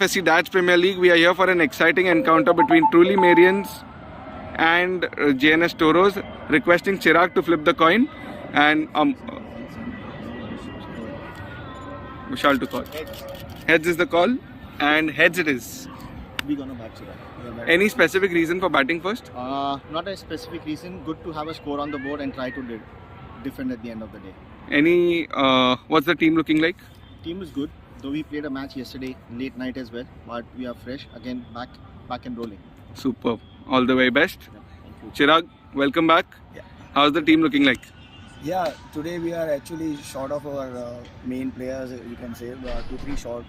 Jfsc Dutch Premier League. We are here for an exciting encounter between Truly Marians and Jns Toros. Requesting Chirag to flip the coin and Vishal to call. Heads is the call, and heads it is. We're gonna bat Chirag. Any specific reason for batting first? Not a specific reason. Good to have a score on the board and try to defend at the end of the day. Any what's the team looking like? Team is good. Though we played a match yesterday late night as well, but we are fresh again, back and rolling. Superb. All the way best. Yeah, thank you. Chirag, welcome back. Yeah. How's the team looking like? Yeah, today we are actually short of our main players, you can say, 2-3 short.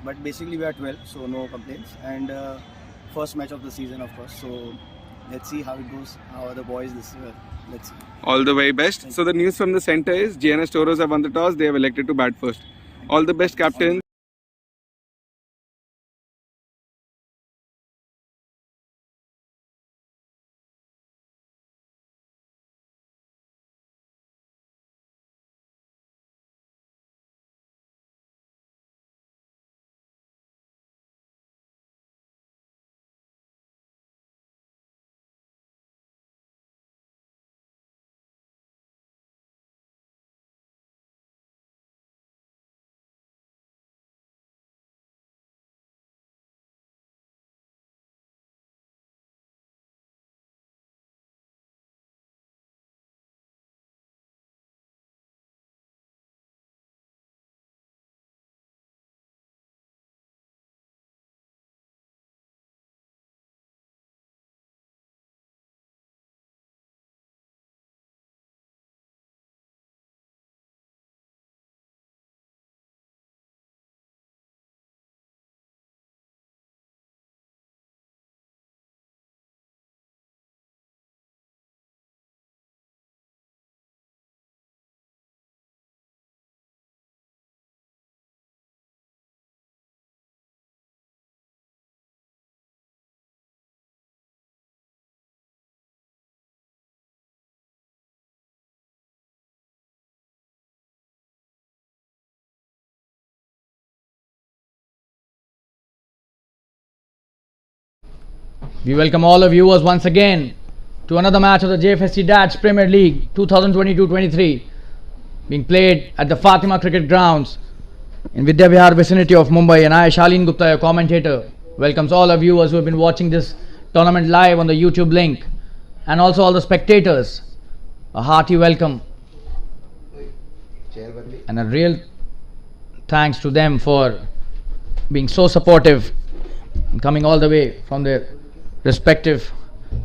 But basically we are 12, so no complaints. And first match of the season, of course. So let's see how it goes. How are the boys this year? Let's see. All the way best. So the news from the centre is Jns Toros have won the toss. They have elected to bat first. All the best, captain. We welcome all our viewers once again to another match of the Jfsc Dutch Premier League 2022-23 being played at the Fatima Cricket Grounds in Vidya Vihar vicinity of Mumbai, and I, Shalin Gupta, your commentator, welcomes all our viewers who have been watching this tournament live on the YouTube link, and also all the spectators. A hearty welcome and a real thanks to them for being so supportive and coming all the way from their respective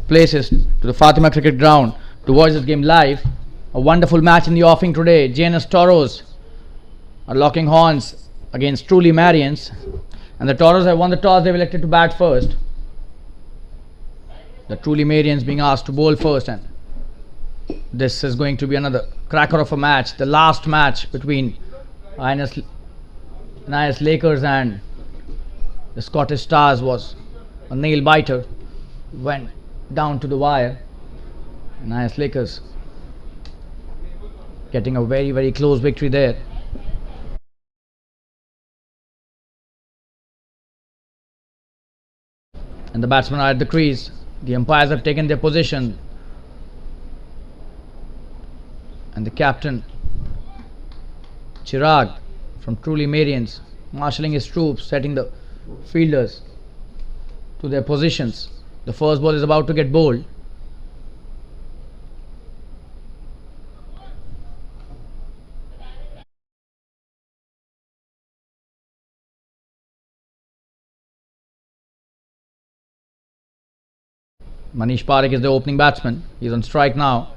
places to the Fatima Cricket Ground to watch this game live. A wonderful match in the offing today. Jns Toros are locking horns against Truly Marians, and the Toros have won the toss. They've elected to bat first. The Truly Marians being asked to bowl first, and this is going to be another cracker of a match. The last match between INS Lakers and the Scottish Stars was a nail biter. Went down to the wire, and INS Lakers getting a very, very close victory there. And the batsmen are at the crease. The umpires have taken their position, and the captain Chirag from Truly Marians marshalling his troops, setting the fielders to their positions. The first ball is about to get bowled. Manish Parekh is the opening batsman. He's on strike now.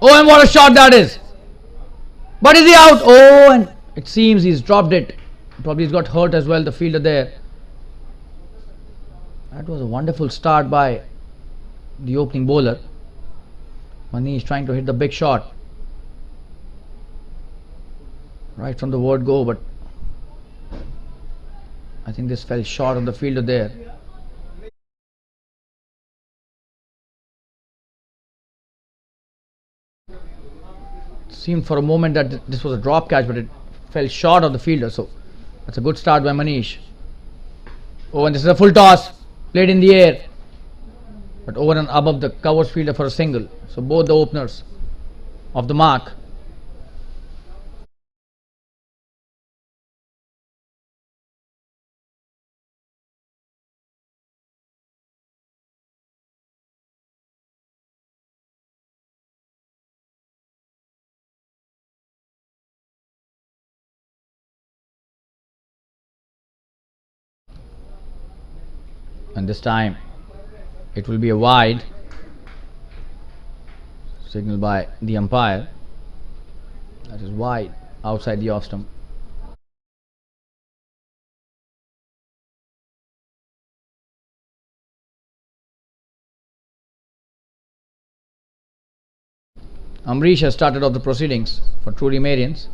Oh, and what a shot that is! But is he out? Oh, and it seems he's dropped it. Probably he's got hurt as well, the fielder there. That was a wonderful start by the opening bowler. Manish trying to hit the big shot right from the word go, but I think this fell short on the fielder there. seemed for a moment that this was a drop catch, but it fell short of the fielder. So that's a good start by Manish. Oh, and this is a full toss, played in the air, but over and above the covers fielder for a single. So both the openers of the mark. And this time it will be a wide, signaled by the umpire. That is wide, outside the off stump. Amrish has started off the proceedings for Truly Marians.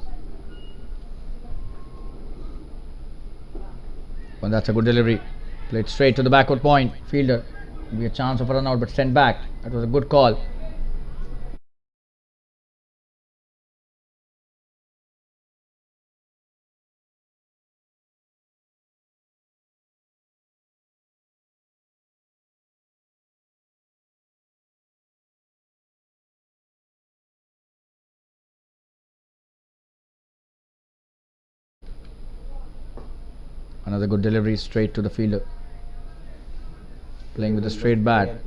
Well, that's a good delivery. Played straight to the backward point. Fielder will be a chance of a run out, but sent back. That was a good call. Another good delivery straight to the fielder. Playing with a straight bat.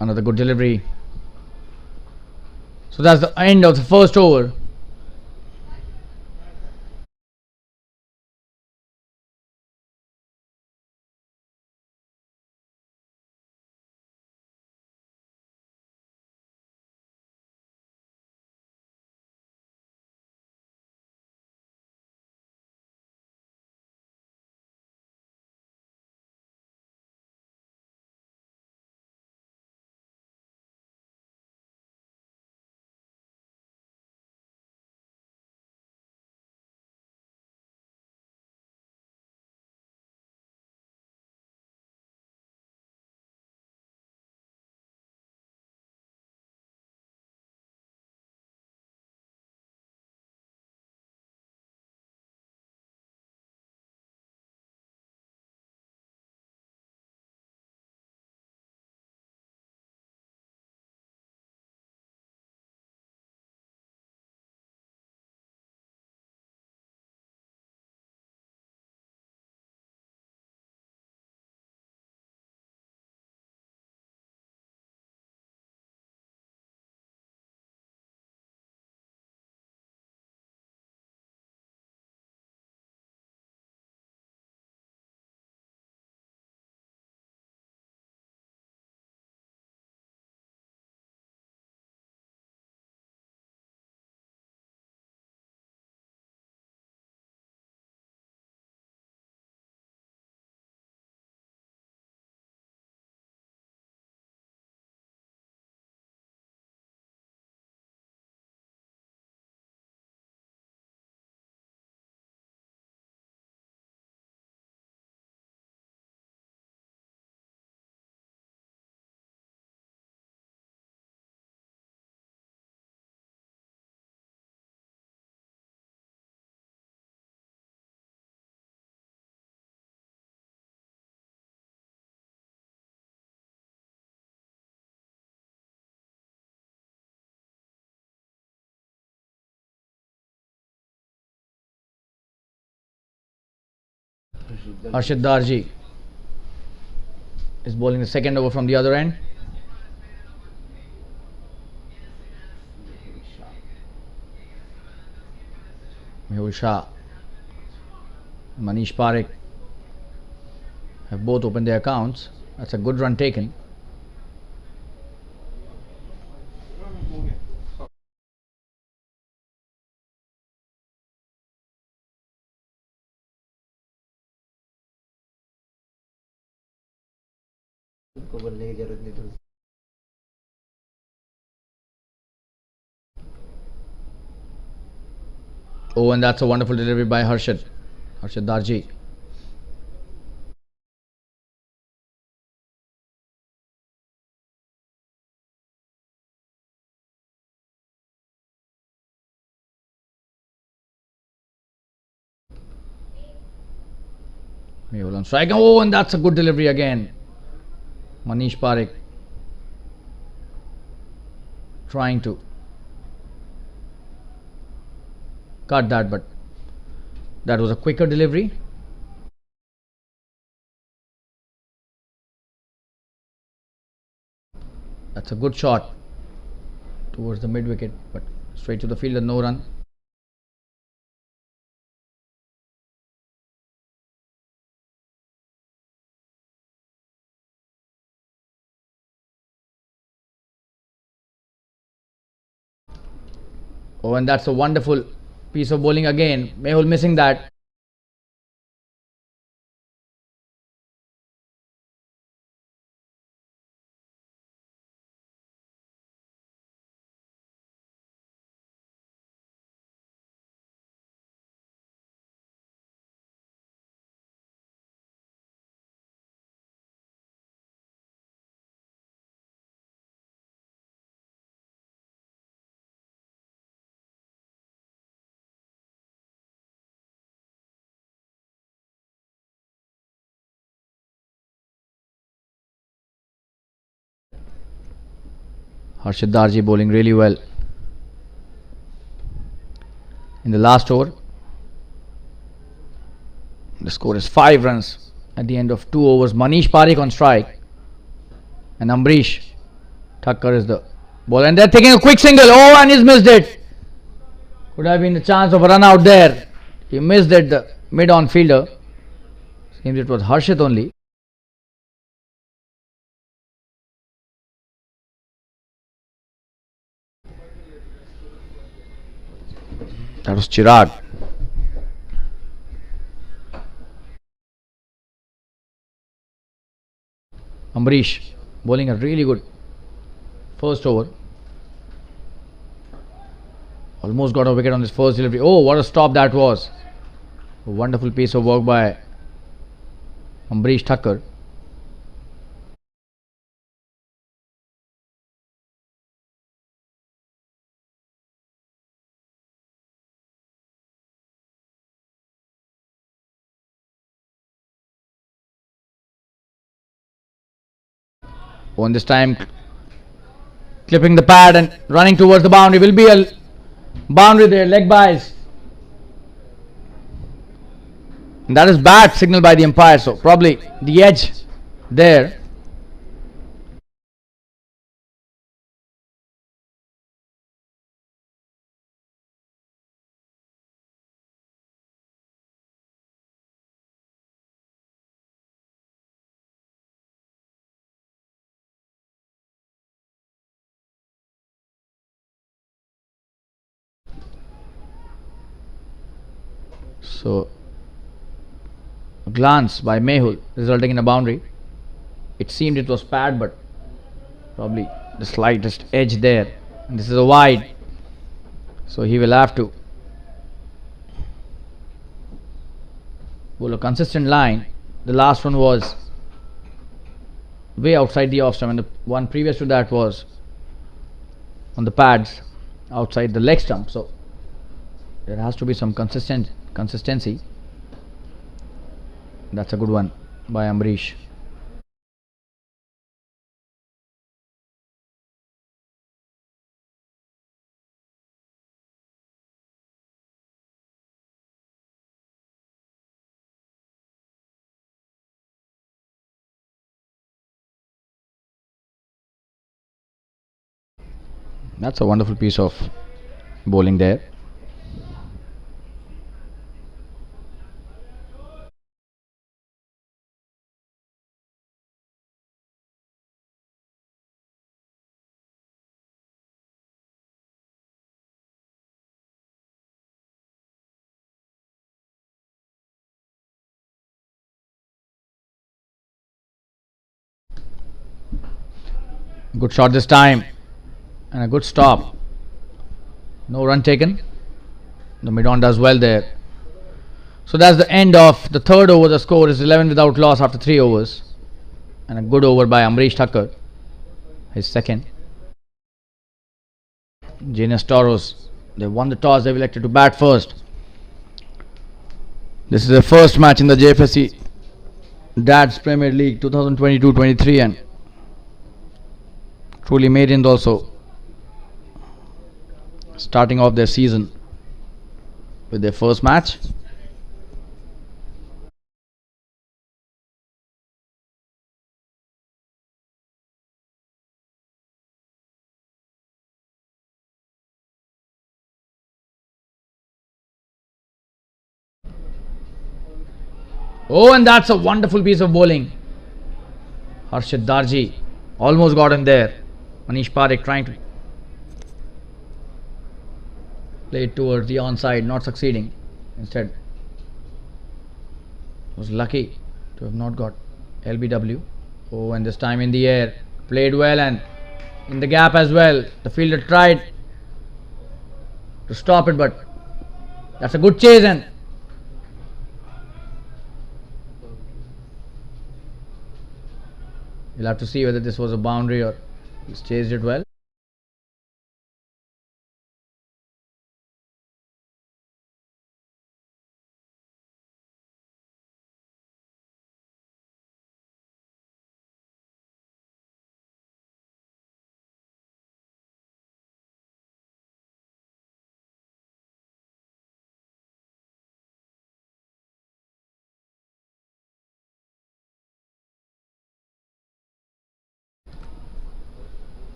Another good delivery. So that's the end of the first over. Harshad Darji. is bowling the second over from the other end. Mehul Shah, Manish Parekh have both opened their accounts. That's a good run taken. Oh, and that's a wonderful delivery by Harshad Darji. Mehul on strike. Oh, and that's a good delivery again. Manish Parekh trying to cut that, but that was a quicker delivery. That's a good shot towards the mid wicket, but straight to the fielder, no run. Oh, and that's a wonderful piece of bowling again. Mehul missing that. Harshad Darji bowling really well in the last over. The score is 5 runs at the end of 2 overs. Manish Parekh on strike, and Ambrish Thakkar is the bowler, and they're taking a quick single. Oh, and he's missed it. Could have been a chance of a run out there. He missed it, the mid-on fielder. Seems it was Harshit only. That was Chirag. Ambrish bowling a really good first over. Almost got a wicket on his first delivery. Oh, what a stop that was. A wonderful piece of work by Ambrish Thakkar. Oh, and this time clipping the pad and running towards the boundary. Will be a boundary there, leg byes. And that is bad signal by the umpire, so probably the edge there. So a glance by Mehul resulting in a boundary. It seemed it was pad, but probably the slightest edge there. And this is a wide, so he will have to bowl a consistent line. The last one was way outside the off stump, and the one previous to that was on the pads outside the leg stump. So there has to be some consistency. That's a good one by Ambrish. That's a wonderful piece of bowling there. Good shot this time and a good stop. No run taken. The mid-on does well there. So that's the end of the third over. The score is 11 without loss after 3 overs. And a good over by Amrish Thakkar, his second. Jns Toros, they won the toss. They've elected to bat first. This is their first match in the Jfsc Dad's Premier League 2022-23, and truly Marians also starting off their season with their first match. Oh, and that's a wonderful piece of bowling. Harshit Darji almost got in there. Manish Parekh trying to play it towards the onside, not succeeding. Instead, was lucky to have not got LBW. Oh, and this time in the air, played well and in the gap as well. The fielder tried to stop it, but that's a good chase, and we'll have to see whether this was a boundary or he's chased it well.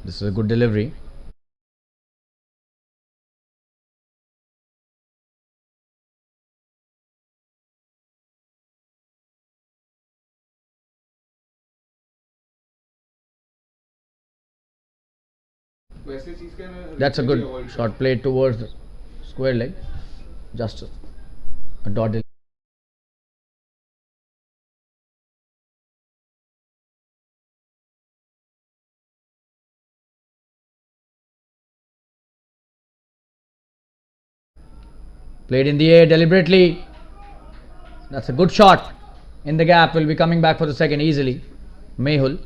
This is a good delivery. That's a good shot played towards the square leg. Just a dot. Played in the air deliberately. That's a good shot. In the gap, will be coming back for the second easily. Mehul.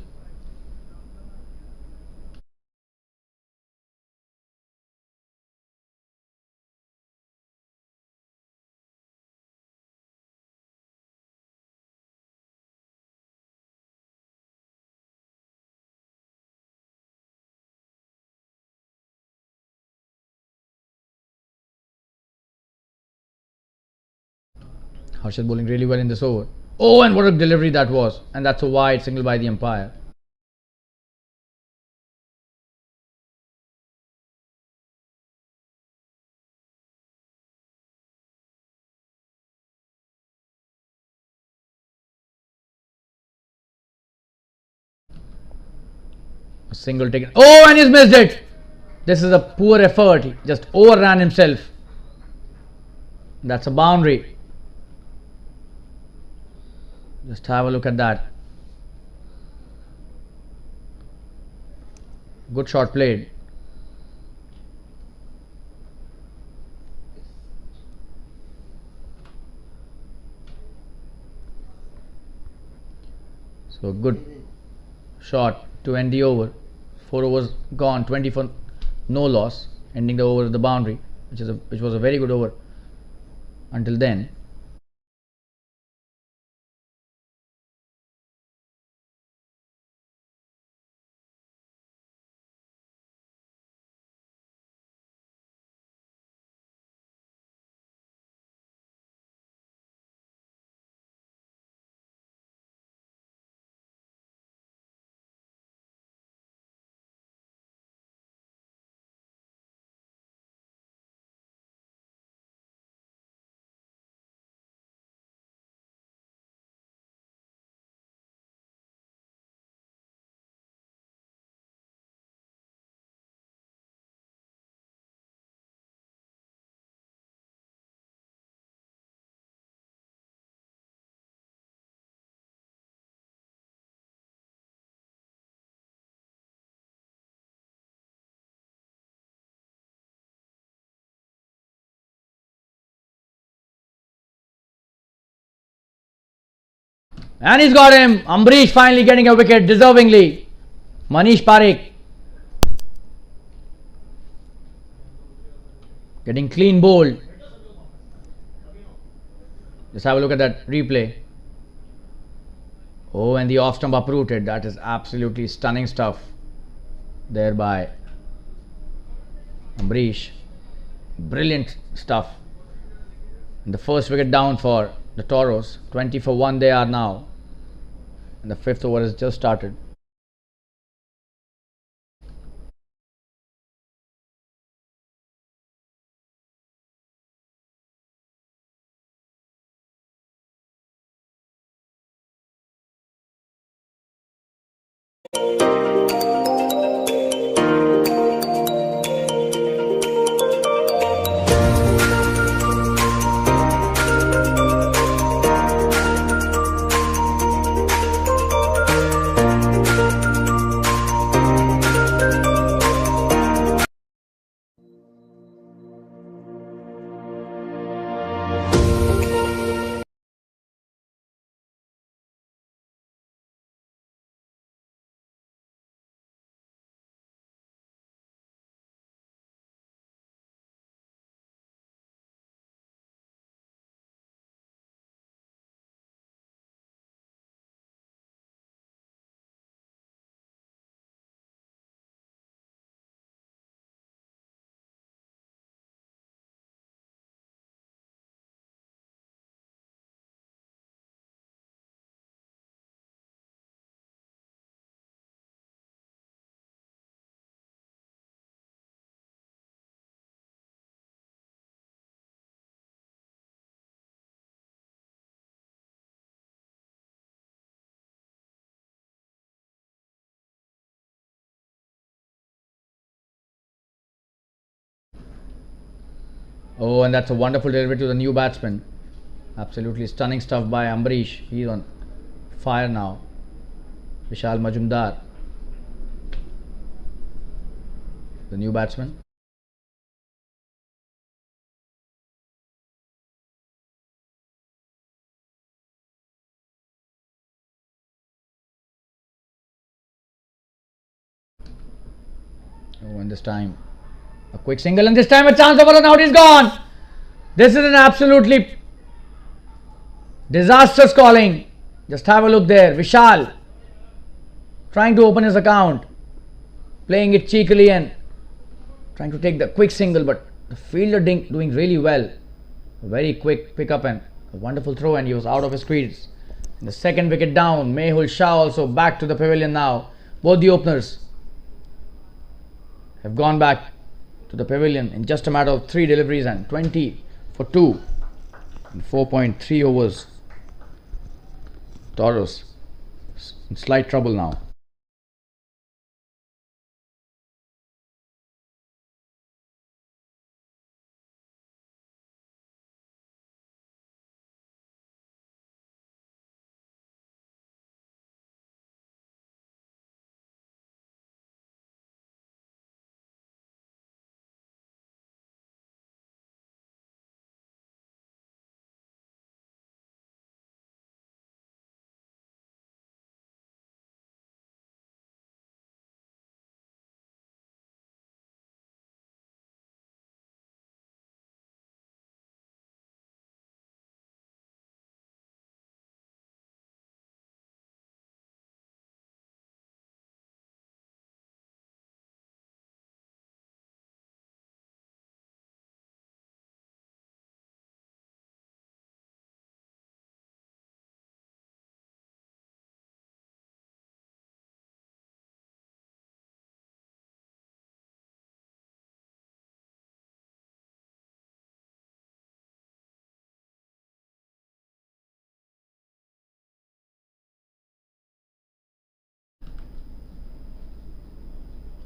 Harshit bowling really well in this over. Oh, and what a delivery that was. And that's a wide single by the umpire. A single taken. Oh, and he's missed it. This is a poor effort. He just overran himself. That's a boundary. Just have a look at that. Good shot played. So good shot to end the over. 4 overs gone, 20 for no loss, ending the over with the boundary, which was a very good over until then. And he's got him. Ambrish finally getting a wicket deservingly. Manish Parekh getting clean bowled. Just have a look at that replay. Oh, and the off stump uprooted. That is absolutely stunning stuff there by Ambrish. Brilliant stuff. And the first wicket down for the Toros. 20 for 1 they are now. And the fifth over has just started. Oh, and that's a wonderful delivery to the new batsman. Absolutely stunning stuff by Ambrish. He's on fire now. Vishal Majumdar, the new batsman. Oh, and this time a quick single, and this time a chance over and out. He's gone. This is an absolutely disastrous calling. Just have a look there. Vishal trying to open his account, playing it cheekily and trying to take the quick single, but the fielder doing really well. A very quick pick up and a wonderful throw, and he was out of his crease. The second wicket down. Mehul Shah also back to the pavilion now. Both the openers have gone back to the pavilion in just a matter of 3 deliveries and 20 for 2 in 4.3 overs. Toros in slight trouble now.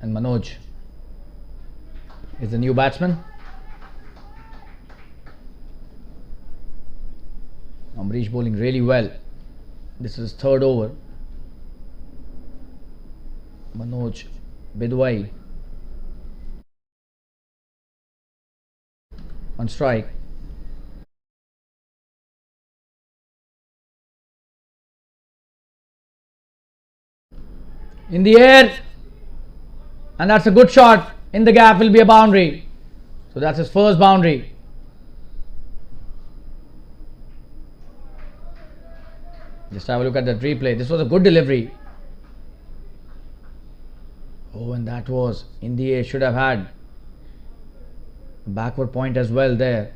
And Manoj is the new batsman. Ambrish bowling really well. This is third over. Manoj Bidwai on strike. In the air, and that's a good shot. In the gap will be a boundary. So that's his first boundary. Just have a look at that replay. This was a good delivery. Oh, and that was in the air. Should have had a backward point as well there.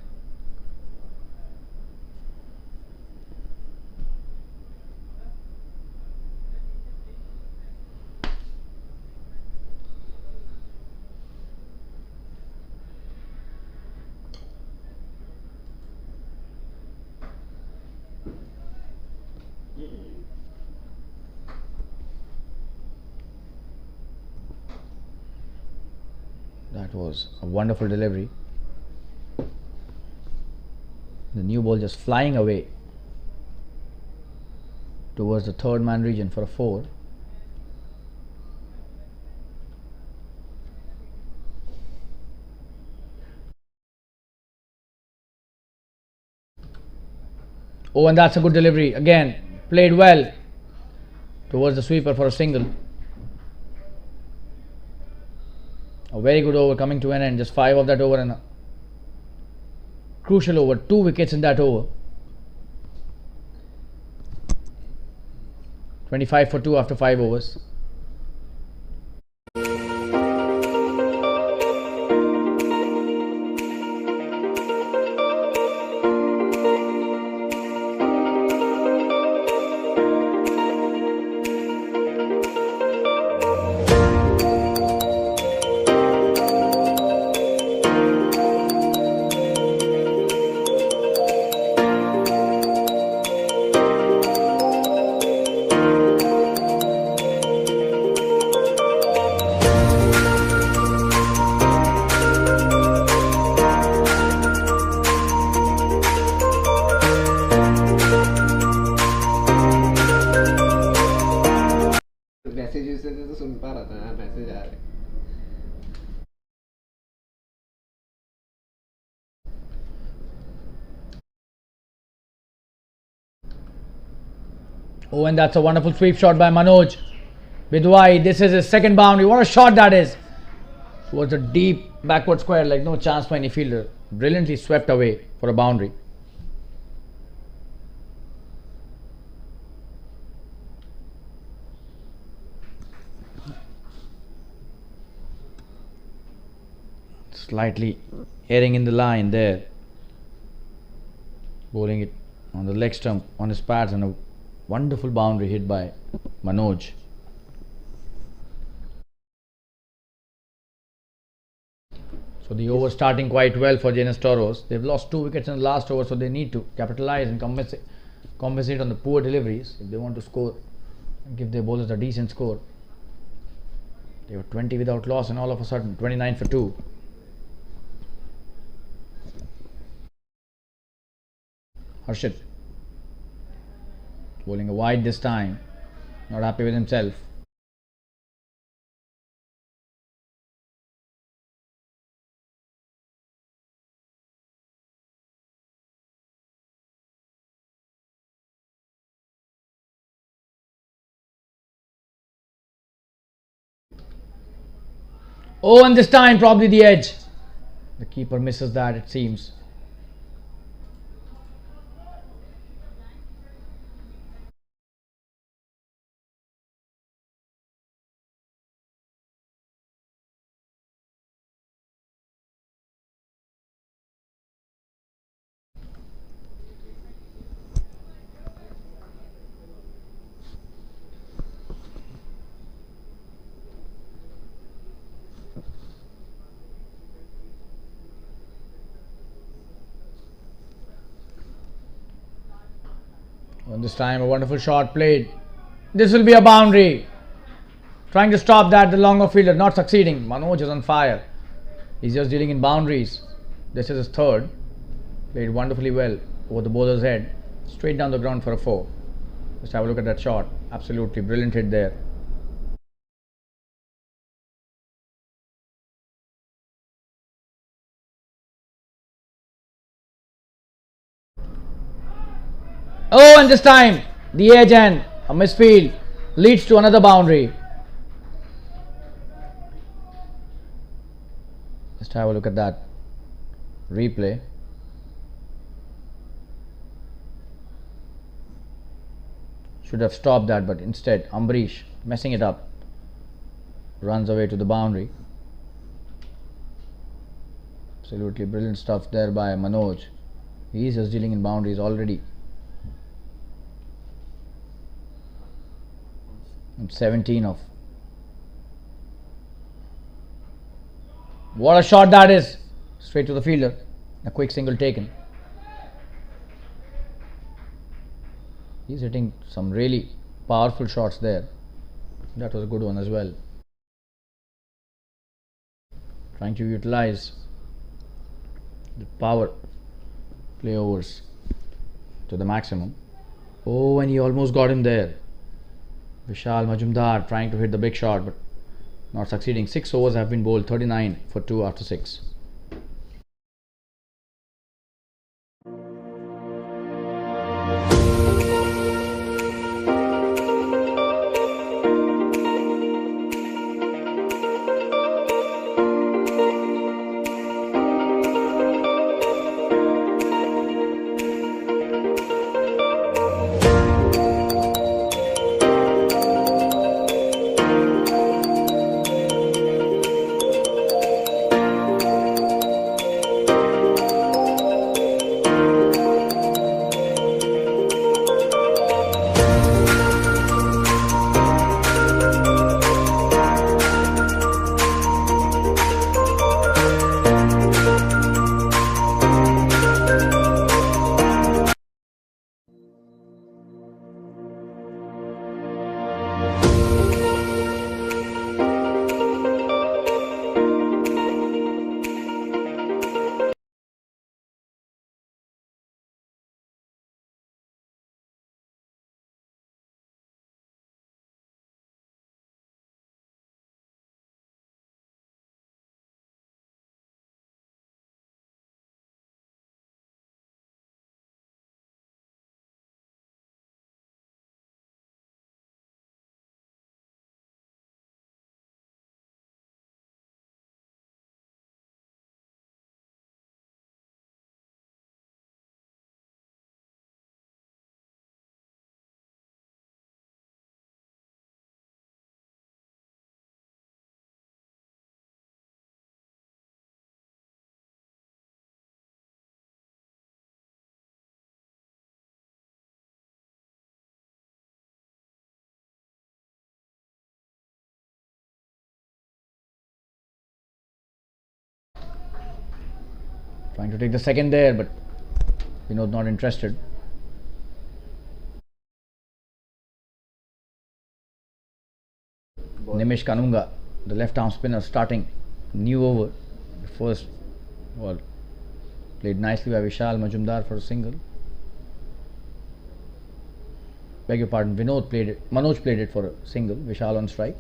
That was a wonderful delivery. The new ball just flying away towards the third man region for a 4. Oh, and that's a good delivery. Again, played well towards the sweeper for a single. A very good over coming to an end. Just 5 of that over and a crucial over. 2 wickets in that over. 25 for 2 after 5 overs. Message से तो सुन पा रहा था message आ रहे Oh, and that's a wonderful sweep shot by Manoj. With wide, this is his second boundary. What a shot that is! Towards a deep backward square, like no chance for any fielder. Brilliantly swept away for a boundary. Slightly erring in the line there. Bowling it on the leg stump on his pads, and a wonderful boundary hit by Manoj. So the over starting quite well for Jns Toros. They've lost 2 wickets in the last over, so they need to capitalize and compensate on the poor deliveries if they want to score and give their bowlers a decent score. They were 20 without loss, and all of a sudden 29 for 2. Harshit bowling a wide this time, not happy with himself. Oh, and this time probably the edge. The keeper misses that, it seems. And this time a wonderful shot played. This will be a boundary. Trying to stop that, the longer fielder not succeeding. Manoj is on fire. He's just dealing in boundaries. This is his third. Played wonderfully well over the bowler's head. Straight down the ground for a 4. Just have a look at that shot. Absolutely brilliant hit there. Oh, and this time the edge and a misfield leads to another boundary. Just have a look at that replay. Should have stopped that, but instead Ambrish, messing it up, runs away to the boundary. Absolutely brilliant stuff there by Manoj. He's just dealing in boundaries already. And 17 of. What a shot that is! Straight to the fielder. A quick single taken. He's hitting some really powerful shots there. That was a good one as well. Trying to utilize the power play overs to the maximum. Oh, and he almost got him there. Vishal Majumdar trying to hit the big shot, but not succeeding. 6 overs have been bowled, 39 for 2 after 6. Trying to take the second there, but Vinod not interested. Nimish Kanunga, the left arm spinner, starting new over. The first ball played nicely by Vishal Majumdar for a single. Beg your pardon, Manoj played it for a single. Vishal on strike.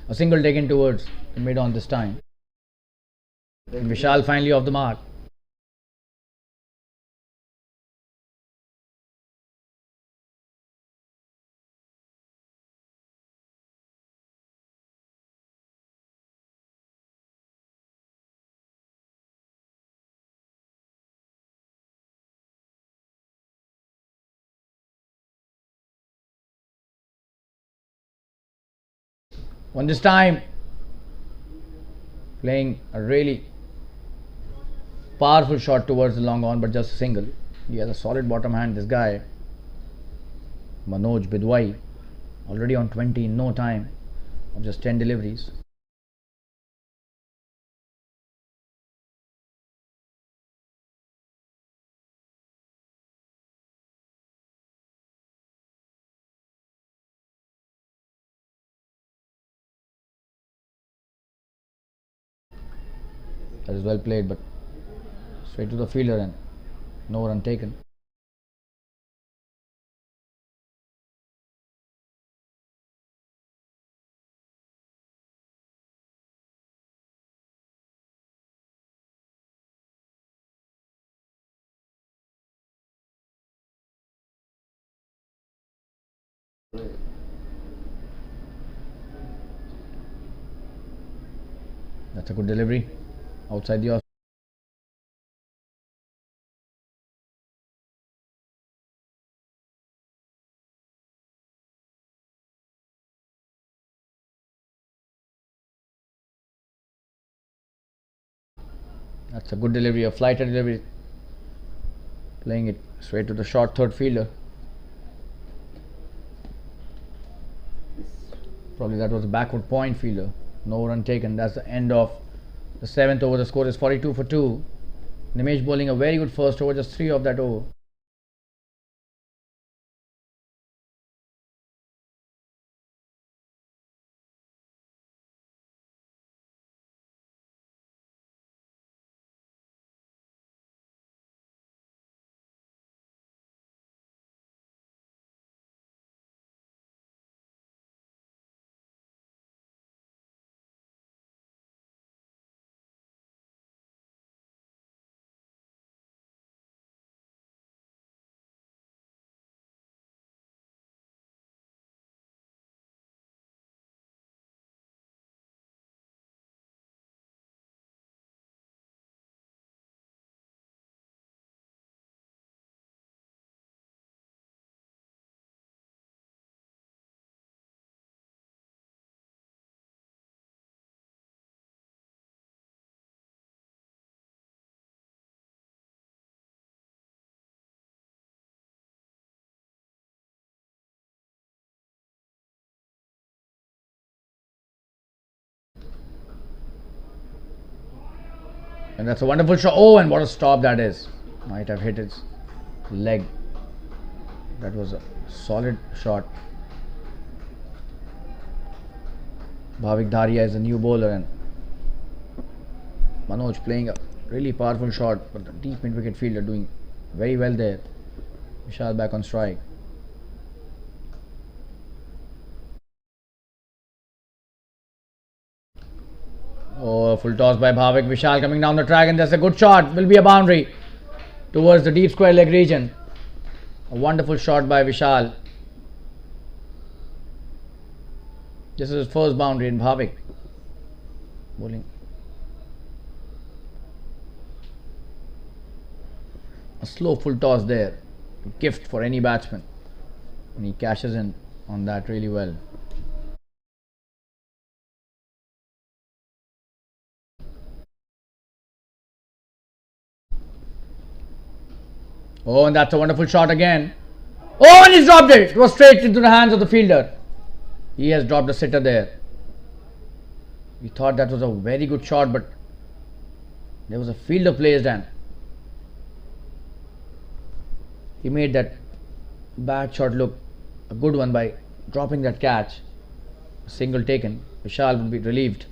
A single taken towards the mid on this time. And Vishal finally off the mark. One this time, playing a really powerful shot towards the long on, but just a single. He has a solid bottom hand, this guy. Manoj Bidwai, already on 20 in no time of just 10 deliveries. That is well played, but straight to the fielder and no run taken. That's a good delivery. Outside the off. That's a good delivery, a flighted delivery. Playing it straight to the short third fielder. Probably that was a backward point fielder. No run taken. That's the end of the 7th over. The score is 42 for 2. Nimesh bowling a very good first over, just 3 of that over. And that's a wonderful shot. Oh, and what a stop that is. Might have hit his leg. That was a solid shot. Bhavik Dharia is a new bowler, and Manoj playing a really powerful shot, but the deep mid wicket fielder doing very well there. Vishal back on strike. Oh, full toss by Bhavik. Vishal coming down the track, and that's a good shot. Will be a boundary towards the deep square leg region. A wonderful shot by Vishal. This is his first boundary in Bhavik. Bowling. A slow full toss there. A gift for any batsman. And he cashes in on that really well. Oh, and that's a wonderful shot again. Oh, and he's dropped it. It was straight into the hands of the fielder. He has dropped a sitter there. We thought that was a very good shot, but there was a fielder placed, and he made that bad shot look a good one by dropping that catch. A single taken. Vishal would be relieved.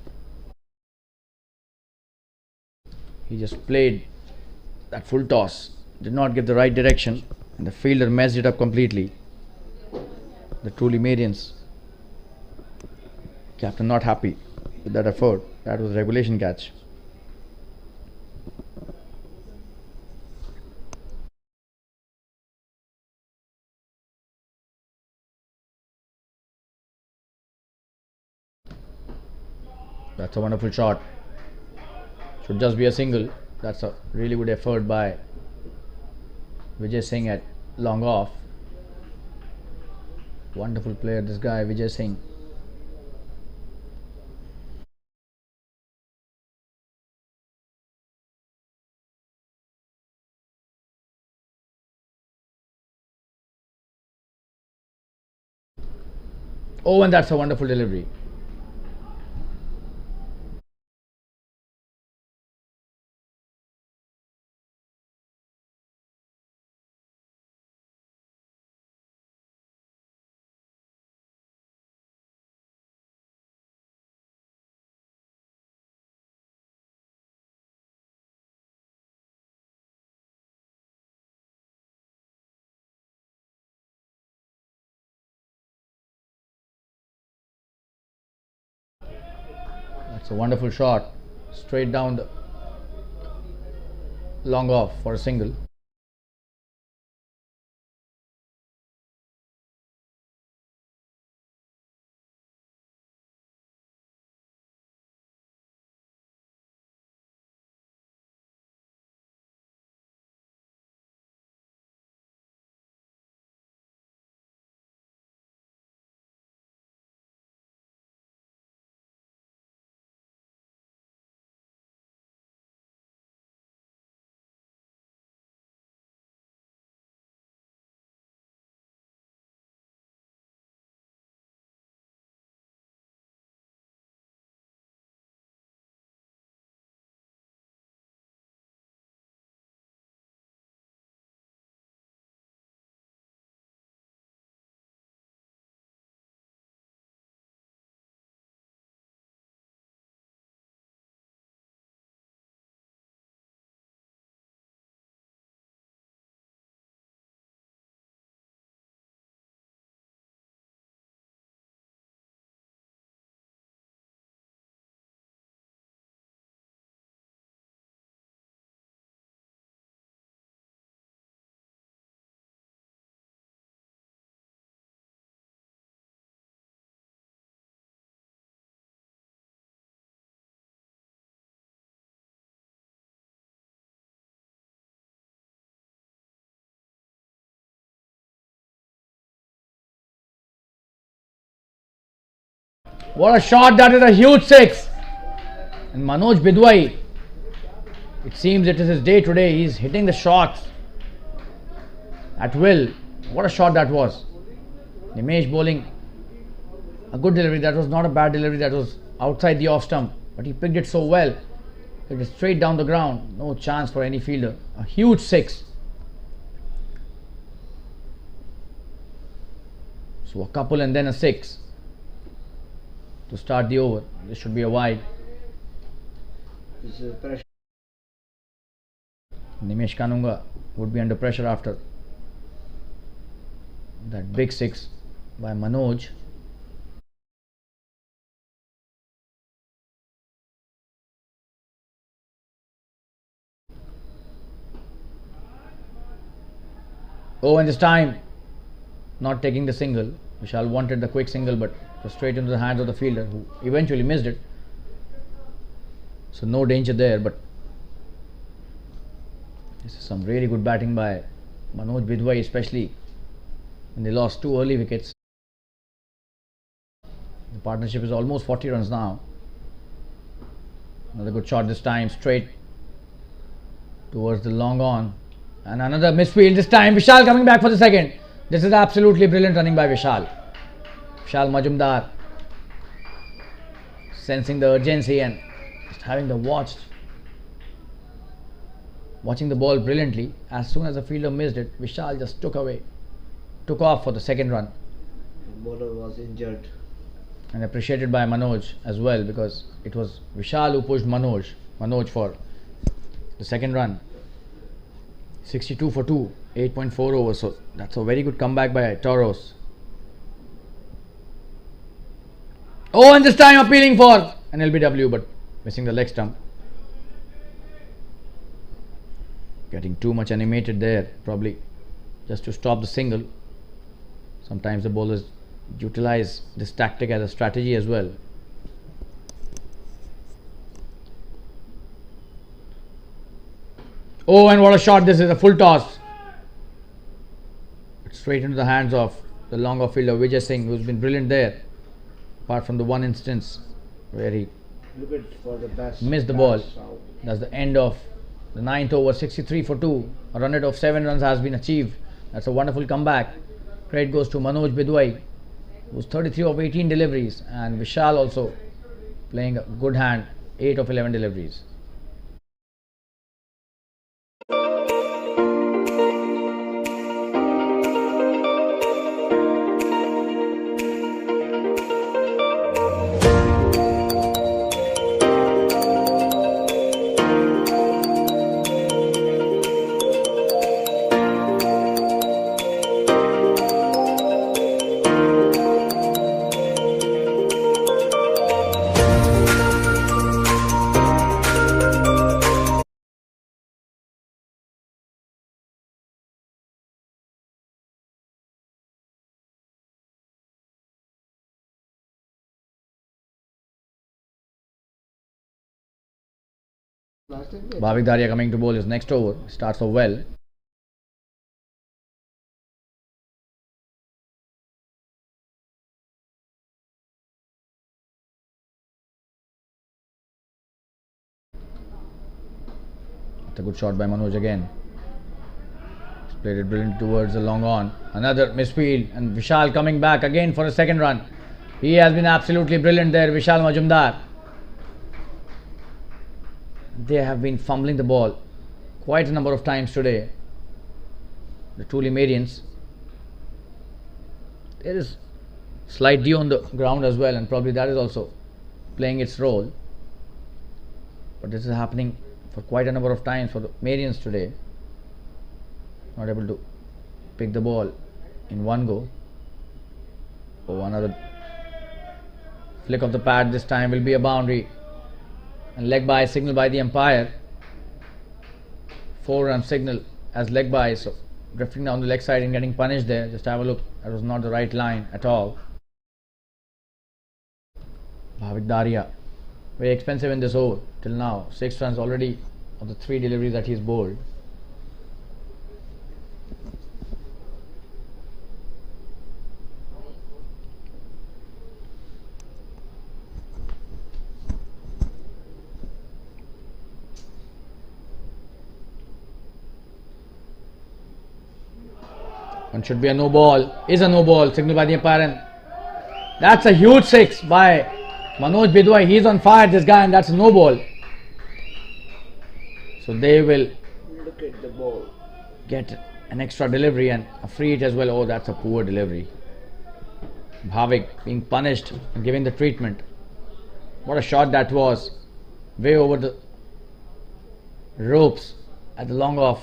He just played that full toss. Did not give the right direction, and the fielder messed it up completely. The truly Marians captain not happy with that effort. That was a regulation catch. That's a wonderful shot. Should just be a single. That's a really good effort by Vijay Singh at long off. Wonderful player, this guy Vijay Singh. Oh, and that's a wonderful delivery. That's a wonderful shot. Straight down the long off for a single. What a shot, that is a huge 6. And Manoj Bidwai, it seems it is his day today. He's hitting the shots at will. What a shot that was. Nimesh bowling a good delivery. That was not a bad delivery. That was outside the off stump. But he picked it so well. It is straight down the ground. No chance for any fielder. A huge 6. So a couple and then a 6 to start the over. This should be a wide. This is pressure. Nimesh Kanunga would be under pressure after that big 6 by Manoj. Oh, and this time not taking the single. Vishal wanted the quick single, but it was straight into the hands of the fielder, who eventually missed it. So no danger there, but this is some really good batting by Manoj Bidwai, especially when they lost 2 early wickets. The partnership is almost 40 runs now. Another good shot this time, straight towards the long on. And another misfield this time. Vishal coming back for the second. This is absolutely brilliant running by Vishal. Vishal Majumdar sensing the urgency and just having the watching the ball brilliantly. As soon as the fielder missed it, Vishal just took off for the second run. The bowler was injured. And appreciated by Manoj as well, because it was Vishal who pushed Manoj for the second run. 62 for 2, 8.4 overs. So that's a very good comeback by Toros. Oh, and this time appealing for an LBW, but missing the leg stump. Getting too much animated there, probably just to stop the single. Sometimes the bowlers utilize this tactic as a strategy as well. Oh, and what a shot. This is a full toss. It's straight into the hands of the long off fielder Jfsc, who's been brilliant there. Apart from the one instance where he missed the ball. That's the end of the 9th over. 63 for 2. A run rate of 7 runs has been achieved. That's a wonderful comeback. Credit goes to Manoj Bidwai, who's 33 of 18 deliveries, and Vishal also playing a good hand, 8 of 11 deliveries. Bhavik Daria coming to bowl his next over. Starts off well. It's a good shot by Manoj again. He's played it brilliant towards the long on. Another misfield, and Vishal coming back again for a second run. He has been absolutely brilliant there, Vishal Majumdar. They have been fumbling the ball quite a number of times today, the truly Marians. There is slight dew on the ground as well, and probably that is also playing its role. But this is happening for quite a number of times for the Marians today. Not able to pick the ball in one go. Oh, another flick of the pad. This time will be a boundary. And leg by signal by the umpire. 4-run signal as leg by. So drifting down the leg side and getting punished there. Just have a look. That was not the right line at all. Bhavik Daria, very expensive in this over till now. 6 runs already of the 3 deliveries that he's bowled. One should be a no ball. Is a no ball. Signal by the umpire. And that's a huge 6 by Manoj Bidwai. He's on fire, this guy, and that's a no ball. So they will Look at the ball. get an extra delivery and a free hit as well. Oh, that's a poor delivery. Bhavik being punished and given the treatment. What a shot that was. Way over the ropes at the long off.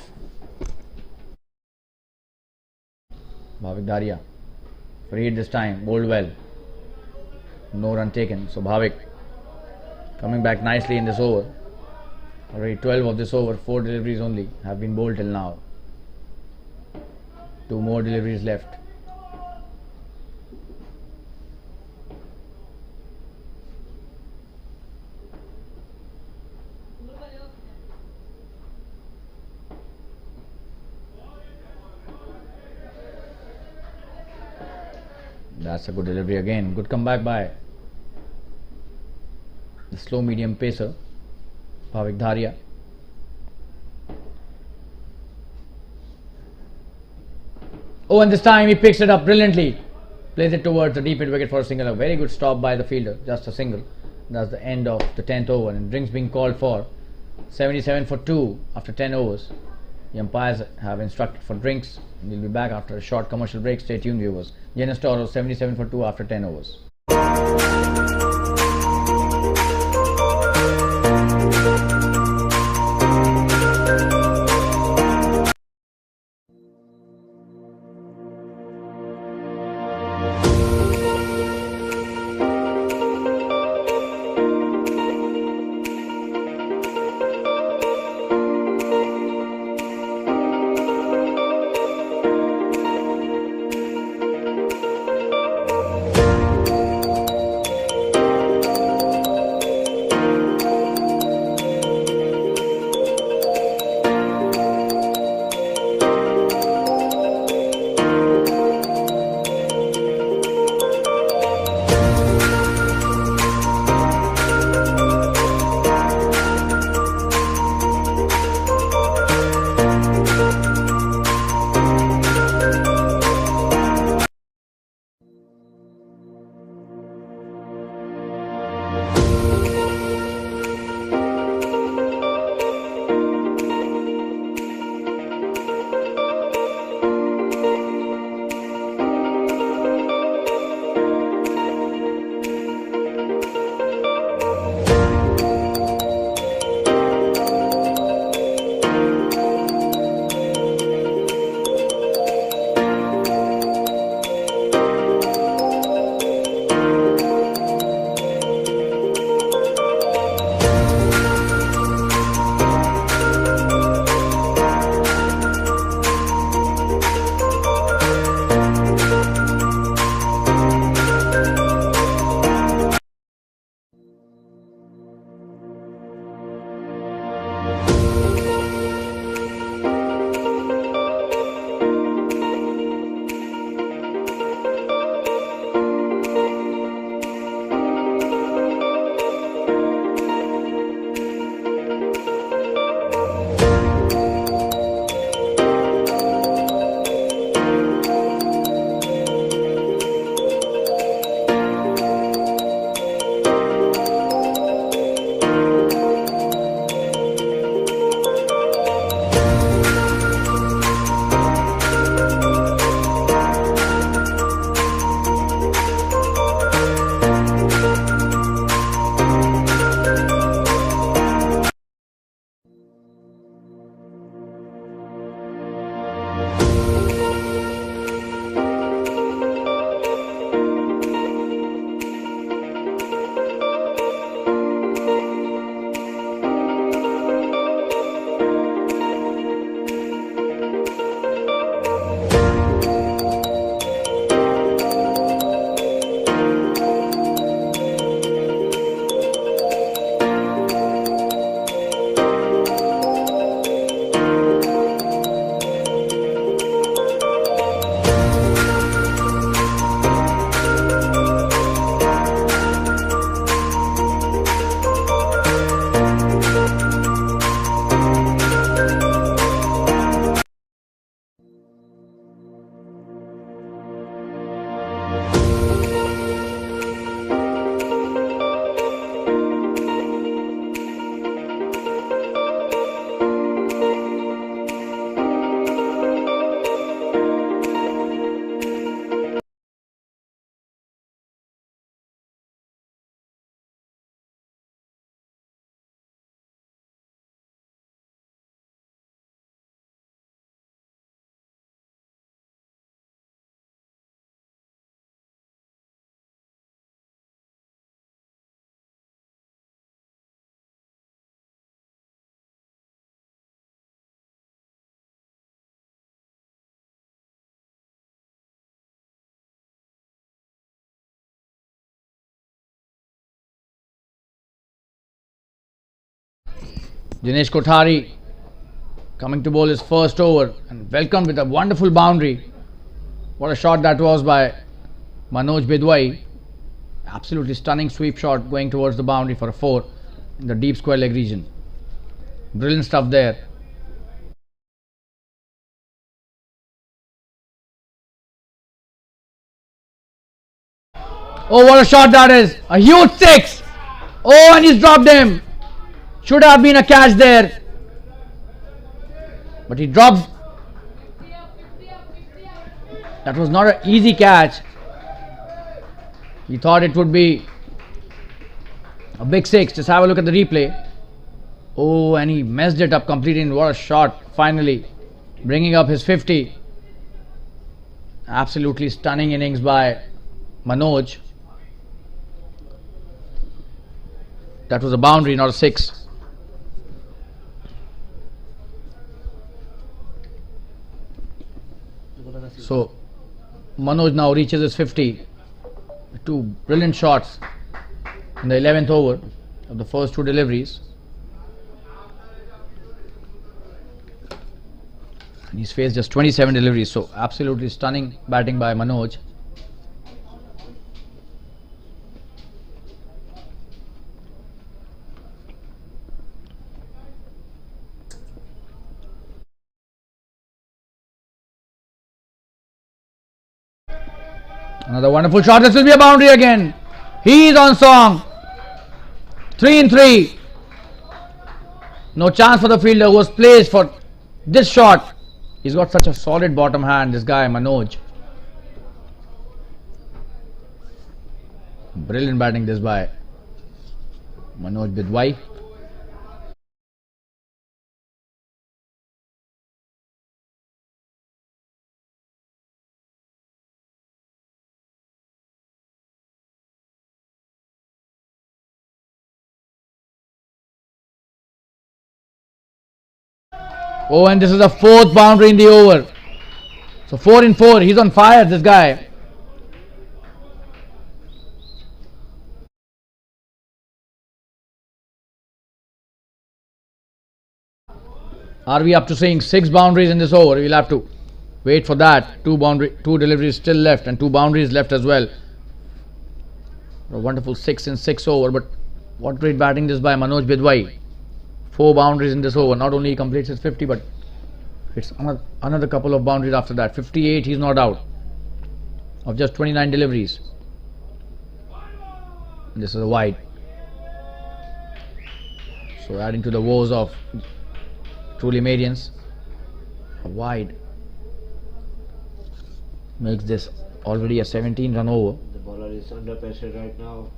Bhavik Daria. Free hit this time. Bowled well. No run taken. So Bhavik coming back nicely in this over. Already 12 of this over. 4 deliveries only have been bowled till now. 2 more deliveries left. That's a good delivery again. Good comeback by the slow medium pacer Bhavik Dharia. Oh, and this time he picks it up brilliantly. Plays it towards the deep mid wicket for a single. A very good stop by the fielder. Just a single. That's the end of the 10th over. And drinks being called for. 77 for 2 after 10 overs. The umpires have instructed for drinks. We'll be back after a short commercial break. Stay tuned, viewers. Jns Toros 77 for 2 after 10 overs. Dinesh Kothari coming to bowl his first over and welcomed with a wonderful boundary. What a shot that was by Manoj Bidwai. Absolutely stunning sweep shot going towards the boundary for a 4 in the deep square leg region. Brilliant stuff there. Oh, what a shot that is! A huge 6! Oh, and he's dropped him. Should have been a catch there. But he drops. That was not an easy catch. He thought it would be a big 6. Just have a look at the replay. Oh, and he messed it up completely. And what a shot. Finally bringing up his 50. Absolutely stunning innings by Manoj. That was a boundary, not a 6. So Manoj now reaches his 50. 2 brilliant shots in the 11th over of the first 2 deliveries. And he's faced just 27 deliveries, so absolutely stunning batting by Manoj. Another wonderful shot. This will be a boundary again. He is on song. 3 in 3. No chance for the fielder who was placed for this shot. He's got such a solid bottom hand, this guy Manoj. Brilliant batting this by Manoj Bidwai. Oh, and this is the 4th boundary in the over. So 4 in 4. He's on fire, this guy. Are we up to saying 6 boundaries in this over? We'll have to wait for that. 2 deliveries still left and 2 boundaries left as well. A wonderful 6 in 6 over, but what great batting this by Manoj Bidwai. 4 boundaries in this over. Not only he completes his 50, but it's another couple of boundaries after that. 58, he's not out of just 29 deliveries. And this is a wide. So adding to the woes of truly Marians, a wide makes this already a 17 run over. The bowler is under pressure right now.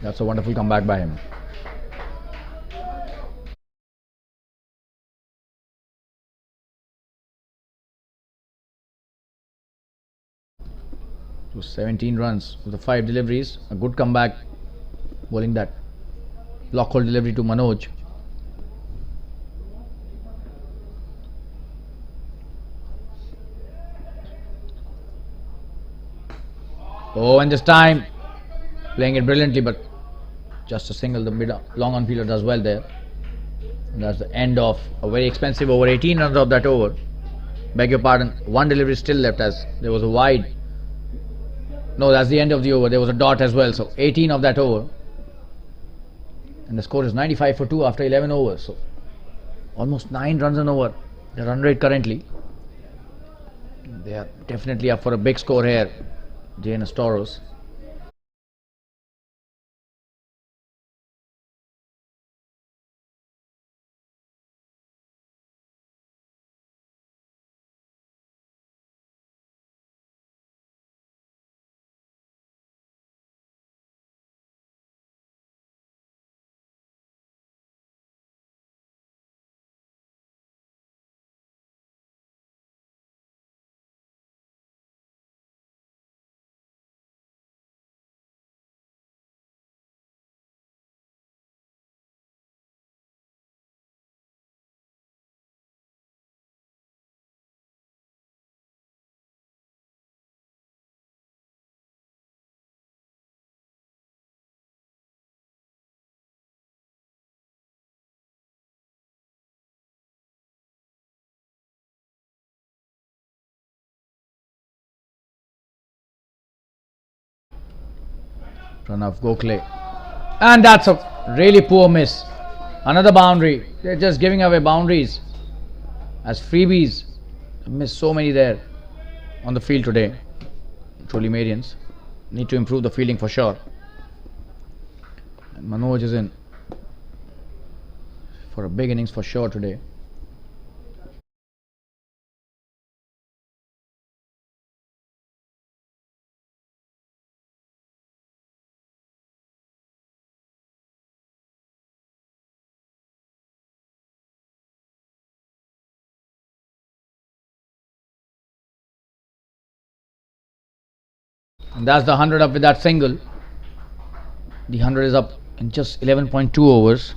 That's a wonderful comeback by him. So 17 runs with the 5 deliveries. A good comeback, bowling that block hole delivery to Manoj. Oh, and this time playing it brilliantly, but just a single. The mid long on fielder does well there. And that's the end of a very expensive over. 18 runs of that over. Beg your pardon, 1 delivery still left as there was a wide. No, that's the end of the over. There was a dot as well. So 18 of that over. And the score is 95 for 2 after 11 overs. So almost 9 runs an over. The run rate currently. They are definitely up for a big score here. Jns Toros. Pranav Gokhale. And that's a really poor miss. Another boundary. They're just giving away boundaries as freebies. Missed so many there on the field today. Truly Marians need to improve the fielding for sure. And Manoj is in for a big innings for sure today. And that's the 100 up with that single. The 100 is up in just 11.2 overs.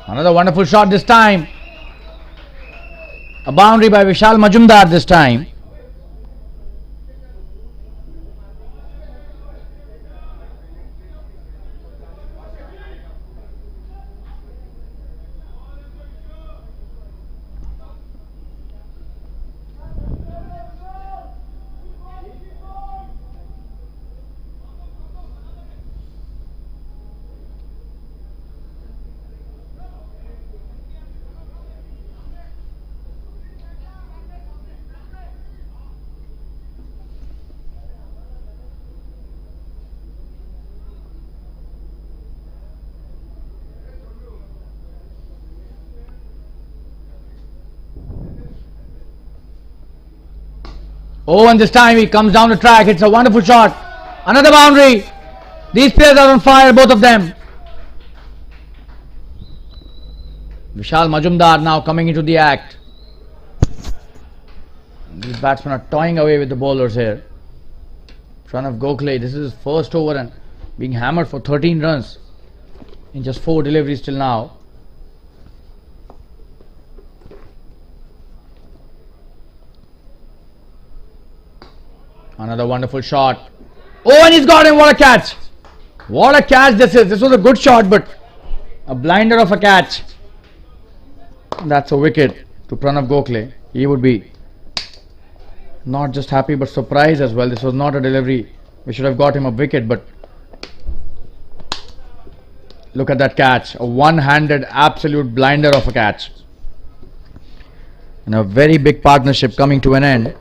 Another wonderful shot this time. A boundary by Vishal Majumdar this time. Oh, and this time he comes down the track. It's a wonderful shot. Another boundary. These players are on fire, both of them. Vishal Majumdar now coming into the act. These batsmen are toying away with the bowlers here. Pranav Gokhale, this is his first over and being hammered for 13 runs in just 4 deliveries till now. Another wonderful shot. Oh, and he's got him. What a catch. What a catch this is. This was a good shot, but a blinder of a catch. That's a wicket to Pranav Gokhale. He would be not just happy but surprised as well. This was not a delivery. We should have got him a wicket, but look at that catch. A one-handed absolute blinder of a catch. And a very big partnership coming to an end.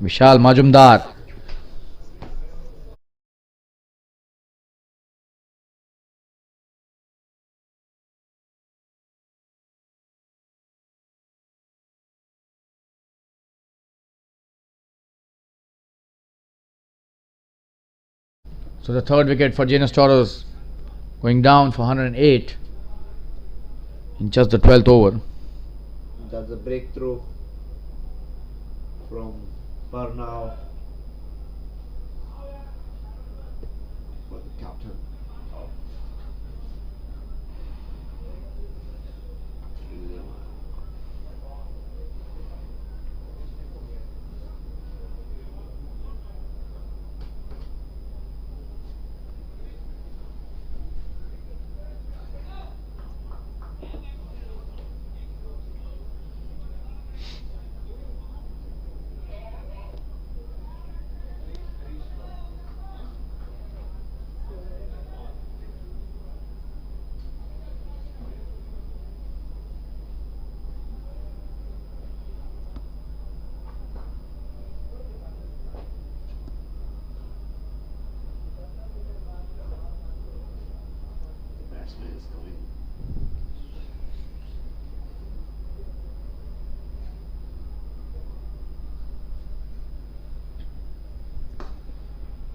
Vishal Majumdar. So the third wicket for Jns Toros going down for 108 in just the 12th over. That's a breakthrough from Pranav for the captain.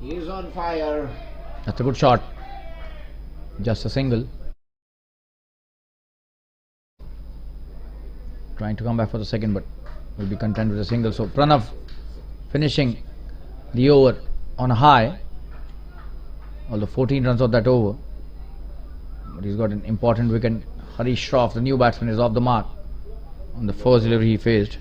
He's on fire. That's a good shot. Just a single. Trying to come back for the second, but will be content with a single. So Pranav finishing the over on a high. Although 14 runs of that over. But he's got an important wicket. Harish Shroff, the new batsman, is off the mark on the first delivery he faced.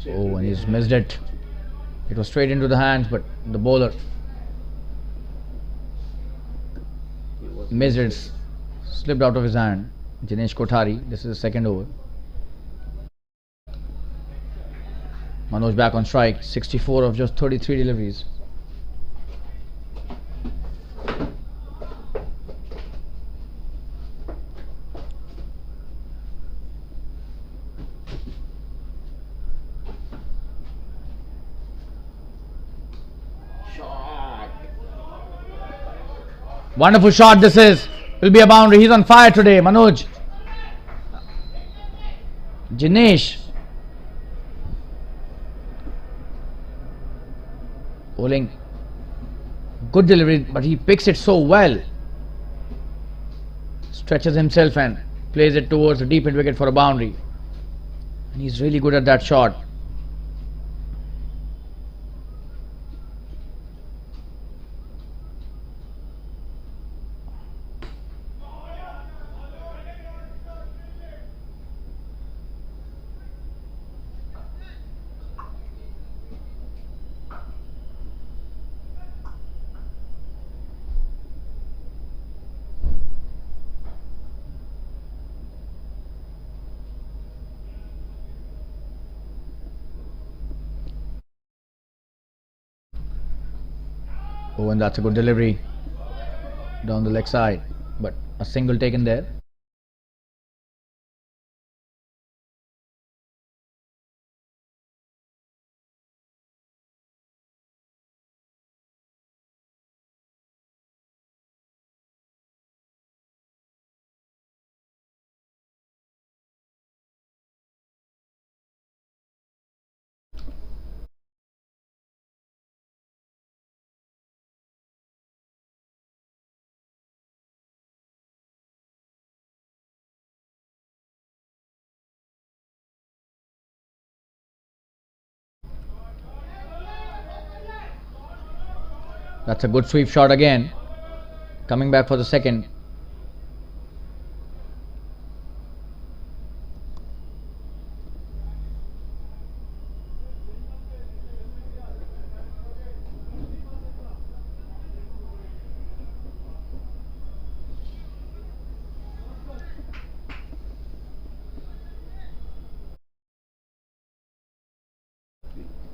Oh, and he's missed it. It was straight into the hands, but the bowler missed it, slipped out of his hand. Jinesh Kothari, this is the second over. Manoj back on strike, 64 of just 33 deliveries. Wonderful shot this is. Will be a boundary. He's on fire today, Manoj. Jinesh. Bowling. Good delivery, but he picks it so well. Stretches himself and plays it towards the deep end wicket for a boundary. And he's really good at that shot. Oh, and that's a good delivery down the leg side, but a single taken there. That's a good sweep shot again. Coming back for the second.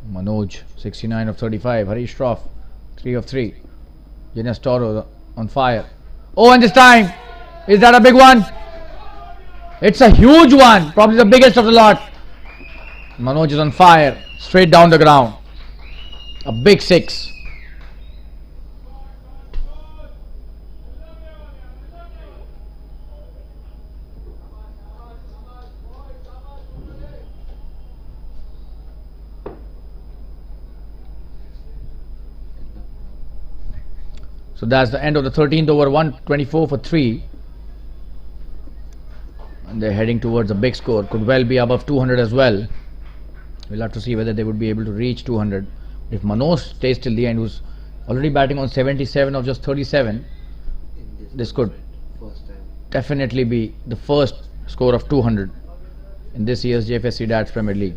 Manoj, 69 of 35. Harish Shroff, 3 of 3. Jns Toros on fire. Oh, and this time, is that a big one? It's a huge one, probably the biggest of the lot. Manoj is on fire, straight down the ground. A big 6. So that's the end of the 13th over, 124 for 3. And they're heading towards a big score. Could well be above 200 as well. We'll have to see whether they would be able to reach 200. If Manoj stays till the end, who's already batting on 77 of just 37, this could definitely be the first score of 200 in this year's Jfsc Darts Premier League.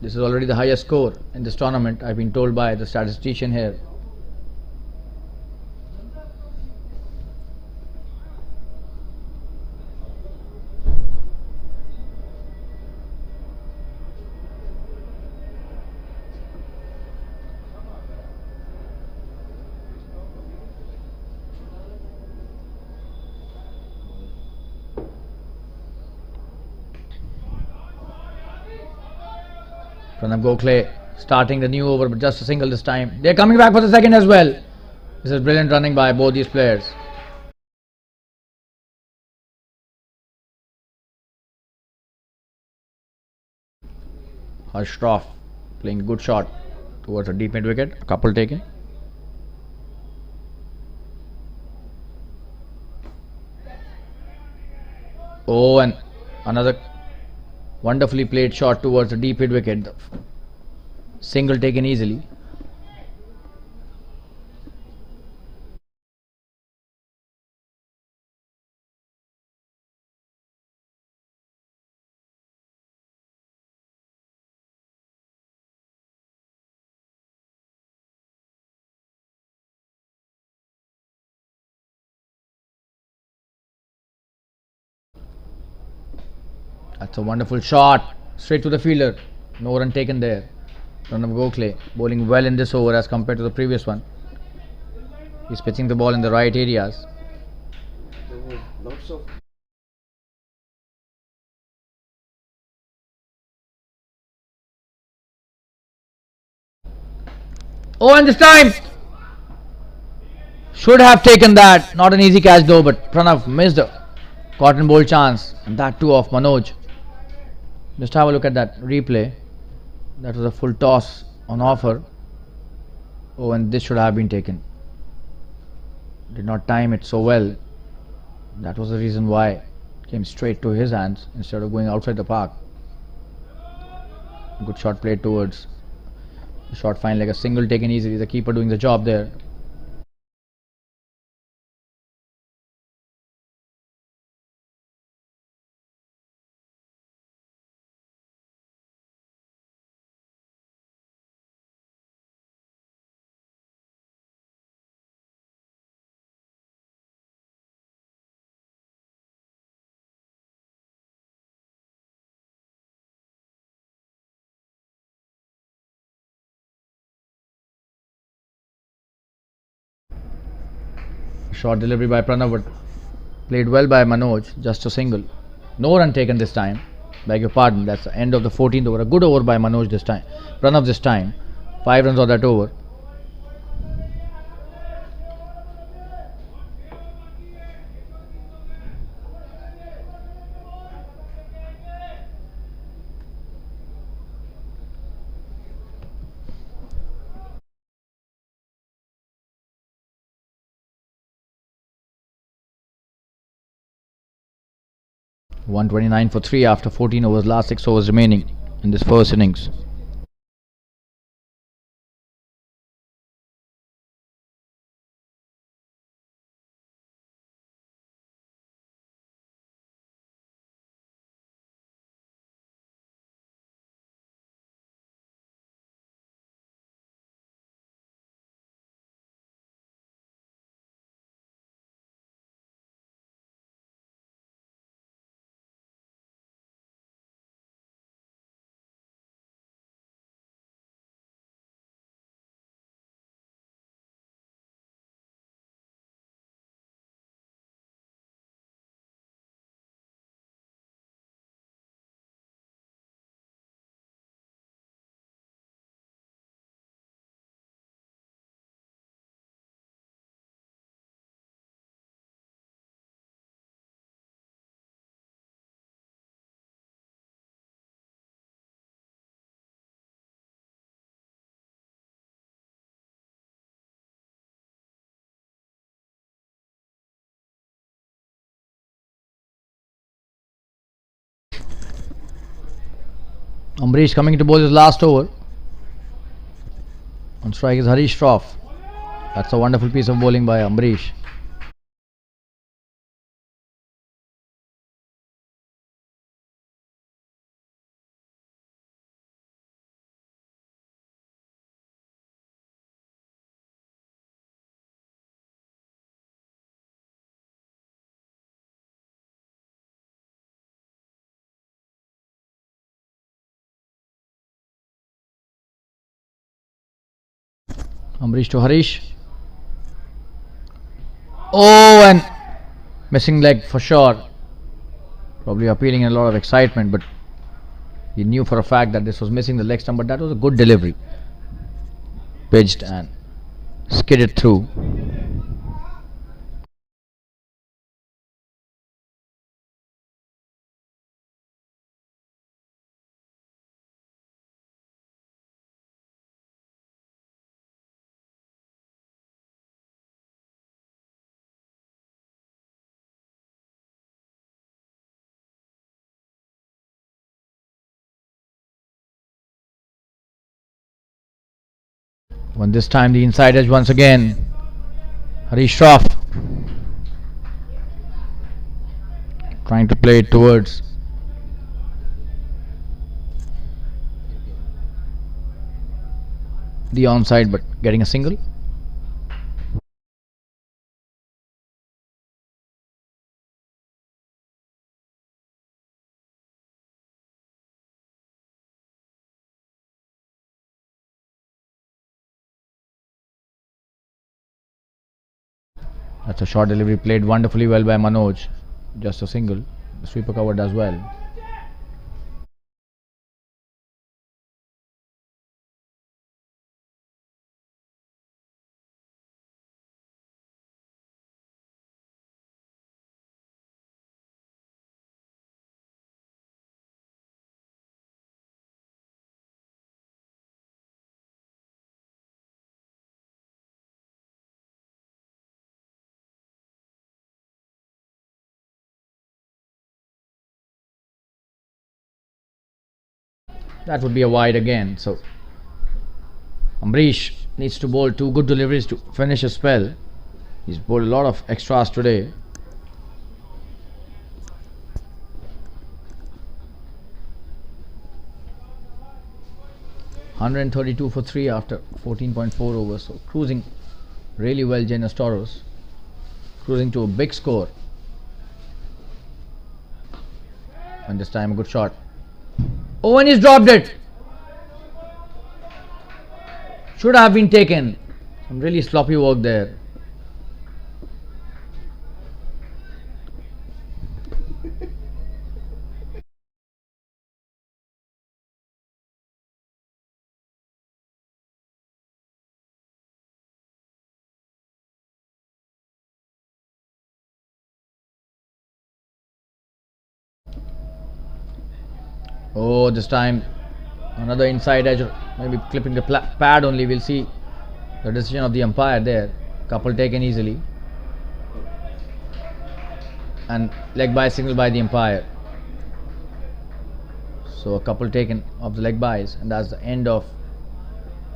This is already the highest score in this tournament, I've been told by the statistician here. Pranav Gokhale starting the new over, but just a single this time. They're coming back for the second as well. This is brilliant running by both these players. Harsh Shroff playing a good shot towards a deep mid wicket. A couple taken. Oh, and another wonderfully played shot towards the deep mid wicket. Single taken easily. That's a wonderful shot. Straight to the fielder. No run taken there. Pranav Gokhale bowling well in this over as compared to the previous one. He's pitching the ball in the right areas. There was lots of Oh, and this time should have taken that. Not an easy catch though, but Pranav missed a cotton ball chance, and that too of Manoj. Just have a look at that replay. That was a full toss on offer. Oh, and this should have been taken. Did not time it so well. That was the reason why it came straight to his hands instead of going outside the park. Good shot played towards. The shot fine like a single taken easily. The keeper doing the job there. Short delivery by Pranav, but played well by Manoj. Just a single. No run taken this time. Beg your pardon. That's the end of the 14th over. A good over by Manoj this time. Pranav this time. 5 runs on that over. .129 for 3 after 14 overs. Last 6 overs remaining in this first innings. Ambrish coming to bowl his last over. On strike is Harish Shroff. That's a wonderful piece of bowling by Ambrish. Ambrish to Harish. Oh, and missing leg for sure. Probably appealing in a lot of excitement, but he knew for a fact that this was missing the leg stump, but that was a good delivery. Pitched and skidded through. When this time the inside edge once again. Harish Shroff trying to play it towards the onside, but getting a single. That's a short delivery played wonderfully well by Manoj. Just a single. The sweeper cover does well. That would be a wide again. So Amrish needs to bowl 2 good deliveries to finish his spell. He's bowled a lot of extras today. $132 for 3 after 14.4 overs. So cruising really well, Jns Toros. Cruising to a big score. And this time a good shot. Oh, and he's dropped it. Should have been taken. Some really sloppy work there. Oh, this time another inside edge, maybe clipping the pad only. We'll see the decision of the umpire there. Couple taken easily. And leg by signal by the umpire. So a couple taken of the leg bys, and that's the end of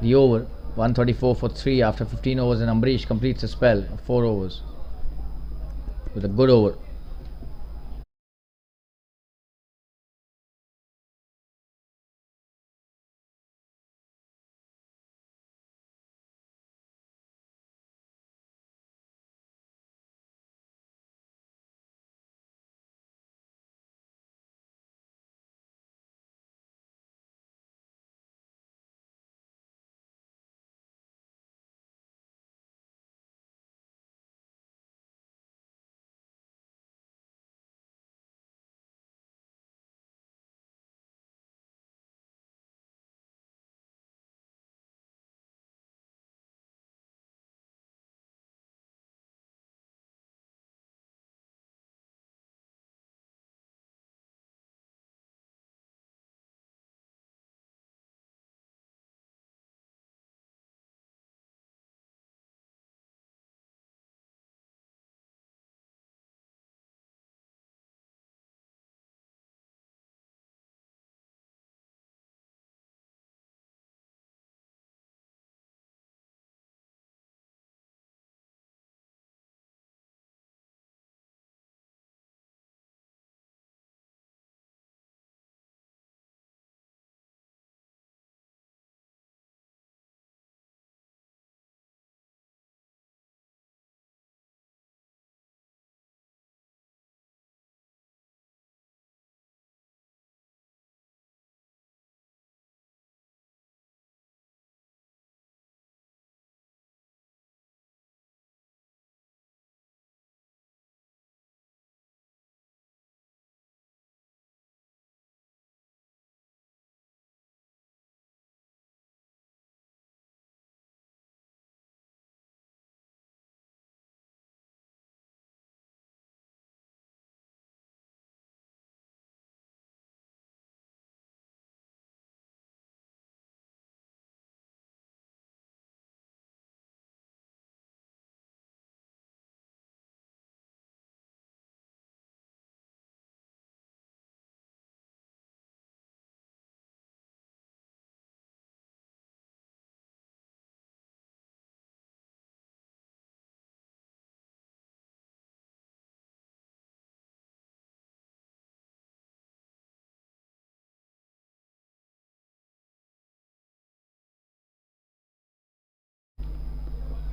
the over. 134 for 3 after 15 overs, and Amrish completes his spell of 4 overs with a good over.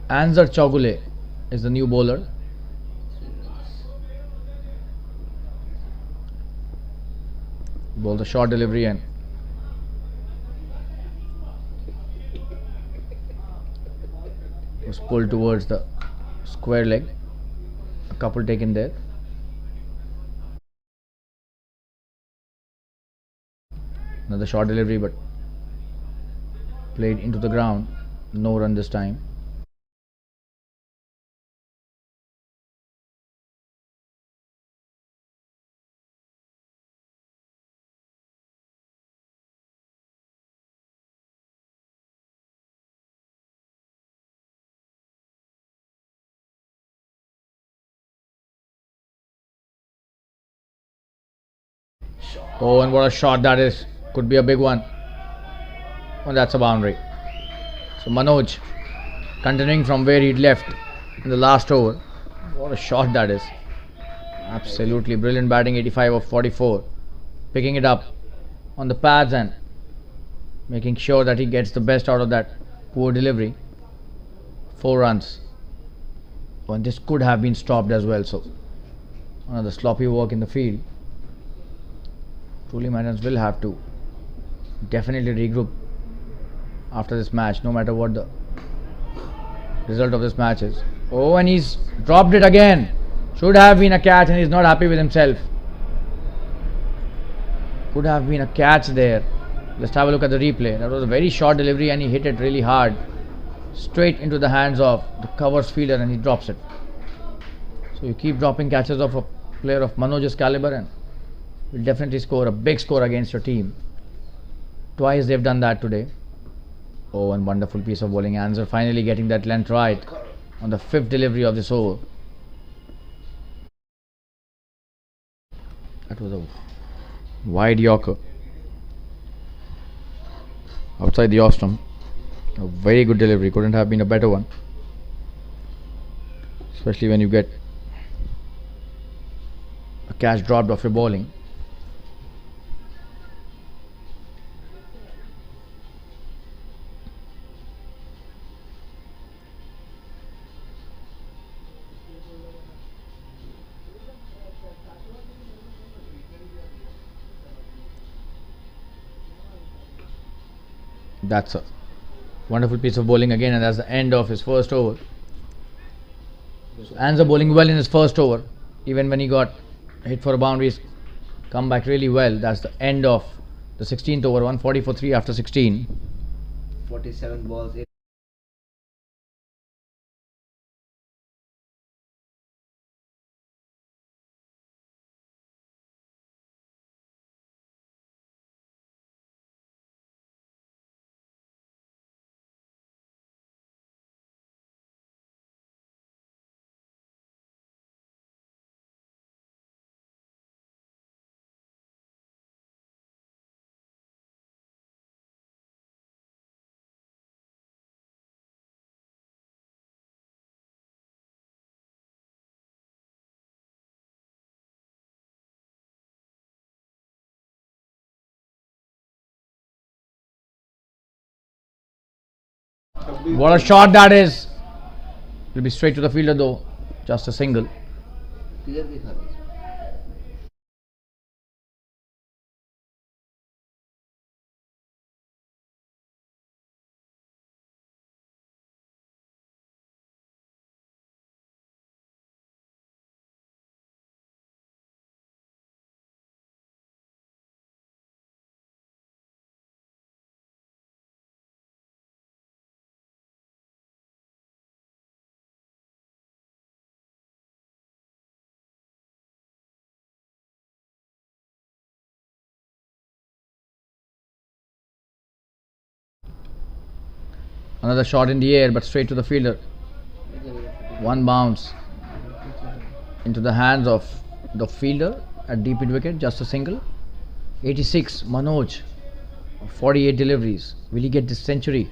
Anzar Chogule is the new bowler. Bowled a short delivery and was pulled towards the square leg. couple taken there. Another short delivery, but played into the ground. No run this time. Oh, and what a shot that is. Could be a big one. Oh, that's a boundary. So Manoj continuing from where he'd left in the last over. What a shot that is. Absolutely brilliant batting, 85 of 44. Picking it up on the pads and making sure that he gets the best out of that poor delivery. 4 runs. Oh, and this could have been stopped as well. So another sloppy work in the field. Truly Marians will have to definitely regroup after this match, no matter what the result of this match is. Oh, and he's dropped it again. Should have been a catch, and he's not happy with himself. Could have been a catch there. Let's have a look at the replay. That was a very short delivery, and he hit it really hard, straight into the hands of the covers fielder, and he drops it. So you keep dropping catches of a player of Manoj's caliber, and will definitely score a big score against your team. Twice they've done that today. Oh, and wonderful piece of bowling. Answer finally getting that length right on the 5th delivery of this over. That was a wide Yorker outside the off stump. A very good delivery. Couldn't have been a better one, especially when you get a catch dropped off your bowling. That's a wonderful piece of bowling again, and that's the end of his first over. So Anza bowling well in his first over, even when he got hit for a boundary, he's come back really well. That's the end of the 16th over, 140 for 3 after 16. 47 balls. What a shot that is. Will be straight to the fielder though. Just a single. Clear दिखा रहा है. Another shot in the air, but straight to the fielder. One bounce into the hands of the fielder at deep mid wicket, just a single. 86, Manoj, 48 deliveries. Will he get this century?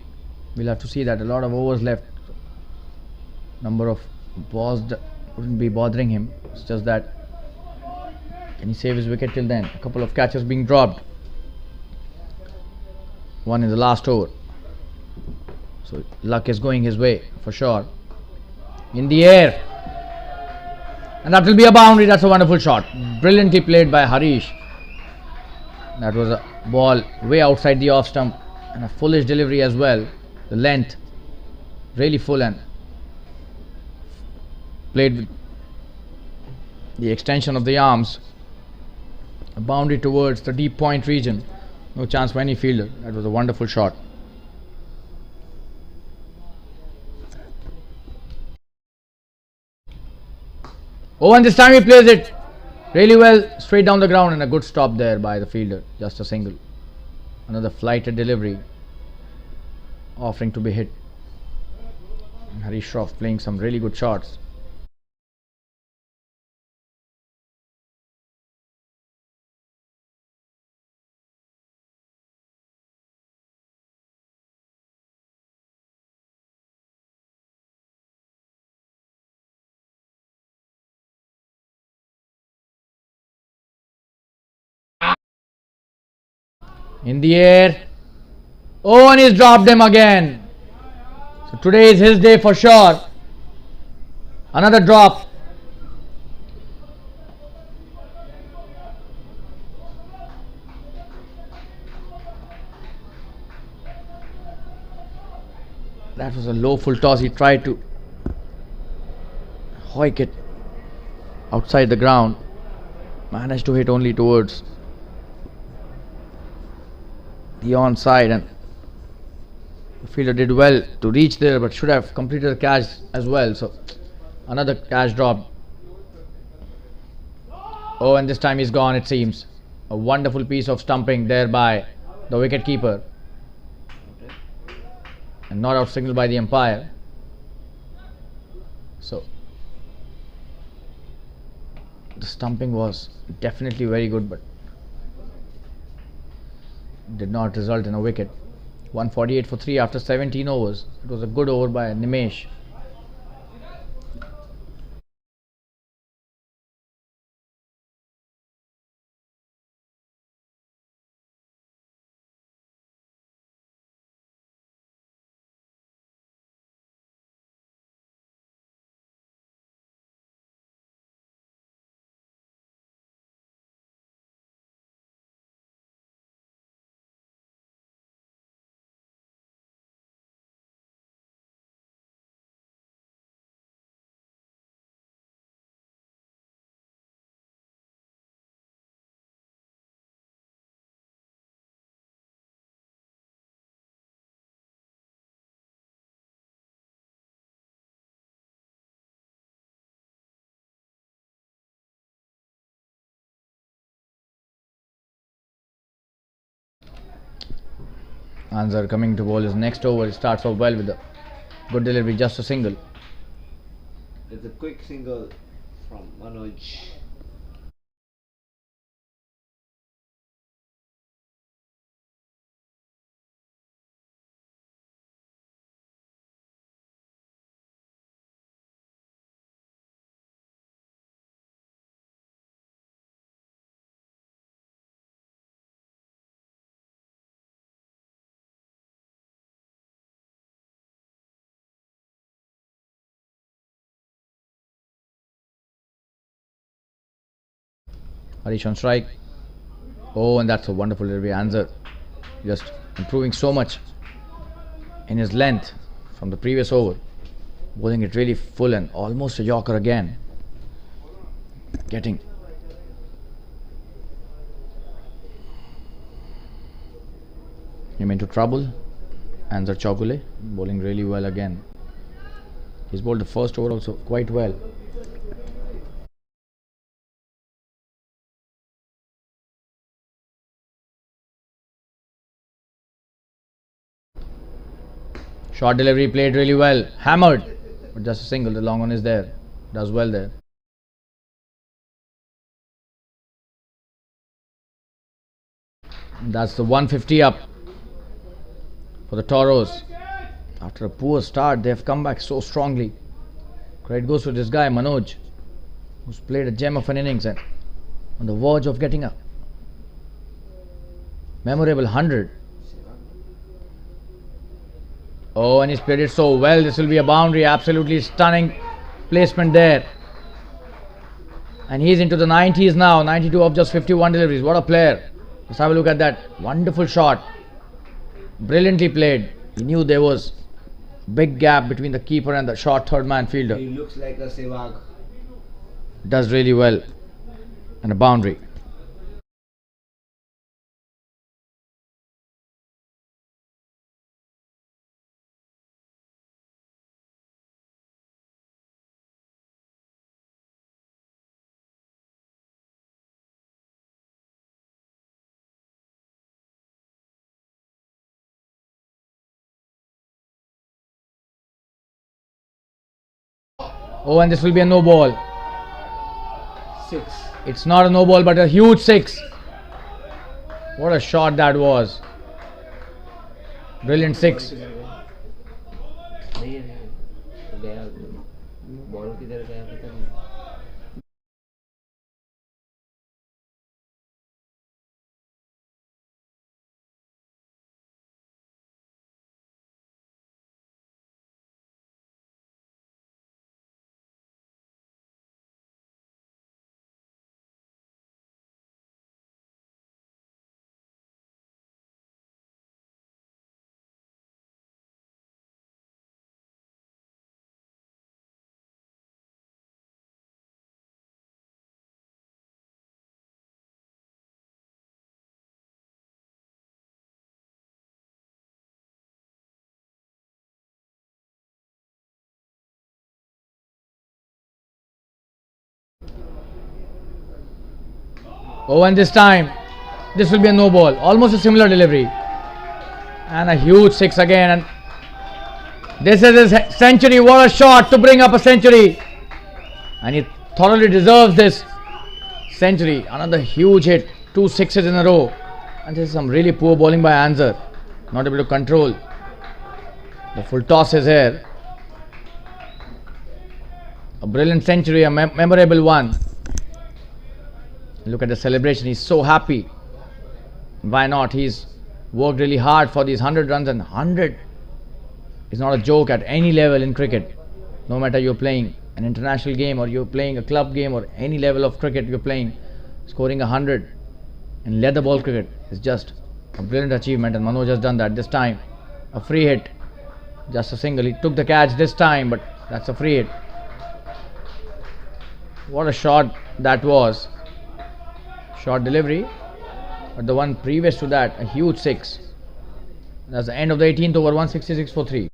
We'll have to see that. A lot of overs left. Number of balls that wouldn't be bothering him. It's just that, can he save his wicket till then? A couple of catches being dropped. One in the last over. So luck is going his way for sure. In the air, and that will be a boundary. That's a wonderful shot, brilliantly played by Harish. That was a ball way outside the off stump, and a foolish delivery as well. The length really full and played with the extension of the arms, a boundary towards the deep point region. No chance for any fielder. That was a wonderful shot. Oh, and this time he plays it really well, straight down the ground, and a good stop there by the fielder. Just a single. Another flighted delivery, offering to be hit. And Harish Shroff playing some really good shots. In the air. Oh, and he's dropped him again. So today is his day for sure. Another drop. That was a low full toss. He tried to hoik it outside the ground. Managed to hit only towards the onside, and the fielder did well to reach there, but should have completed the catch as well. So another catch drop. Oh, and this time he's gone, it seems. A wonderful piece of stumping there by the wicket keeper, and not out signal by the umpire. So the stumping was definitely very good, but did not result in a wicket. 148 for 3 after 17 overs. It was a good over by Nimesh. Answer coming to bowl his next over. He starts off well with a good delivery, just a single. There's a quick single from Manoj. Harish on strike. Oh, and that's a wonderful delivery. Answer just improving so much in his length from the previous over. Bowling it really full and almost a yorker again. Getting him into trouble. Answer Chaugule bowling really well again. He's bowled the first over also quite well. Short delivery played really well. Hammered. But just a single. The long one is there. Does well there. That's the 150 up for the Toros. After a poor start, they have come back so strongly. Credit goes to this guy, Manoj, who's played a gem of an innings and on the verge of getting a memorable 100. Oh, and he's played it so well. This will be a boundary. Absolutely stunning placement there. And he's into the 90s now. 92 of just 51 deliveries. What a player. Let's have a look at that. Wonderful shot. Brilliantly played. He knew there was a big gap between the keeper and the short third man fielder. He looks like a Sehwag. does really well, and a boundary. Oh, and this will be a no ball. 6. It's not a no ball, but a huge 6. What a shot that was. Brilliant 6. नहीं है गया ball किधर गया पता नहीं. Oh, and this time, this will be a no ball. Almost a similar delivery. And a huge 6 again. And this is his century. What a shot to bring up a century. And he thoroughly deserves this century. Another huge hit. 2 sixes in a row. And this is some really poor bowling by Anser. Not able to control the full tosses here. A brilliant century, a memorable one. Look at the celebration. He's so happy. Why not? He's worked really hard for these 100 runs, and 100 is not a joke at any level in cricket. No matter you're playing an international game or you're playing a club game or any level of cricket you're playing, scoring 100 in leather ball cricket is just a brilliant achievement, and Manoj has done that. This time a free hit, just a single. He took the catch this time, but that's a free hit. What a shot that was. Short delivery, but the one previous to that, a huge 6. That's the end of the 18th over, 166 for 3.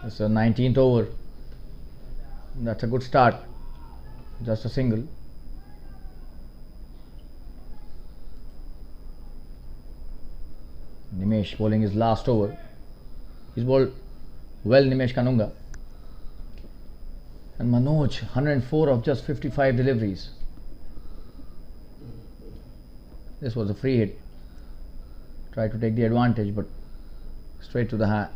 It's a 19th over. That's a good start. Just a single. Nimesh bowling his last over. He's bowled well, Nimesh Kanunga. And Manoj, 104 of just 55 deliveries. This was a free hit. Tried to take the advantage, but straight to the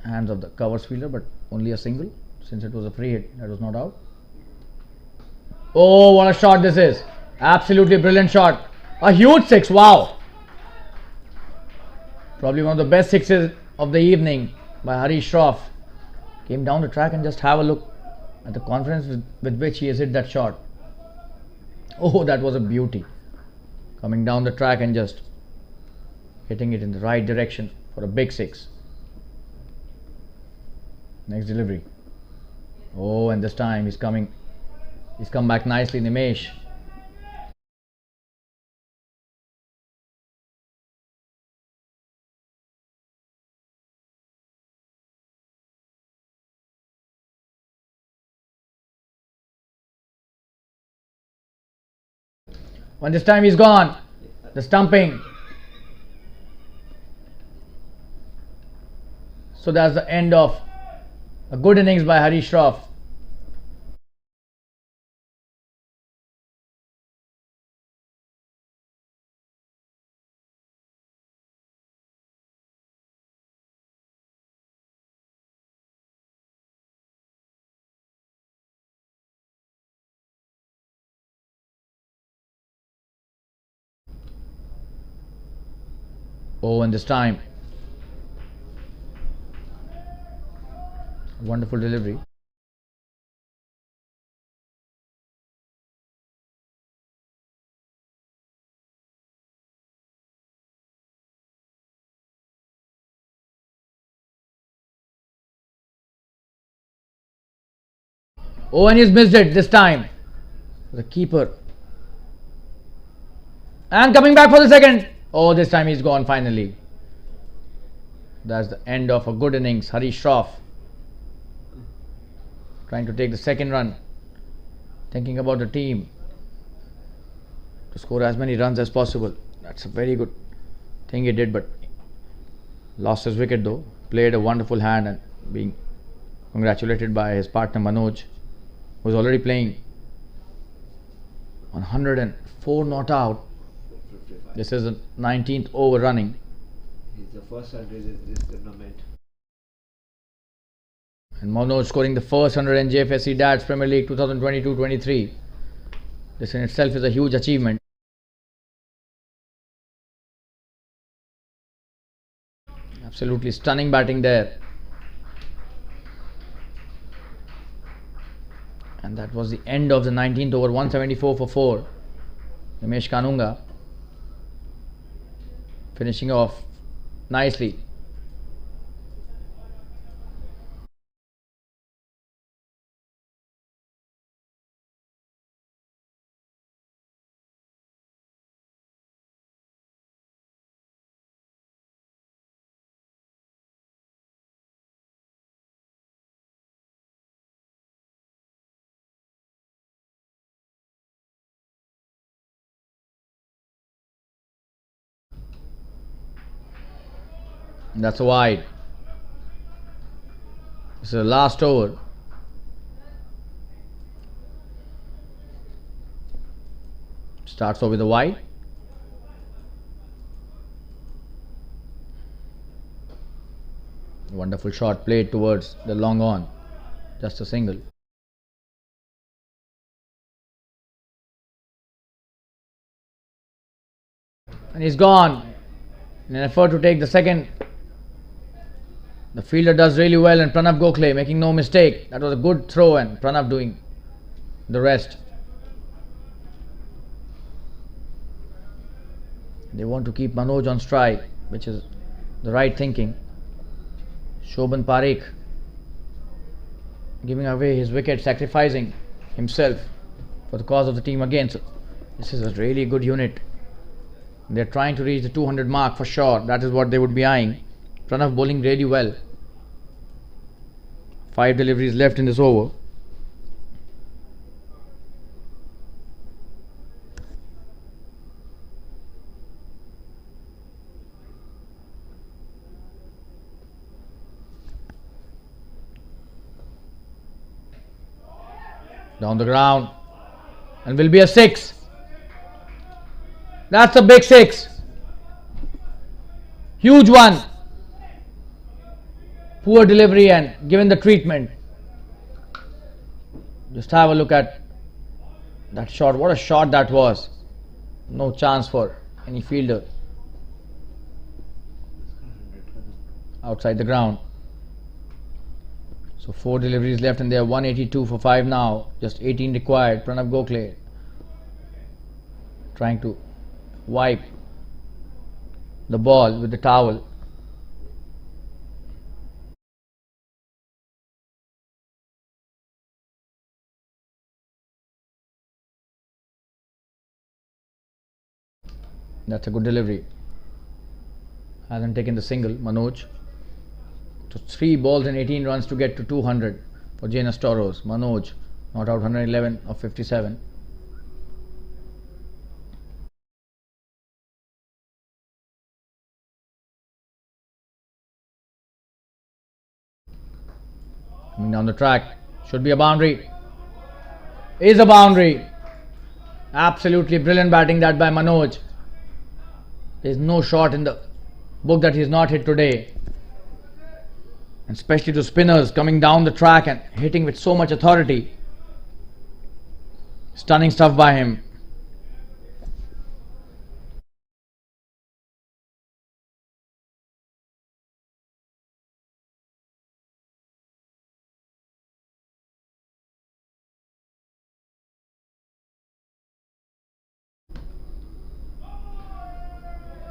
hands of the covers fielder, but only a single since it was a free hit. That was not out. Oh, what a shot this is. Absolutely brilliant shot. A huge 6. Wow. Probably one of the best 6s of the evening by Harish Shroff. Came down the track, and just have a look at the confidence with which he has hit that shot. Oh, that was a beauty. Coming down the track and just hitting it in the right direction for a big 6. Next delivery. Oh, and this time he's coming He's come back nicely, Nimesh. When this time he's gone, the stumping. So that's the end of a good innings by Harish Shroff. Oh, and this time, wonderful delivery. Oh, and he's missed it this time. The keeper. And coming back for the second. Oh, this time he's gone finally. That's the end of a good innings. Harish Shroff trying to take the second run. Thinking about the team to score as many runs as possible. That's a very good thing he did, but lost his wicket though. Played a wonderful hand and being congratulated by his partner Manoj, who is already playing on 104 not out. This is the 19th over running. He's the first 100 in this tournament. And Manoj scoring the first 100 in Jfsc Dads Premier League 2022-23. This in itself is a huge achievement. Absolutely stunning batting there. And that was the end of the 19th over, 174 for 4. Nimesh Kanunga finishing off nicely. And that's a wide. This is the last over. Starts off with a wide. Wonderful shot played towards the long on. Just a single. And he's gone. In an effort to take the second. The fielder does really well, and Pranav Gokhale making no mistake. That was a good throw, and Pranav doing the rest. They want to keep Manoj on strike, which is the right thinking. Shobhan Parikh giving away his wicket, sacrificing himself for the cause of the team again. So this is a really good unit. They're trying to reach the 200 mark for sure. That is what they would be eyeing. Pranav bowling really well. 5 deliveries left in this over. Down the ground, and will be a 6. That's a big 6. Huge one. Poor delivery and given the treatment. Just have a look at that shot. What a shot that was. No chance for any fielder outside the ground. So 4 deliveries left, and they are 182 for 5 now. Just 18 required. Pranav Gokhale trying to wipe the ball with the towel. That's a good delivery. Hasn't taken the single, Manoj. So 3 balls and 18 runs to get to 200 for Jns Toros. Manoj not out 111 of 57. Coming down the track, should be a boundary. Is a boundary. Absolutely brilliant batting that by Manoj. There's no shot in the book that he's not hit today. And especially to spinners coming down the track and hitting with so much authority. Stunning stuff by him.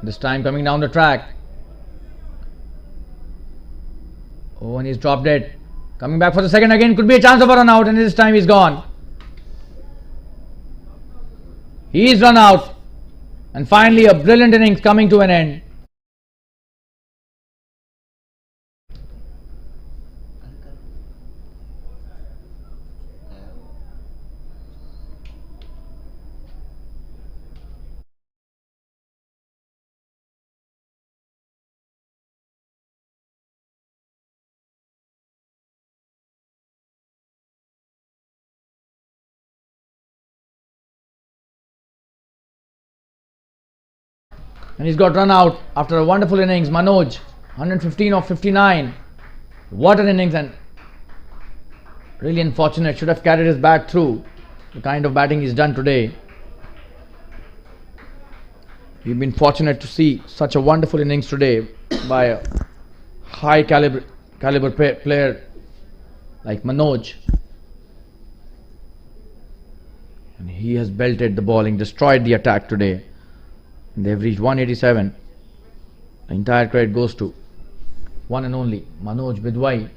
This time coming down the track. Oh, and he's dropped it. Coming back for the second again. Could be a chance of a run out, and this time he's gone. He's run out. And finally a brilliant innings coming to an end. And he's got run out after a wonderful innings. Manoj, 115 of 59. What an innings, and really unfortunate. Should have carried his bat through. The kind of batting he's done today. We've been fortunate to see such a wonderful innings today by a high caliber player like Manoj. And he has belted the bowling, destroyed the attack today. They've reached 187. The entire credit goes to one and only Manoj Bidwai.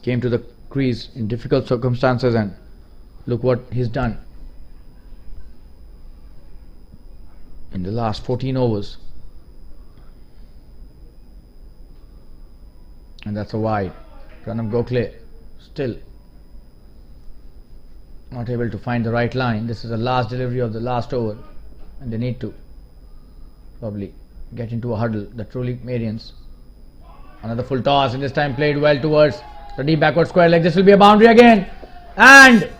Came to the crease in difficult circumstances, and look what he's done in the last 14 overs. And that's a wide. Pranav Gokhale still not able to find the right line. This is the last delivery of the last over, and they need to probably get into a huddle. The truly Marians. Another full toss, and this time played well towards the deep backward square leg. This will be a boundary again, and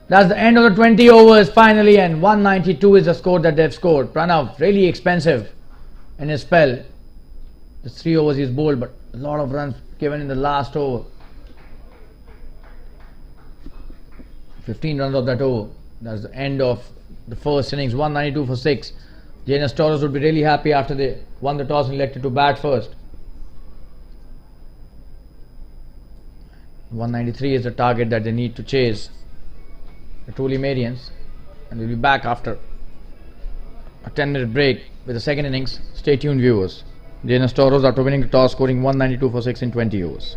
that's the end of the 20 overs finally, and 192 is the score that they've scored. Pranav really expensive in his spell. The 3 overs he's bowled, but a lot of runs given in the last over. 15 runs of that over. That's the end of the first innings. 192 for 6. Jns Toros would be really happy after they won the toss and elected to bat first. 193 is the target that they need to chase. The truly Marians, and we'll be back after a 10-minute break with the second innings. Stay tuned, viewers. Jns Toros after winning the toss, scoring 192 for 6 in 20 overs.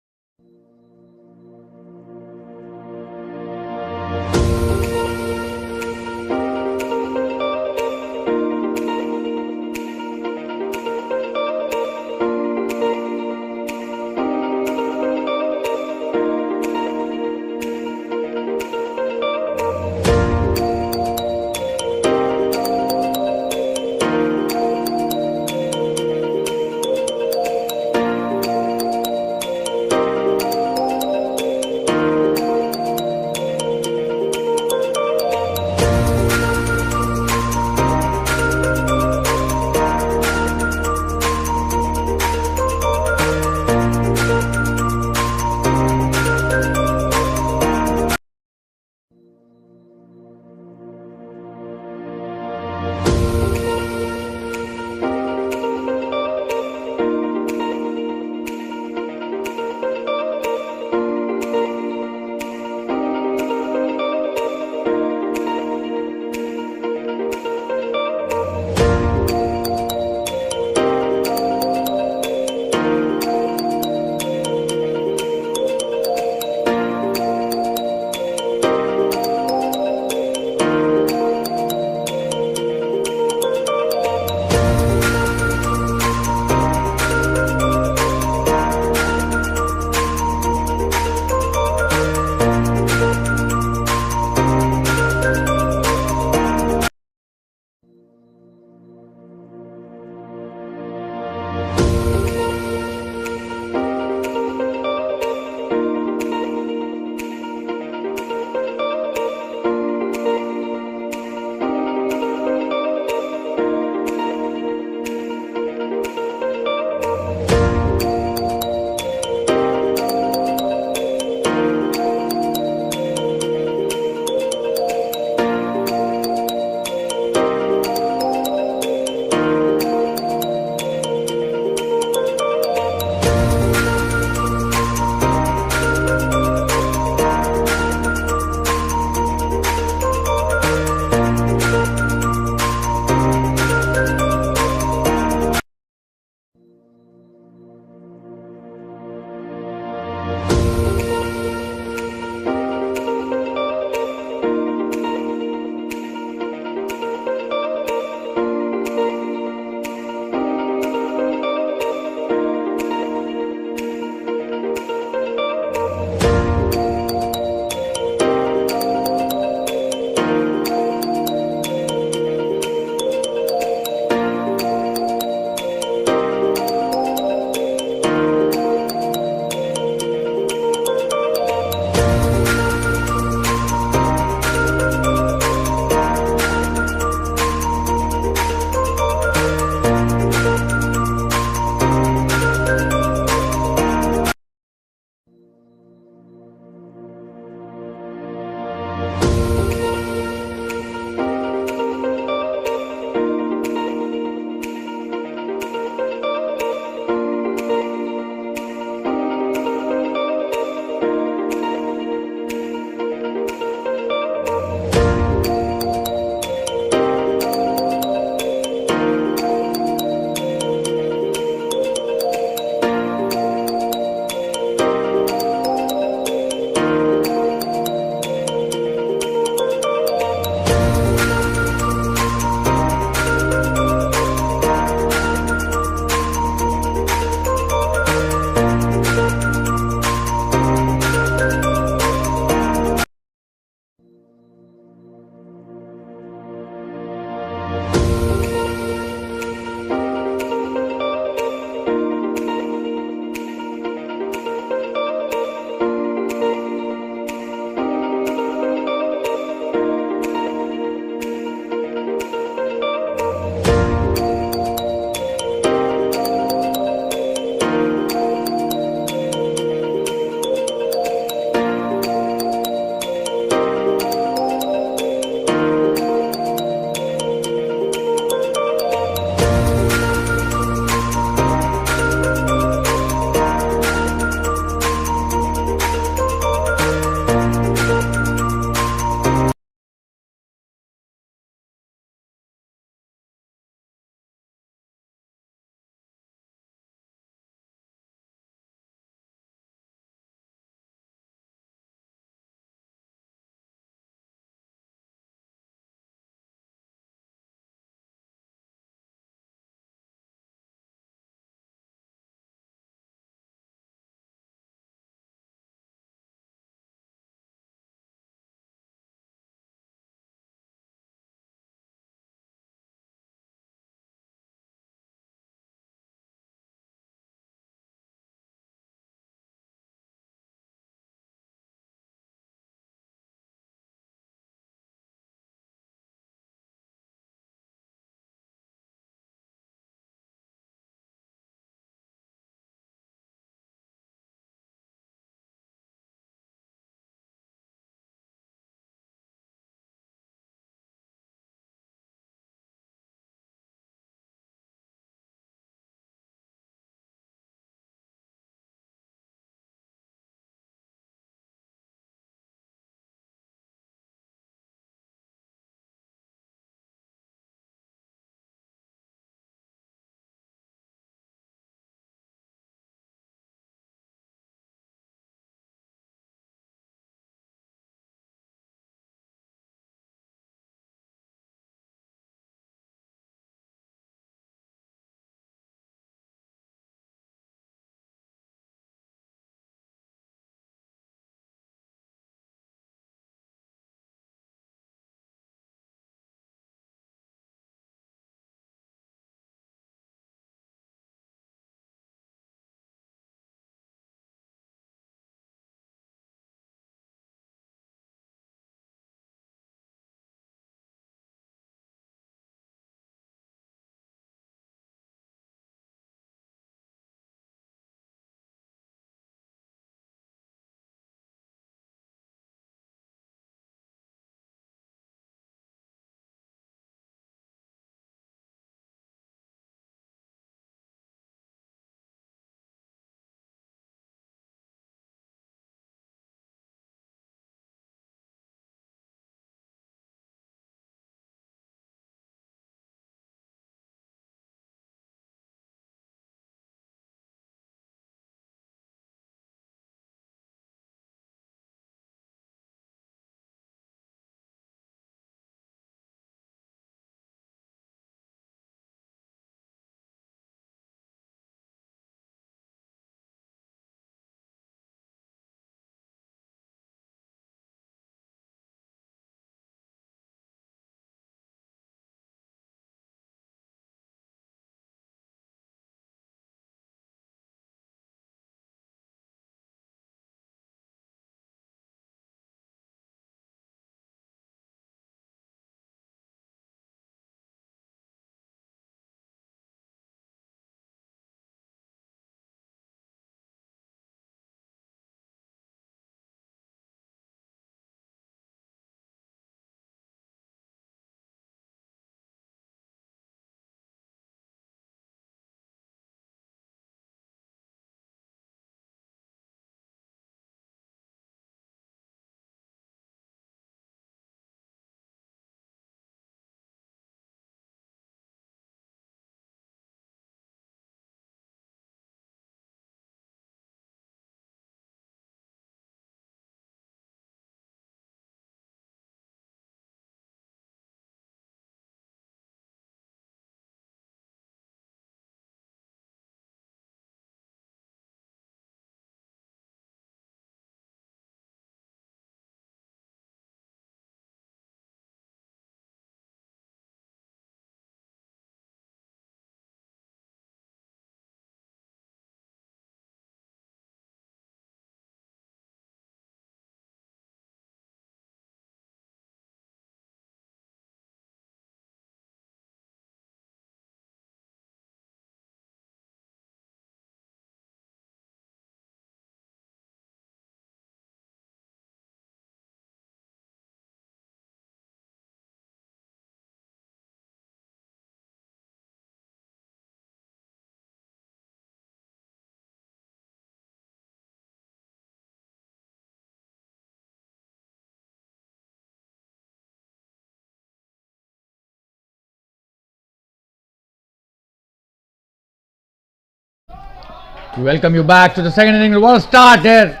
We welcome you back to the second innings. What a start here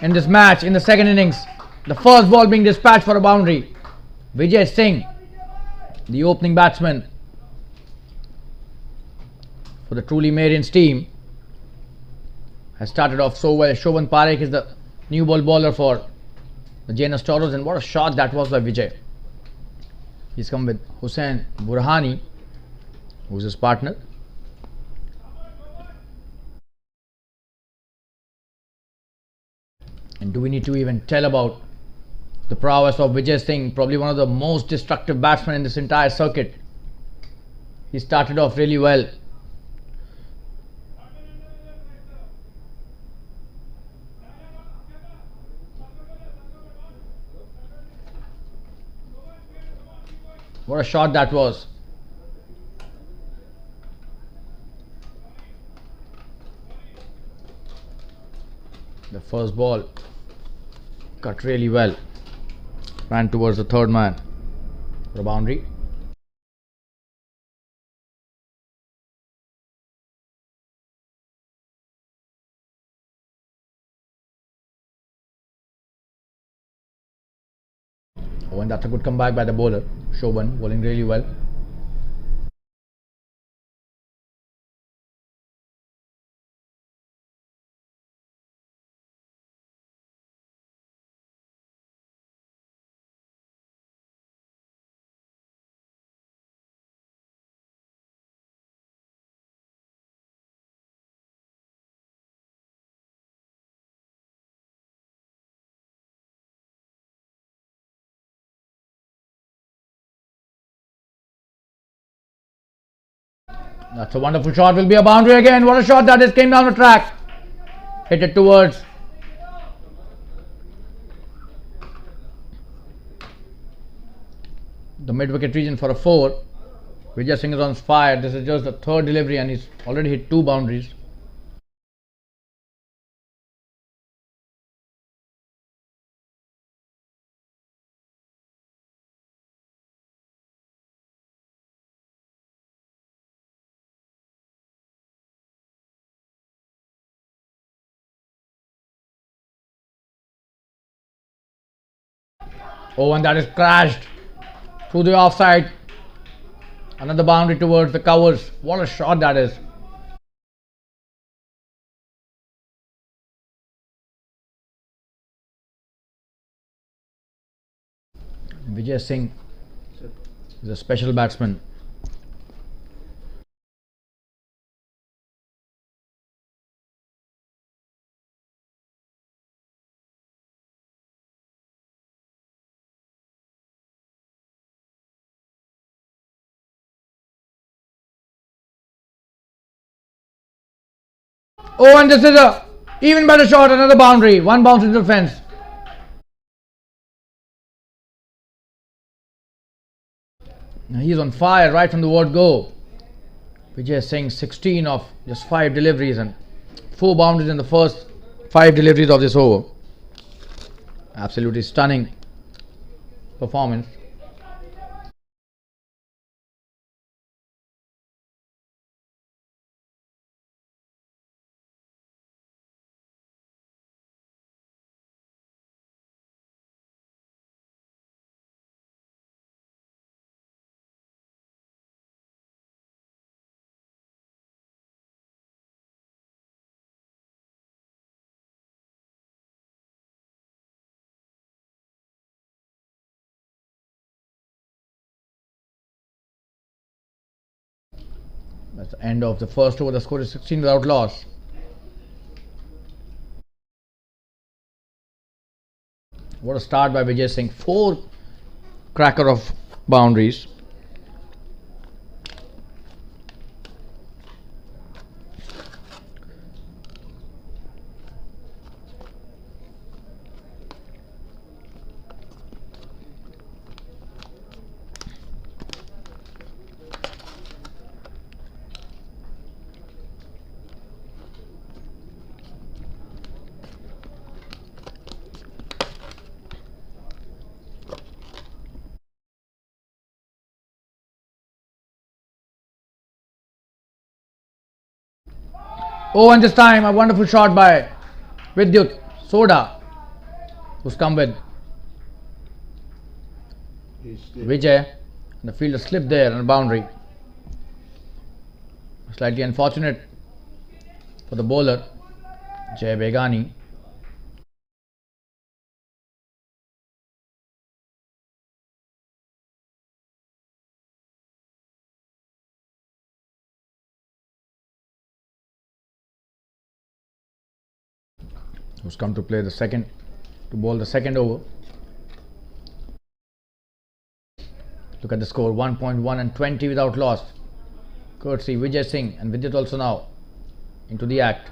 in this match in the second innings. The first ball being dispatched for a boundary. Vijay Singh, the opening batsman for the truly Marians team, has started off so well. Shobhan Parekh is the new ball bowler for the Jns Toros, and what a shot that was by Vijay. He's come with Hussain Burhani, who's his partner. And do we need to even tell about the prowess of Vijay Singh, probably one of the most destructive batsmen in this entire circuit. He started off really well. What a shot that was. The first ball cut really well. Ran towards the third man for a boundary. Oh, and that's a good comeback by the bowler. Shobhan bowling really well. That's a wonderful shot. Will be a boundary again. What a shot that is. Came down the track. Hit it towards the mid-wicket region for a 4. Vijay Singh is on fire. This is just the third delivery and he's already hit 2 boundaries. Oh, and that is crashed through the offside. Another boundary towards the covers. What a shot that is. Vijay Singh is a special batsman. Oh, and this is a even better shot. Another boundary. 1 bounce into the fence. Now he is on fire right from the word go. Vijay Singh 16 of just 5 deliveries and 4 boundaries in the first 5 deliveries of this over. Absolutely stunning performance. That's the end of the first over. The score is 16 without loss. What a start by Vijay Singh. 4 cracker of boundaries. Oh, and this time a wonderful shot by Vidyut Soda, who's come with Vijay. And the fielder slipped there on the boundary. Slightly unfortunate for the bowler, Jay Begani. Who's come to play to bowl the second over. Look at the score, 1.1 and 20 without loss. Courtesy Vijay Singh, and Vidyut also now into the act.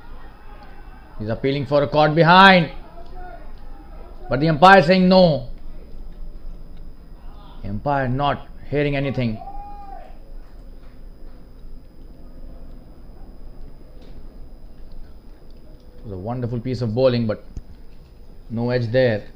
He's appealing for a caught behind, but the umpire saying no. The umpire not hearing anything. It was a wonderful piece of bowling, but no edge there.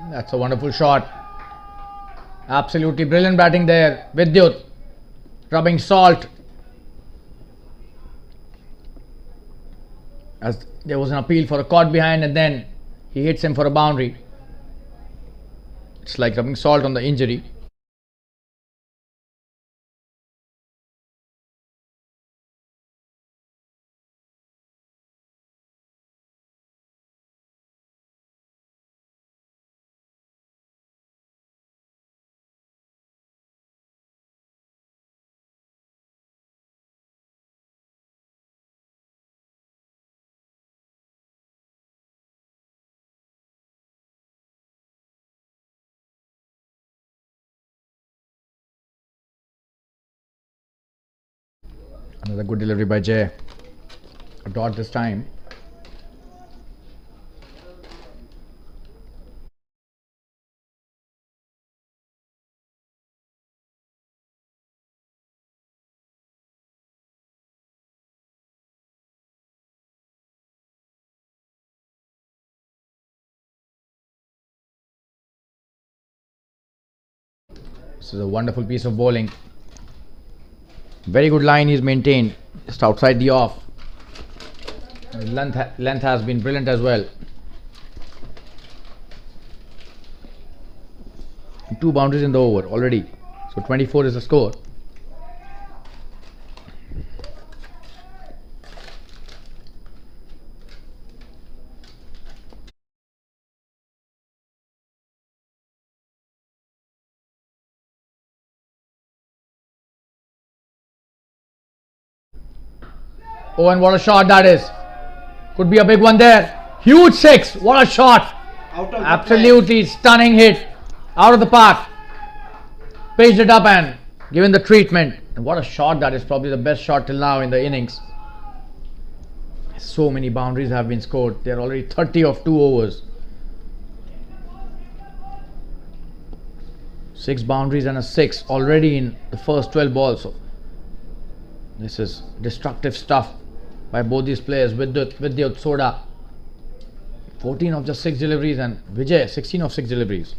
That's a wonderful shot. Absolutely brilliant batting there. Vidyut rubbing salt as there was an appeal for a caught behind, and then he hits him for a boundary. It's like rubbing salt on the injury. Another good delivery by Jay. A dot this time. This is a wonderful piece of bowling. Very good line he's maintained, just outside the off. Length has been brilliant as well. 2 boundaries in the over already. So 24 is the score. Oh, and what a shot that is. Could be a big one there. Huge 6. What a shot. Absolutely stunning hit. Out of the park. Paged it up and given the treatment. And what a shot that is. Probably the best shot till now in the innings. So many boundaries have been scored. They're already 30 of 2 overs. 6 boundaries and a 6 already in the first 12 balls. So this is destructive stuff by both these players. Vidyut Soda 14 of just 6 deliveries, and Vijay 16 of 6 deliveries.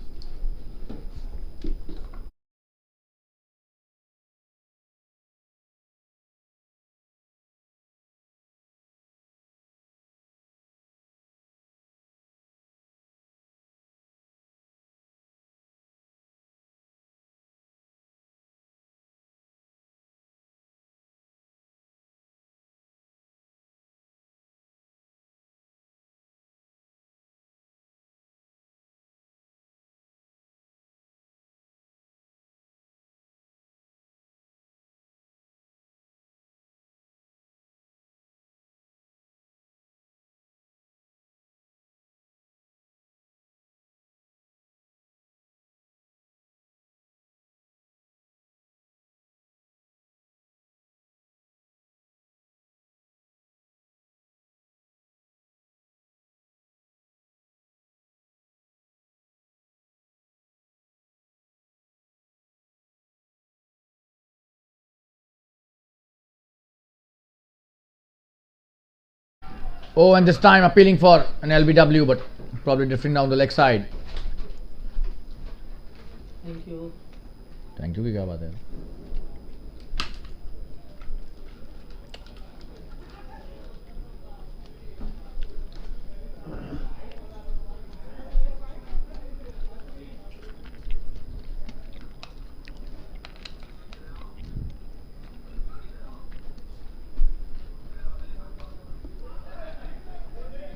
Oh, and this time appealing for an LBW, but probably drifting down the leg side. Thank you. Thank you. क्या बात है?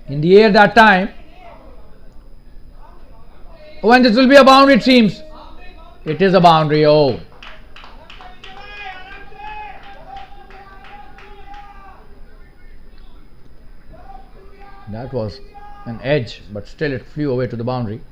In the air that time. Oh, and this will be a boundary, it seems. It is a boundary. Oh. That was an edge, but still it flew away to the boundary.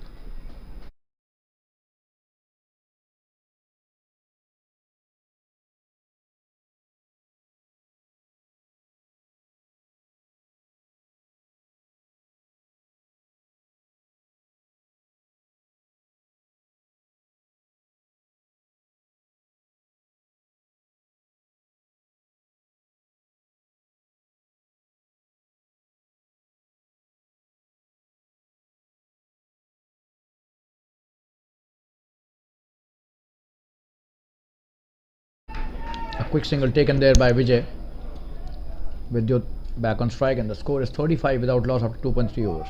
A quick single taken there by Vijay. Vidyut back on strike, and the score is 35 without loss after 2.3 overs.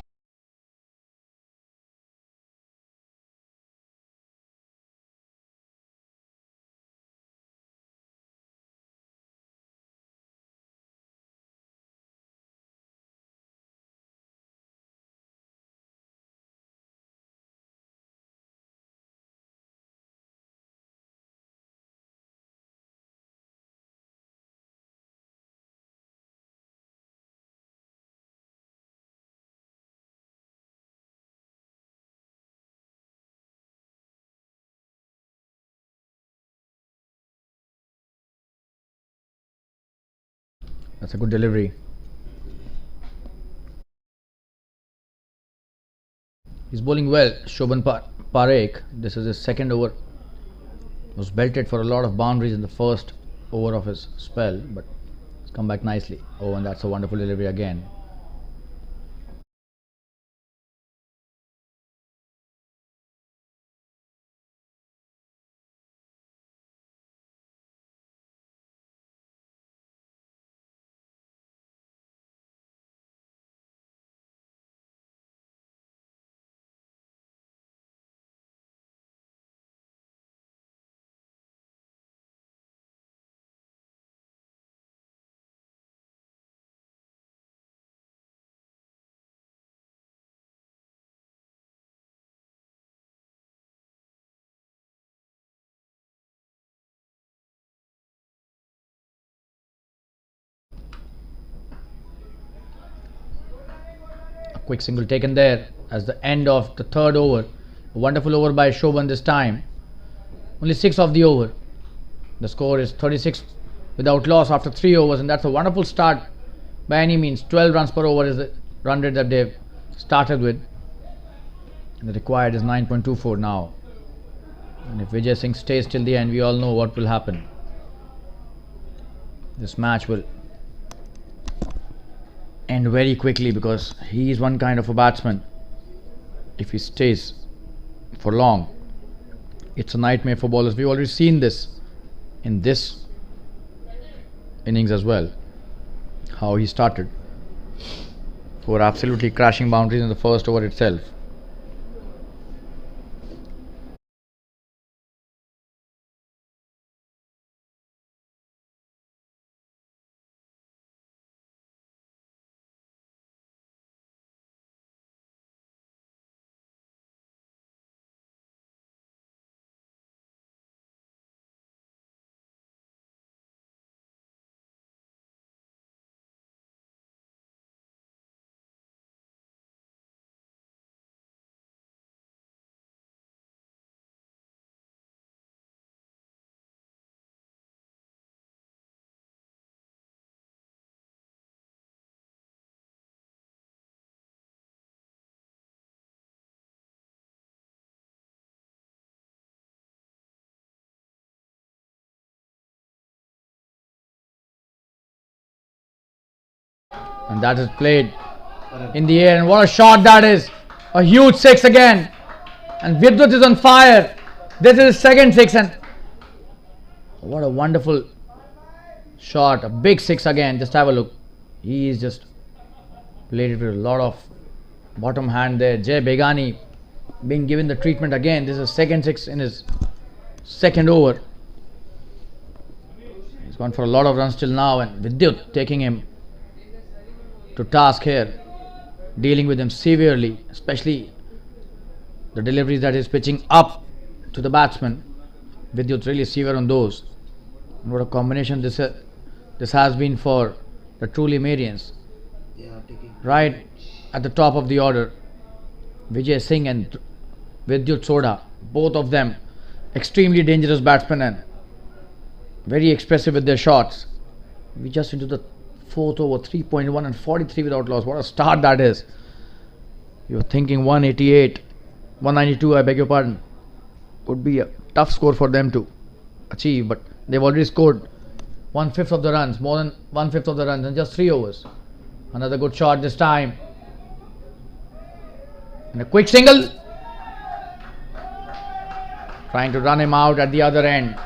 That's a good delivery. He's bowling well, Shobhan Parekh. This is his second over. Was belted for a lot of boundaries in the first over of his spell, but it's come back nicely. Oh, and that's a wonderful delivery again. Quick single taken there as the end of the third over. A wonderful over by Shobhan this time. Only 6 of the over. The score is 36 without loss after 3 overs, and that's a wonderful start by any means. 12 runs per over is the run rate that they've started with. And the required is 9.24 now. And if Vijay Singh stays till the end, we all know what will happen. This match will end very quickly because he is one kind of a batsman. If he stays for long, it's a nightmare for bowlers. We've already seen this in this innings as well, how he started for absolutely crashing boundaries in the first over itself. And that is played in the air, and what a shot that is. A huge 6 again, and Vidyut is on fire. This is his second 6, and what a wonderful shot. A big 6 again. Just have a look. He is just played it with a lot of bottom hand there. Jay Begani being given the treatment again. This is second 6 in his second over. He's gone for a lot of runs till now, and Vidyut taking him to task here, dealing with him severely, especially the deliveries that he's pitching up to the batsman. Vidyut really severe on those. And what a combination this has been for the truly Marians. Right at the top of the order, Vijay Singh and Vidyut Soda, both of them extremely dangerous batsmen and very expressive with their shots. We just into the fourth over, 3.1 and 43 without loss. What a start that is. You're thinking 188, 192, I beg your pardon, would be a tough score for them to achieve, but they've already scored 1/5 of the runs, more than 1/5 of the runs in just 3 overs. Another good shot this time, and a quick single, trying to run him out at the other end,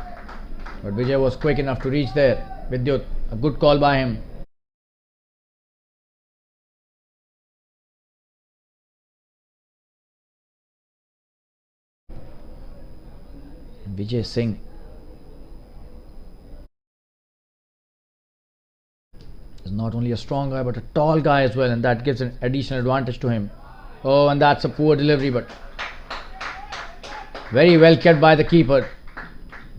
but Vijay was quick enough to reach there. Vidyut, a good call by him. Vijay Singh is not only a strong guy but a tall guy as well, and that gives an additional advantage to him. Oh, and that's a poor delivery, but very well kept by the keeper.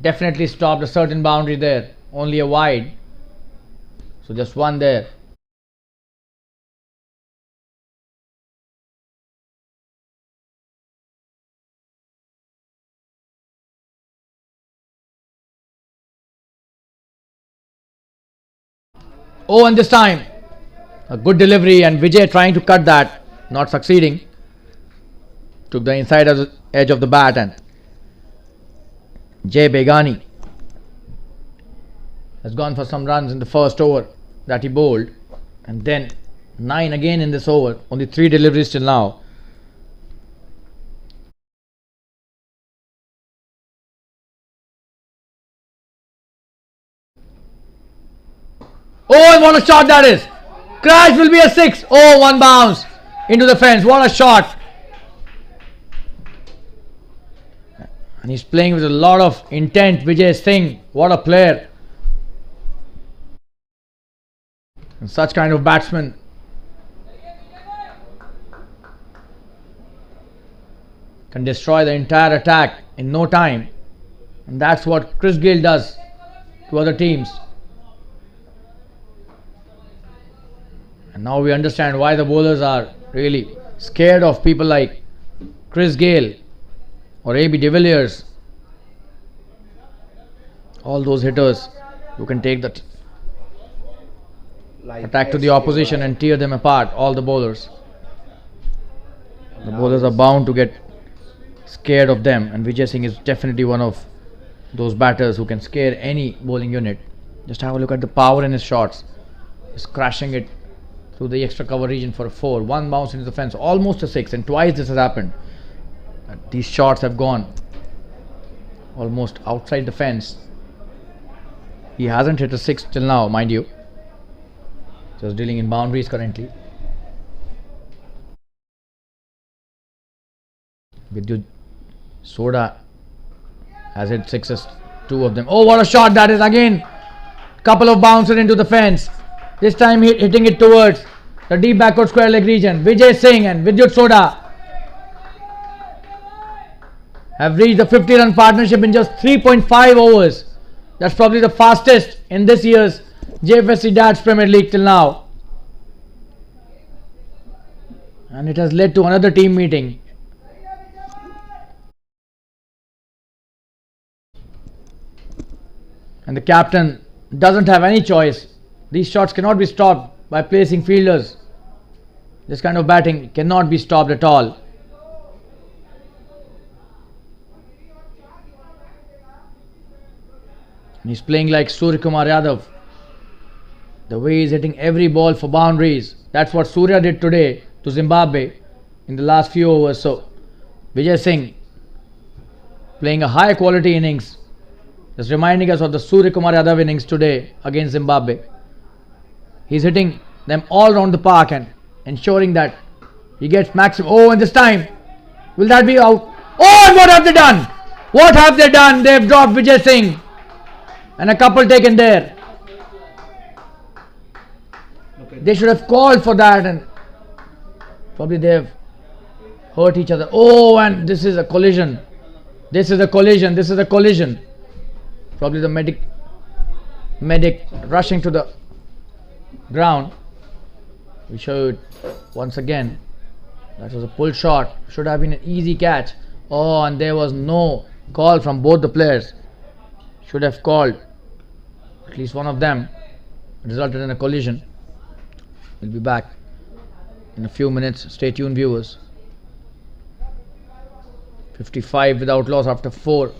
Definitely stopped a certain boundary there. Only a wide, so just one there. Oh, and this time a good delivery, and Vijay trying to cut that, not succeeding. Took the inside edge of the bat, and Jay Begani has gone for some runs in the first over that he bowled, and then 9 again in this over. Only 3 deliveries till now. Oh, and what a shot that is. Crash will be a 6. Oh, one bounce into the fence. What a shot. And he's playing with a lot of intent. Vijay Singh, what a player. And such kind of batsman. Can destroy the entire attack in no time. And that's what Chris Gayle does to other teams. And now we understand why the bowlers are really scared of people like Chris Gayle or AB de Villiers. All those hitters who can take that attack to the opposition and tear them apart. All the bowlers. The bowlers are bound to get scared of them, and Vijay Singh is definitely one of those batters who can scare any bowling unit. Just have a look at the power in his shots. He's crashing it through the extra cover region for a 4. One bounce into the fence, almost a 6, and twice this has happened. These shots have gone almost outside the fence. He hasn't hit a 6 till now, mind you. Just dealing in boundaries currently. Vidyut Soda has hit 6s, 2 of them. Oh, what a shot that is again. Couple of bounces into the fence. This time hitting it towards the deep backward square leg region. Vijay Singh and Vidyut Soda have reached the 50-run partnership in just 3.5 overs. That's probably the fastest in this year's Jfsc Darts Premier League till now. And it has led to another team meeting. And the captain doesn't have any choice. These shots cannot be stopped by placing fielders. This kind of batting cannot be stopped at all. And he's playing like Surya Kumar Yadav. The way he's hitting every ball for boundaries. That's what Surya did today to Zimbabwe in the last few overs. So Vijay Singh playing a high quality innings, just reminding us of the Surya Kumar Yadav innings today against Zimbabwe. He's hitting them all around the park and ensuring that he gets maximum. Oh, and this time, will that be out? Oh, and what have they done? What have they done? They've dropped Vijay Singh and a couple taken there. They should have called for that, and probably they've hurt each other. Oh, and this is a collision. This is a collision. This is a collision. Probably the medic rushing to the ground. We showed once again that was a pull shot. Should have been an easy catch. Oh, and there was no call from both the players. Should have called at least one of them. It resulted in a collision. We'll be back in a few minutes. Stay tuned, viewers. 55 without loss after 4.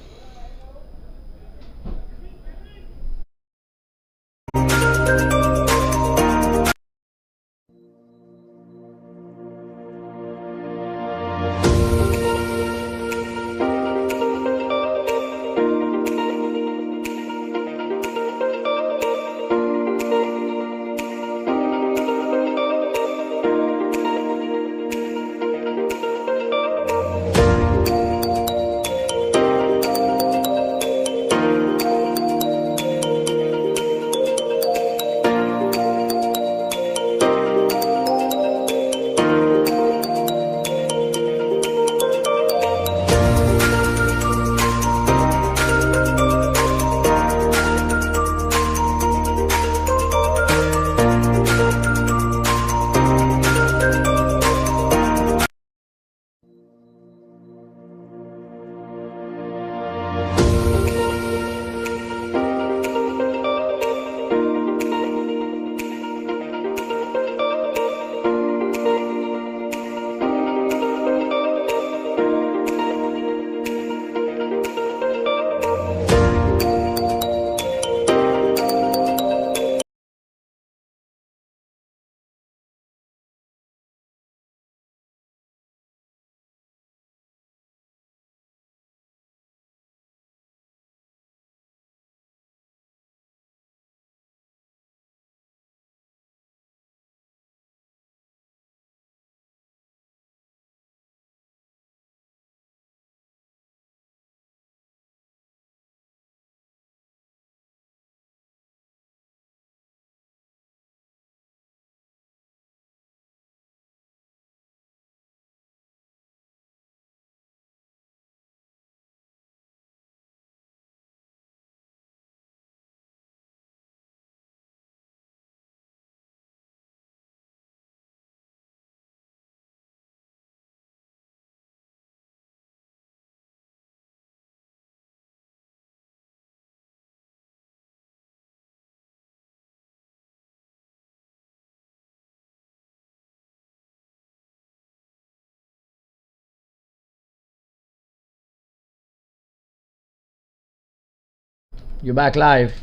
You're back live.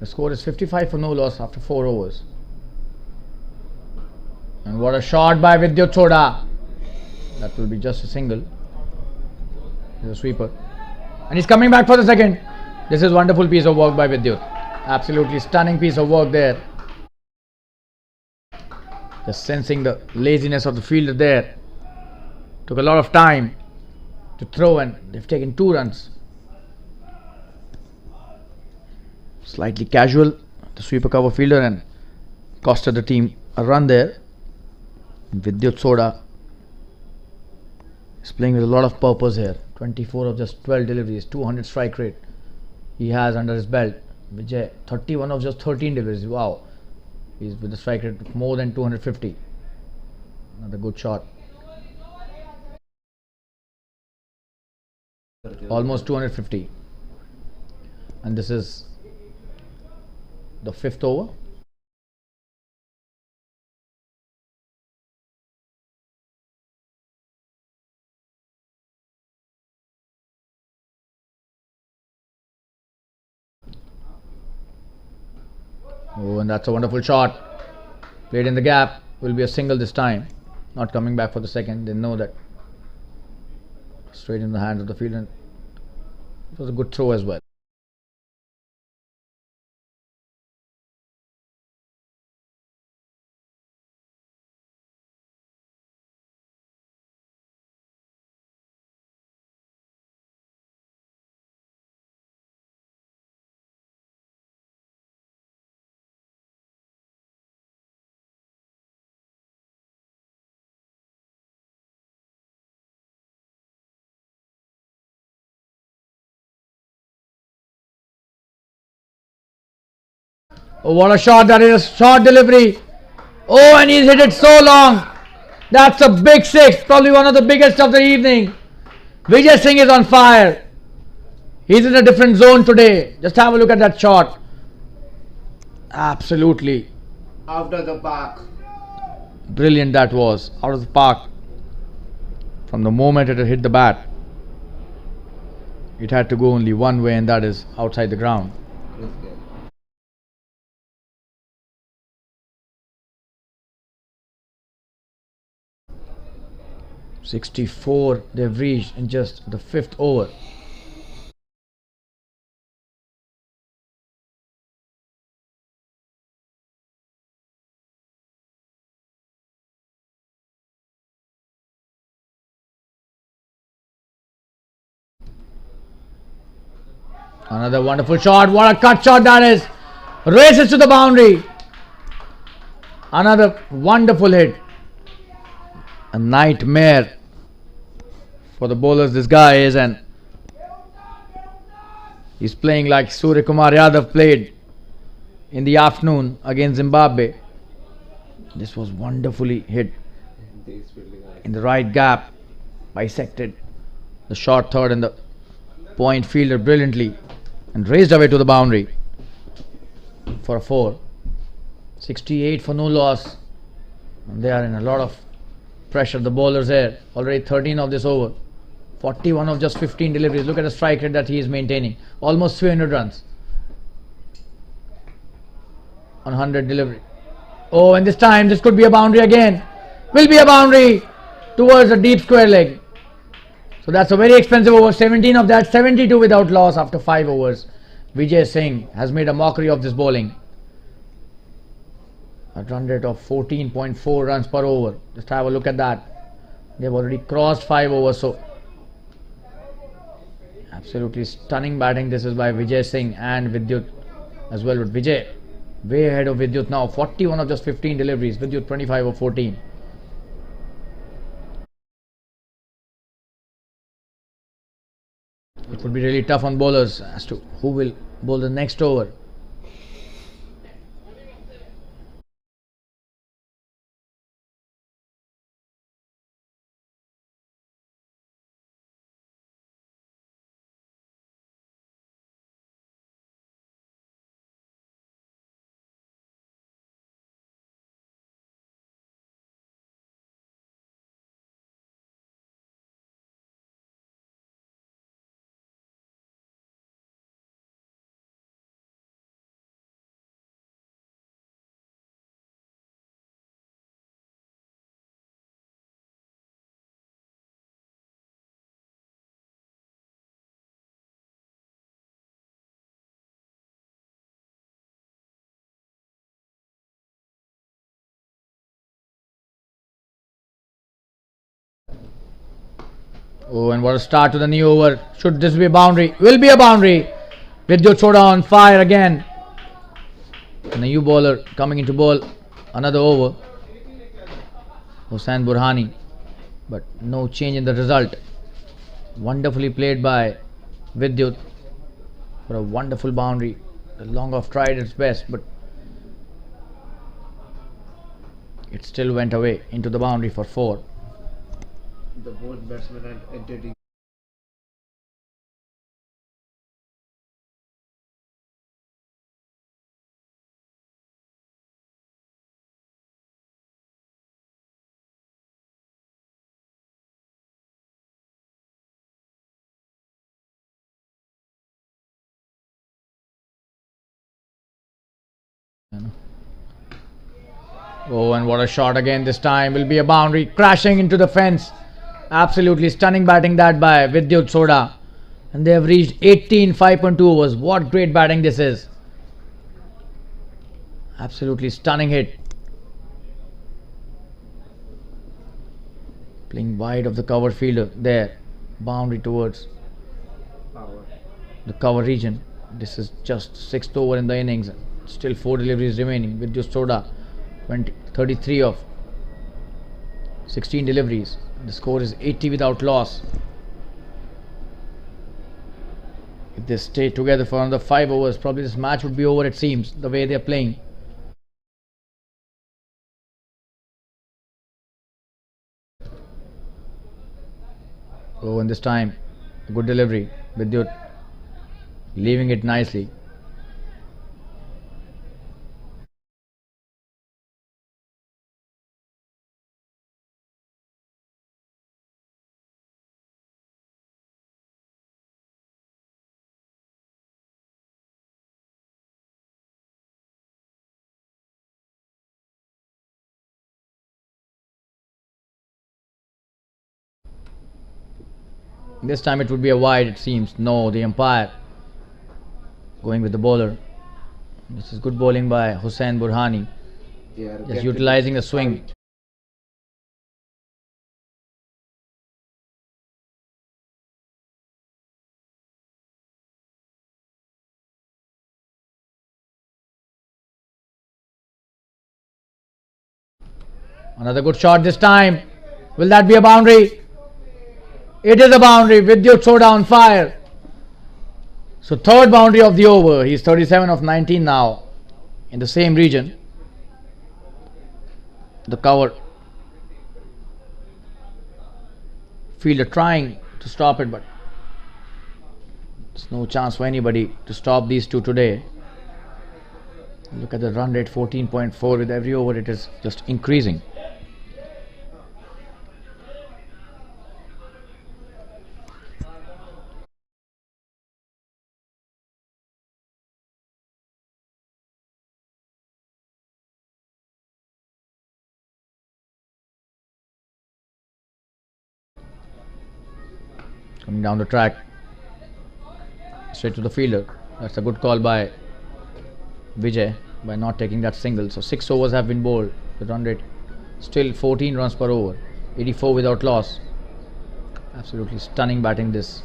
The score is 55 for no loss after 4 overs. And what a shot by Vidyut Soda. That will be just a single. He's a sweeper. And he's coming back for the second. This is wonderful piece of work by Vidyut. Absolutely stunning piece of work there. Just sensing the laziness of the fielder there. Took a lot of time to throw and they've taken 2 runs. Slightly casual, the sweeper cover fielder, and costed the team a run there. Vidyut Soda is playing with a lot of purpose here. 24 of just 12 deliveries, 200 strike rate he has under his belt. Vijay, 31 of just 13 deliveries. Wow, he's with a strike rate of more than 250. Another good shot. Almost 250. And this is the 5th over. Oh, and that's a wonderful shot. Played in the gap. Will be a single this time. Not coming back for the second. They know that. Straight in the hands of the fielder. It was a good throw as well. Oh, what a shot that is. A short delivery. Oh, and he's hit it so long. That's a big six. Probably one of the biggest of the evening. Vijay Singh is on fire. He's in a different zone today. Just have a look at that shot. Absolutely After the park. brilliant that was. Out of the park. From the moment it had hit the bat, it had to go only one way, and that is outside the ground. Chris Gayle. 64 they've reached in just the fifth over. Another wonderful shot. What a cut shot that is. Races to the boundary. Another wonderful hit. A nightmare for the bowlers this guy is, and he's playing like Surya Kumar Yadav played in the afternoon against Zimbabwe. This was wonderfully hit These fielding eyes. in the right gap. Bisected the short third and the point fielder brilliantly and raised away to the boundary for a 4. 68 for no loss. And they are in a lot of pressure, the bowlers here. Already 13 of this over. 41 of just 15 deliveries. Look at the strike rate that he is maintaining. Almost 300 runs on 100 delivery. Oh, and this time this could be a boundary again. Will be a boundary towards a deep square leg. So that's a very expensive over. 17 of that, 72 without loss after 5 overs. Vijay Singh has made a mockery of this bowling. A run rate of 14.4 runs per over. Just have a look at that. They've already crossed 5 overs. So absolutely stunning batting this is by Vijay Singh and Vidyut as well. With Vijay way ahead of Vidyut now. 41 of just 15 deliveries. Vidyut 25 of 14. It would be really tough on bowlers as to who will bowl the next over. Oh, and what a start to the new over. Should this be a boundary? Will be a boundary. Vidyut Soda on fire again. And a new bowler coming into bowl. Another over. Hossain Burhani. But no change in the result. Wonderfully played by Vidyut for a wonderful boundary. The long off tried its best, but it still went away into the boundary for 4. The both batsmen and entity Oh, and what a shot again this time. Will be a boundary. Crashing into the fence. Absolutely stunning batting that by Vidyut Soda. And they have reached 18, 5.2 overs. What great batting this is. Absolutely stunning hit. Playing wide of the cover fielder. There. Boundary towards the cover region. This is just 6th over in the innings. Still 4 deliveries remaining. Vidyut Soda 33 of 16 deliveries. The score is 80 without loss. If they stay together for another 5 overs, probably this match would be over, it seems, the way they are playing. Oh, and this time, a good delivery. Vidyut leaving it nicely. This time it would be a wide, it seems. No, the umpire going with the bowler. This is good bowling by Hussain Burhani. Just utilizing the swing. Another good shot this time. Will that be a boundary? It is a boundary. Vidyut Soda on fire. So third boundary of the over. He's 37 of 19 now in the same region. The cover fielder trying to stop it, but there's no chance for anybody to stop these two today. Look at the run rate, 14.4. With every over it is just increasing. Coming down the track, straight to the fielder. That's a good call by Vijay by not taking that single. So 6 overs have been bowled. The run rate still 14 runs per over, 84 without loss. Absolutely stunning batting this.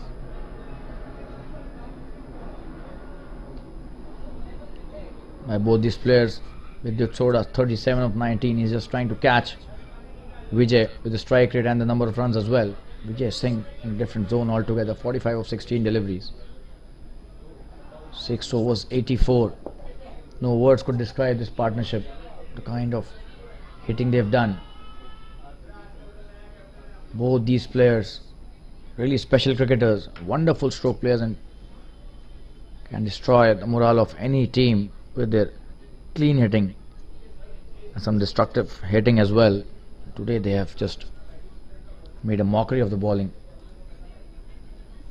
By both these players. Vidyut Soda 37 of 19. He's just trying to catch Vijay with the strike rate and the number of runs as well. Js Singh in a different zone altogether. 45 of 16 deliveries. 6 overs, 84. No words could describe this partnership. The kind of hitting they've done. Both these players, really special cricketers, wonderful stroke players, and can destroy the morale of any team with their clean hitting and some destructive hitting as well. Today they have just made a mockery of the bowling.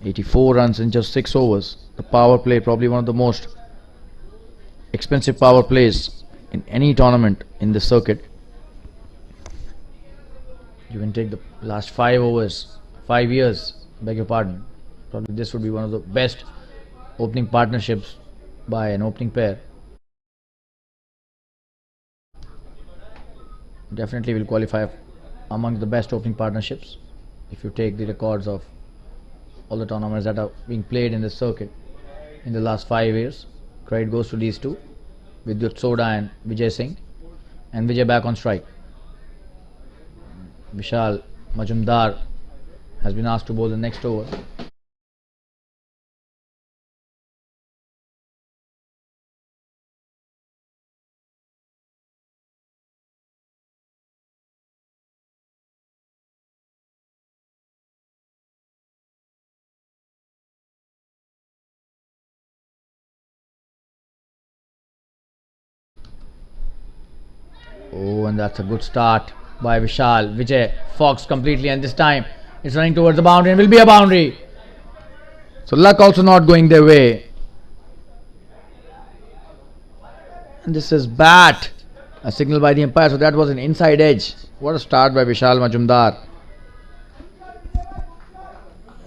84 runs in just 6 overs. The power play, probably one of the most expensive power plays in any tournament in this circuit. You can take the last 5 overs, 5 years, beg your pardon. Probably this would be one of the best opening partnerships by an opening pair. Definitely will qualify among the best opening partnerships if you take the records of all the tournaments that are being played in this circuit in the last 5 years. Credit goes to these two, Vidyut Soda and Vijay Singh, and Vijay back on strike. Vishal Majumdar has been asked to bowl the next over. Oh, and that's a good start by Vishal. Vijay foxed completely, and this time it's running towards the boundary and will be a boundary. So luck also not going their way. And this is bat. A signal by the umpire, so that was an inside edge. What a start by Vishal Majumdar.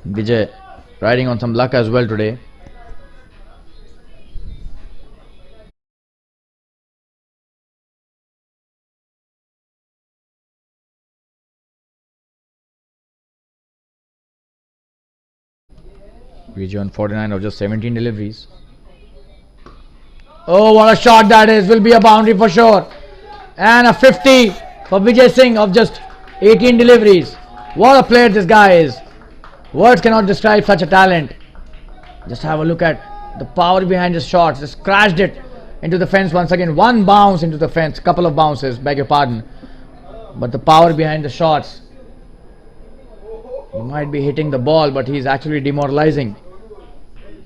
Vijay riding on some luck as well today. Vijay on 49 of just 17 deliveries. Oh, what a shot that is. Will be a boundary for sure. And a 50 for Vijay Singh of just 18 deliveries. What a player this guy is. Words cannot describe such a talent. Just have a look at the power behind his shots. Just crashed it into the fence once again. One bounce into the fence. Couple of bounces, beg your pardon. But the power behind the shots. He might be hitting the ball, but he's actually demoralizing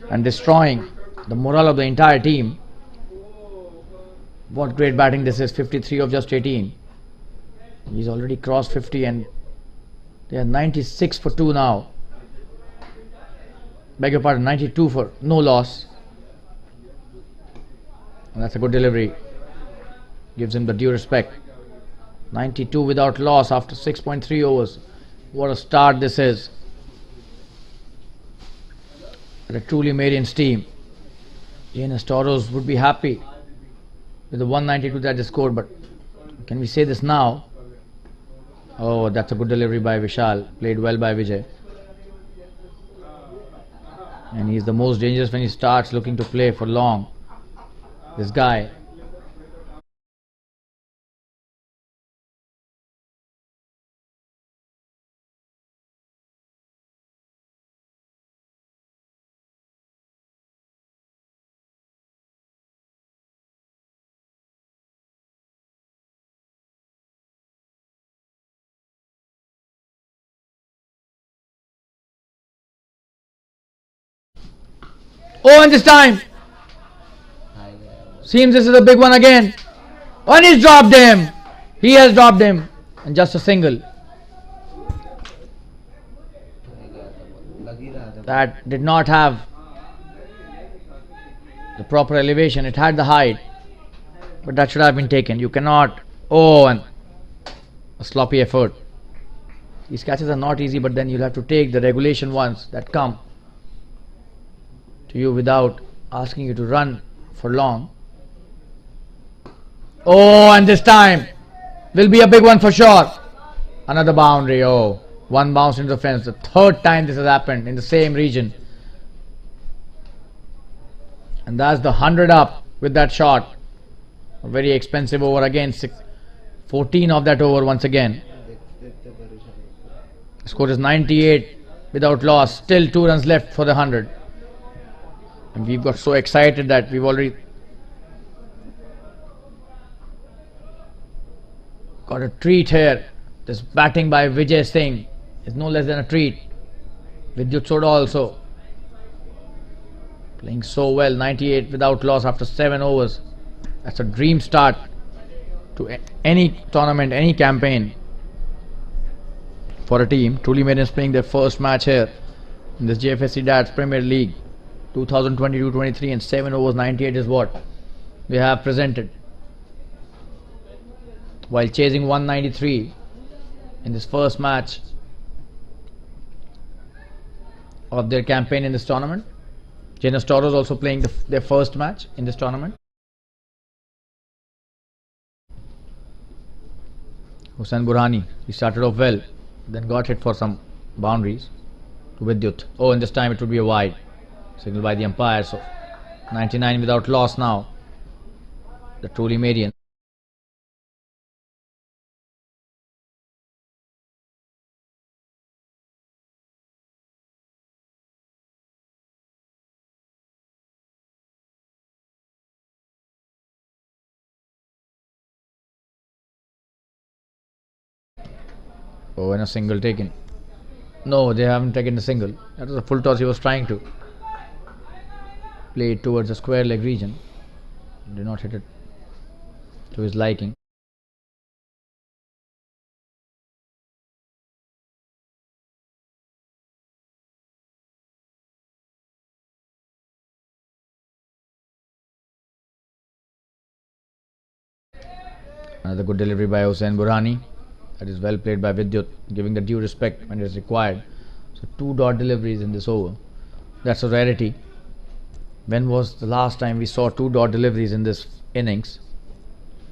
and destroying the morale of the entire team. What great batting this is. 53 of just 18. He's already crossed 50 and they are 96 for 2 now. Beg your pardon, 92 for no loss. And that's a good delivery. Gives him the due respect. 92 without loss after 6.3 overs. What a start this is. For a truly Marians team. Jns Toros would be happy with the 192 that they scored, but can we say this now? Oh, that's a good delivery by Vishal. Played well by Vijay. And he's the most dangerous when he starts looking to play for long. This guy. Oh, and this time seems this is a big one again. And he's dropped him. He has dropped him. And just a single. That did not have the proper elevation. It had the height, but that should have been taken. You cannot. Oh, and a sloppy effort. These catches are not easy, but then you'll have to take the regulation ones that come to you without asking you to run for long. Oh, and this time will be a big one for sure. Another boundary. Oh, one bounce into the fence. The third time this has happened in the same region. And that's the 100 up with that shot. A very expensive over again. 14 of that over once again. The score is 98 without loss. Still 2 runs left for the 100. And we've got so excited that we've already got a treat here. This batting by Vijay Singh is no less than a treat. Jns Toros also playing so well. 98 without loss after 7 overs. That's a dream start to any tournament, any campaign for a team. Truly Marians playing their first match here in this Jfsc Darts Premier League 2022-23, and 7 overs 98 is what we have presented, while chasing 193 in this first match of their campaign in this tournament. Jns Toros also playing their first match in this tournament. Hussain Burhani, he started off well, then got hit for some boundaries to Vidyut. Oh, and this time it would be a wide. Signal by the umpire. So 99 without loss now. The truly Marians. Oh, and a single taken. No, they haven't taken a single. That was a full toss he was trying to play it towards the square leg region. Did not hit it to his liking. Another good delivery by Hussain Burhani. That is well played by Vidyut, giving the due respect when it is required. So 2 dot deliveries in this over. That's a rarity. When was the last time we saw 2 dot deliveries in this innings?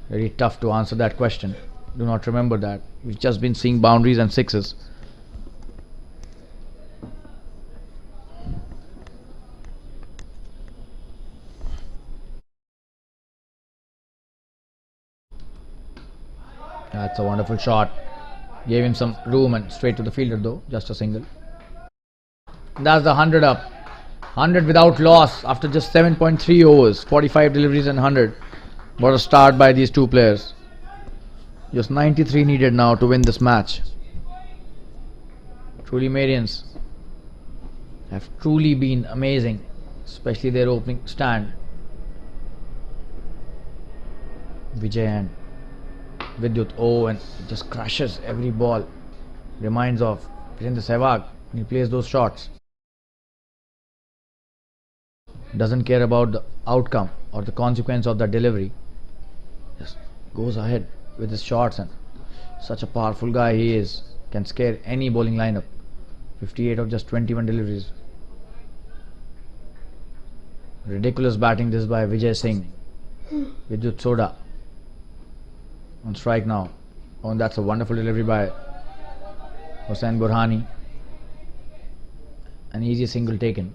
Very tough to answer that question. Do not remember that. We've just been seeing boundaries and sixes. That's a wonderful shot. Gave him some room and straight to the fielder though. Just a single. That's the 100 up. 100 without loss after just 7.3 overs. 45 deliveries and 100. What a start by these two players. Just 93 needed now to win this match. Truly Marians have truly been amazing, especially their opening stand. Vijay and Vidyut, oh, and just crushes every ball. Reminds of Virendra Sehwag when he plays those shots. Doesn't care about the outcome or the consequence of the delivery. Just goes ahead with his shots, and such a powerful guy he is. Can scare any bowling lineup. 58 of just 21 deliveries. Ridiculous batting this by Vijay Singh. Vidyut Soda on strike now. Oh, and that's a wonderful delivery by Hussain Burhani. An easy single taken.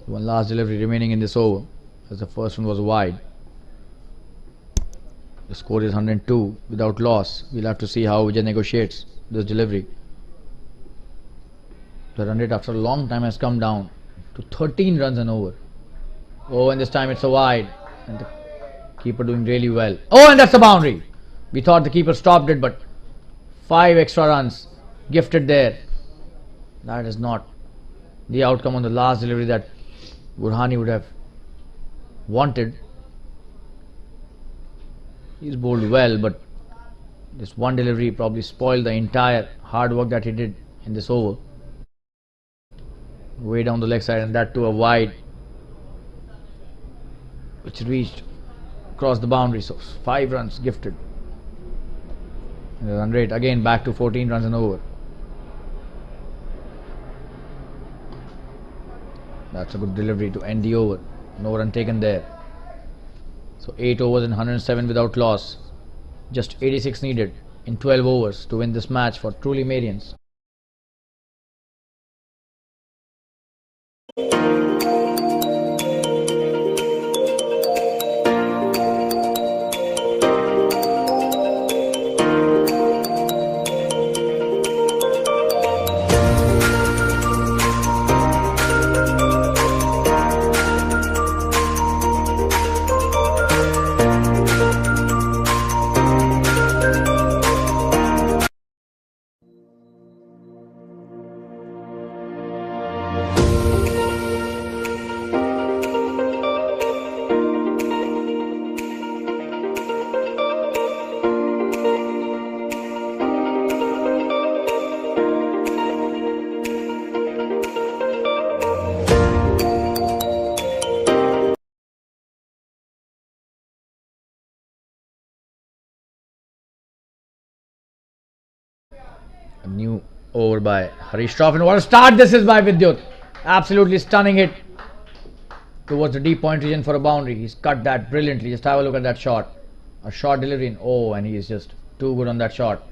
One last delivery remaining in this over, as the first one was wide. The score is 102 without loss. We'll have to see how Vijay negotiates this delivery. The run rate after a long time has come down to 13 runs and over. Oh, and this time it's a wide, and the keeper doing really well. Oh, and that's a boundary. We thought the keeper stopped it, but 5 extra runs gifted there. That is not the outcome on the last delivery that Burhani would have wanted. He's bowled well, but this one delivery probably spoiled the entire hard work that he did in this over. Way down the leg side, and that to a wide, which reached across the boundary. So 5 runs gifted. And the run rate again back to 14 runs and over. That's a good delivery to end the over. No run taken there. So 8 overs and 107 without loss. Just 86 needed in 12 overs to win this match for Truly Marians. A new over by Harish Shroff, and what a start this is by Vidyut. Absolutely stunning hit towards the deep point region for a boundary. He's cut that brilliantly. Just have a look at that shot. A short delivery, and oh, and he is just too good on that shot.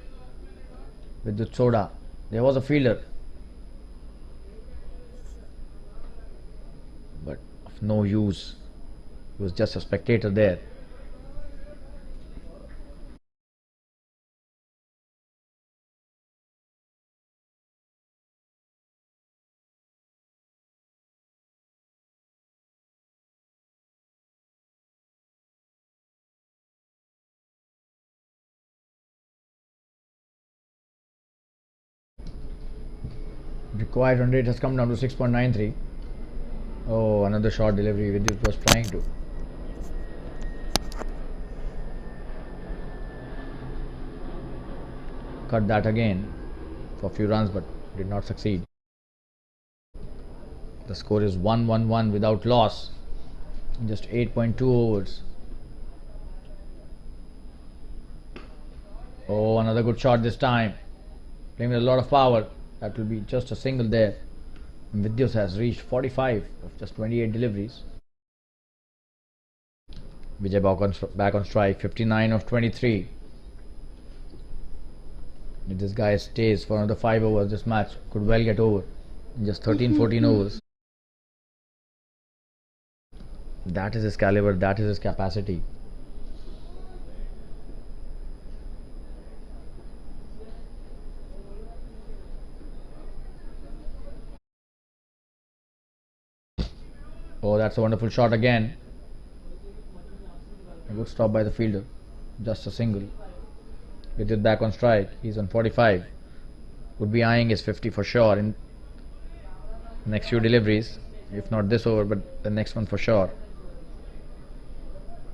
Vidyut Soda. There was a fielder, but of no use. He was just a spectator there. Required run rate has come down to 6.93. Oh, another short delivery. Vidyut was trying to. Cut that again for a few runs, but did not succeed. The score is 1-1-1 without loss in just 8.2 overs. Oh, another good shot this time. Playing with a lot of power. That will be just a single there. And Vidyus has reached 45 of just 28 deliveries. Vijay back on strike, 59 of 23. If this guy stays for another 5 overs, this match could well get over in just 13-14 overs. That is his caliber, that is his capacity. Oh, that's a wonderful shot again. A good stop by the fielder. Just a single. With it back on strike, he's on 45. Would be eyeing his 50 for sure in the next few deliveries. If not this over, but the next one for sure.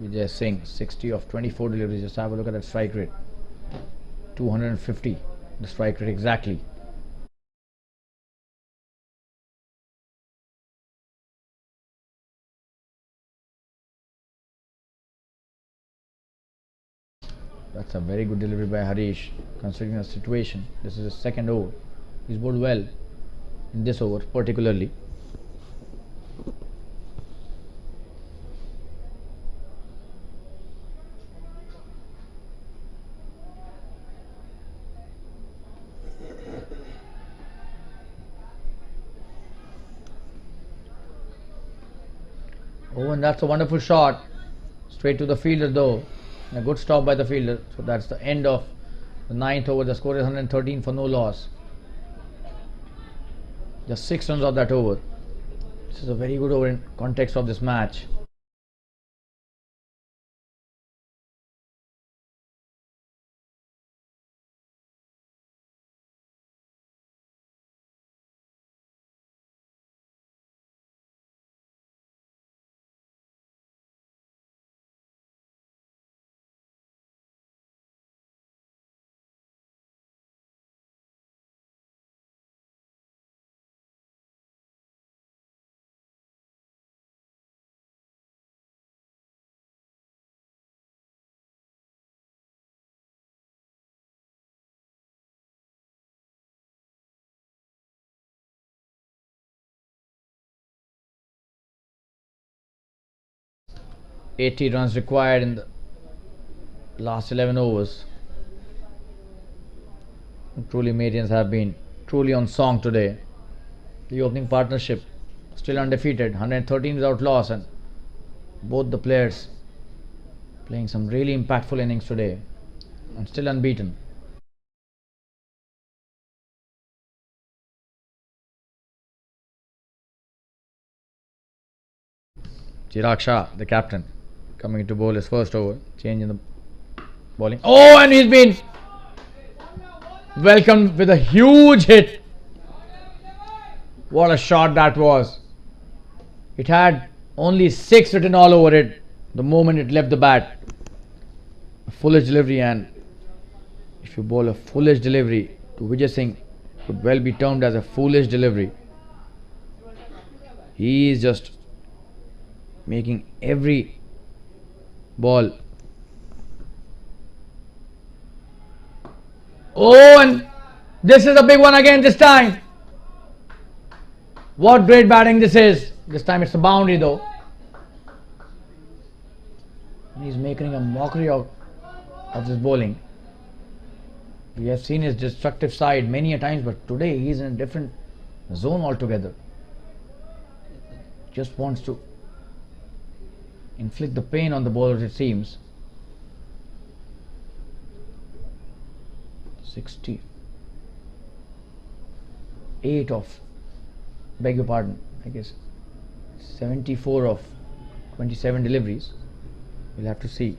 Vijay Singh, 60 of 24 deliveries. Just have a look at that strike rate. 250, the strike rate exactly. That's a very good delivery by Harish, considering the situation. This is his second over. He's bowled well in this over particularly. Oh, and that's a wonderful shot. Straight to the fielder though. And a good stop by the fielder. So that's the end of the 9th over. The score is 113 for no loss. Just 6 runs of that over. This is a very good over in context of this match. .80 runs required in the last 11 overs. Truly, Marians have been truly on song today. The opening partnership still undefeated, 113 without loss, and both the players playing some really impactful innings today and still unbeaten. Chirag Shah, the captain, coming to bowl his first over, change in the bowling. Oh, and he's been welcomed with a huge hit. What a shot that was. It had only 6 written all over it the moment it left the bat. A foolish delivery, and if you bowl a foolish delivery to Vijay Singh, could well be termed as a foolish delivery. He is just making every ball. Oh, and this is a big one again this time. What great batting this is. This time it's a boundary though. And he's making a mockery of this bowling. We have seen his destructive side many a times, but today he's in a different zone altogether. Just wants to inflict the pain on the bowlers, it seems. 68 of, beg your pardon, I guess 74 of 27 deliveries. We'll have to see.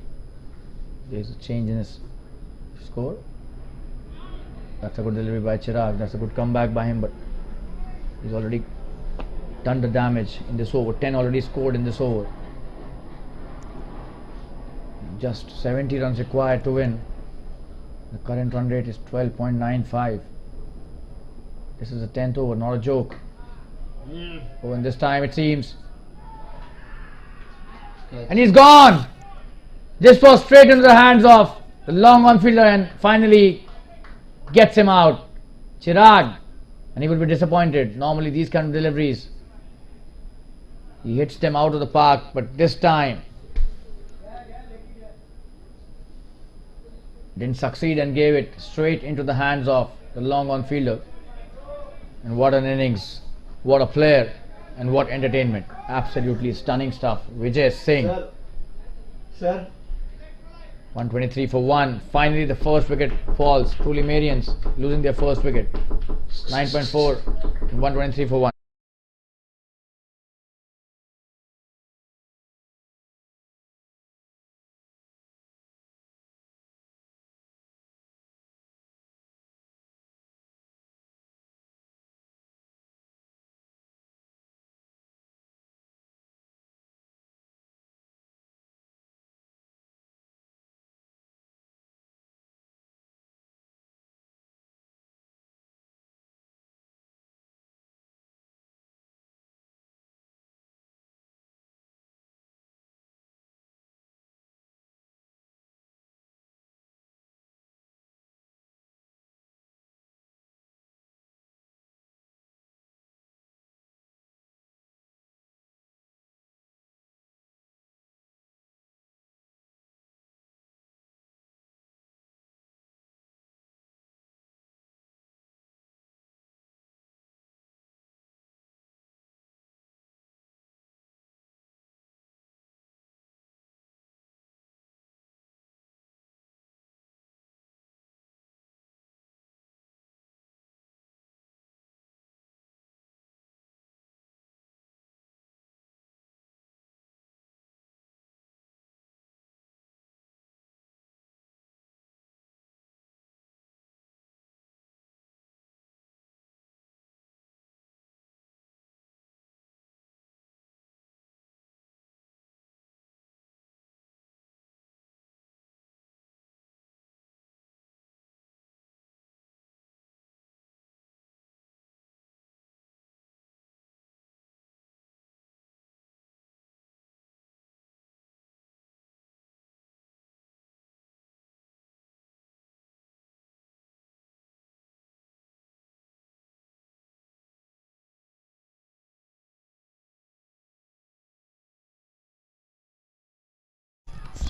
There's a change in his score. That's a good delivery by Chirag. That's a good comeback by him, but he's already done the damage in this over. 10 already scored in this over. Just 70 runs required to win. The current run rate is 12.95. This is a 10th over, not a joke. Oh, and this time it seems. And he's gone! This was straight into the hands of the long on fielder and finally gets him out. Chirag. And he will be disappointed. Normally these kind of deliveries, he hits them out of the park, but this time didn't succeed and gave it straight into the hands of the long on fielder. And what an innings, what a player, and what entertainment. Absolutely stunning stuff. Vijay Singh. Sir. 123 for 1. Finally the first wicket falls. Truly Marians losing their first wicket. 9.4, 123 for 1.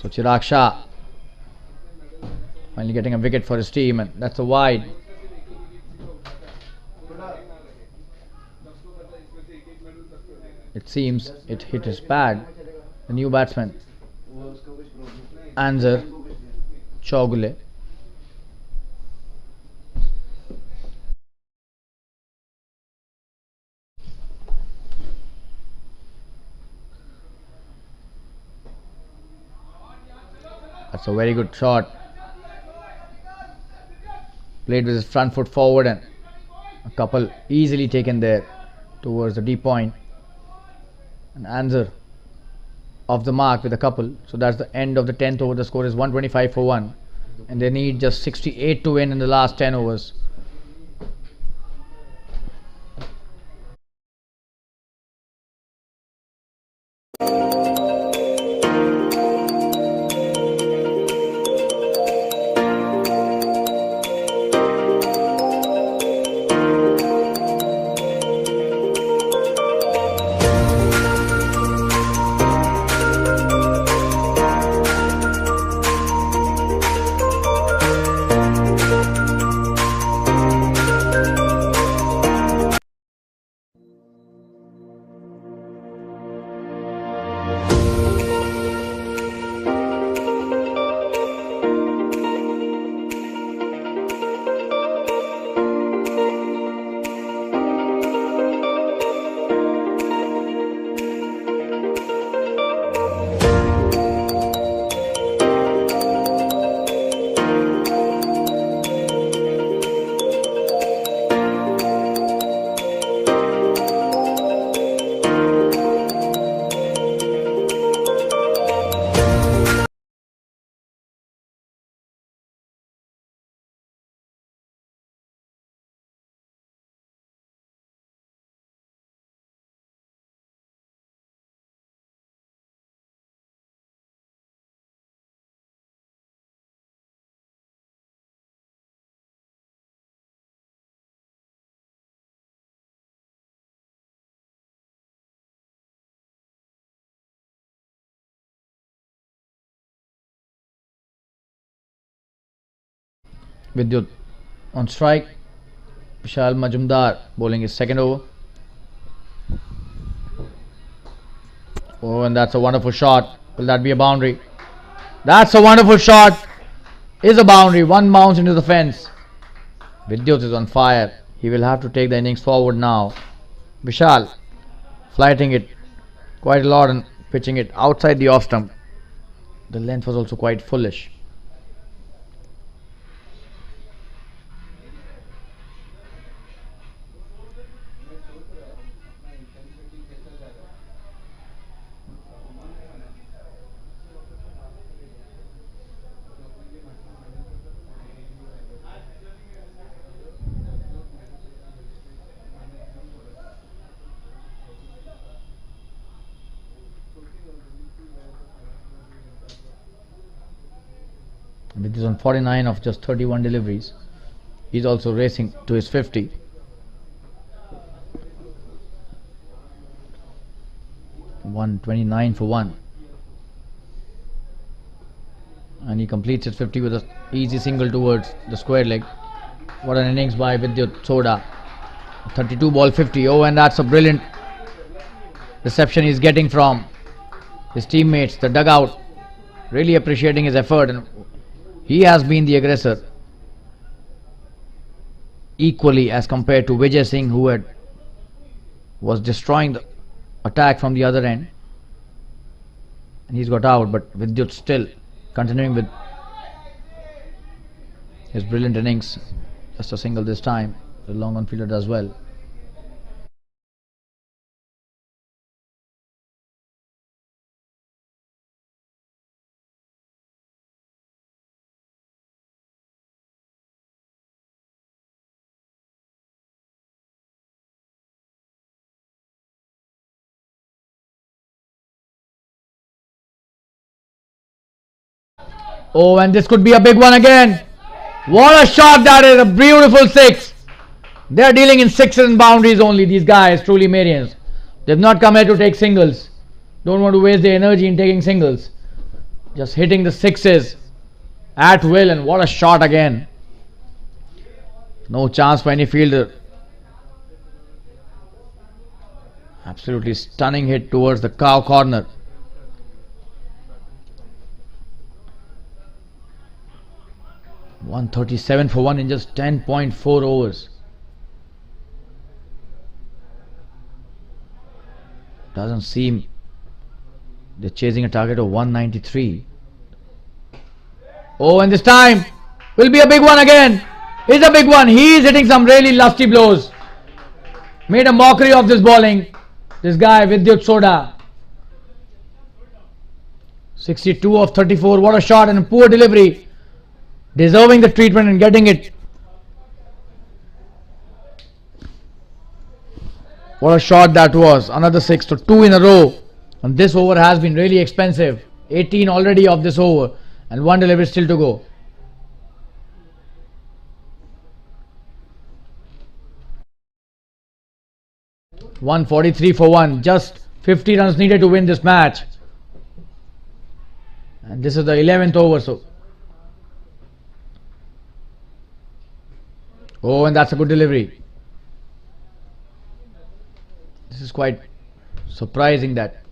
So Chirag Shah finally getting a wicket for his team, and that's a wide. It seems it hit his pad. The new batsman Anzar Chaugule. That's a very good shot. Played with his front foot forward and a couple easily taken there towards the deep point. And Anzar off the mark with a couple. So that's the end of the 10th over. The score is 125 for 1. And they need just 68 to win in the last 10 overs. Vidyut on strike. Vishal Majumdar bowling his second over. Oh, and that's a wonderful shot. Will that be a boundary? That's a wonderful shot. Is a boundary. One bounce into the fence. Vidyut is on fire. He will have to take the innings forward now. Vishal flighting it quite a lot and pitching it outside the off stump. The length was also quite foolish. With his on 49 of just 31 deliveries, he's also racing to his 50. $129 for 1, and he completes his 50 with an easy single towards the square leg. What an innings by Vidyut Soda. 32 ball 50. Oh, and that's a brilliant reception he's getting from his teammates, the dugout, really appreciating his effort, and he has been the aggressor equally as compared to Vijay Singh, who was destroying the attack from the other end, and he's got out. But Vidyut still continuing with his brilliant innings. Just a single this time. The long on fielder does well. Oh, and this could be a big one again. What a shot that is. A beautiful six. They're dealing in sixes and boundaries only, these guys, truly Marians. They've not come here to take singles. Don't want to waste their energy in taking singles. Just hitting the sixes at will, and what a shot again. No chance for any fielder. Absolutely stunning hit towards the cow corner. $137 for 1 in just 10.4 overs. Doesn't seem they're chasing a target of 193. Oh, and this time will be a big one again. It's a big one. He is hitting some really lusty blows. Made a mockery of this bowling. This guy Vidyut Soda. 62 of 34. What a shot and a poor delivery. Deserving the treatment and getting it. What a shot that was. Another 6, so 2 in a row. And this over has been really expensive. 18 already of this over, and 1 delivery still to go. $143 for 1. Just 50 runs needed to win this match. And this is the 11th over, so. Oh, and that's a good delivery. This is quite surprising that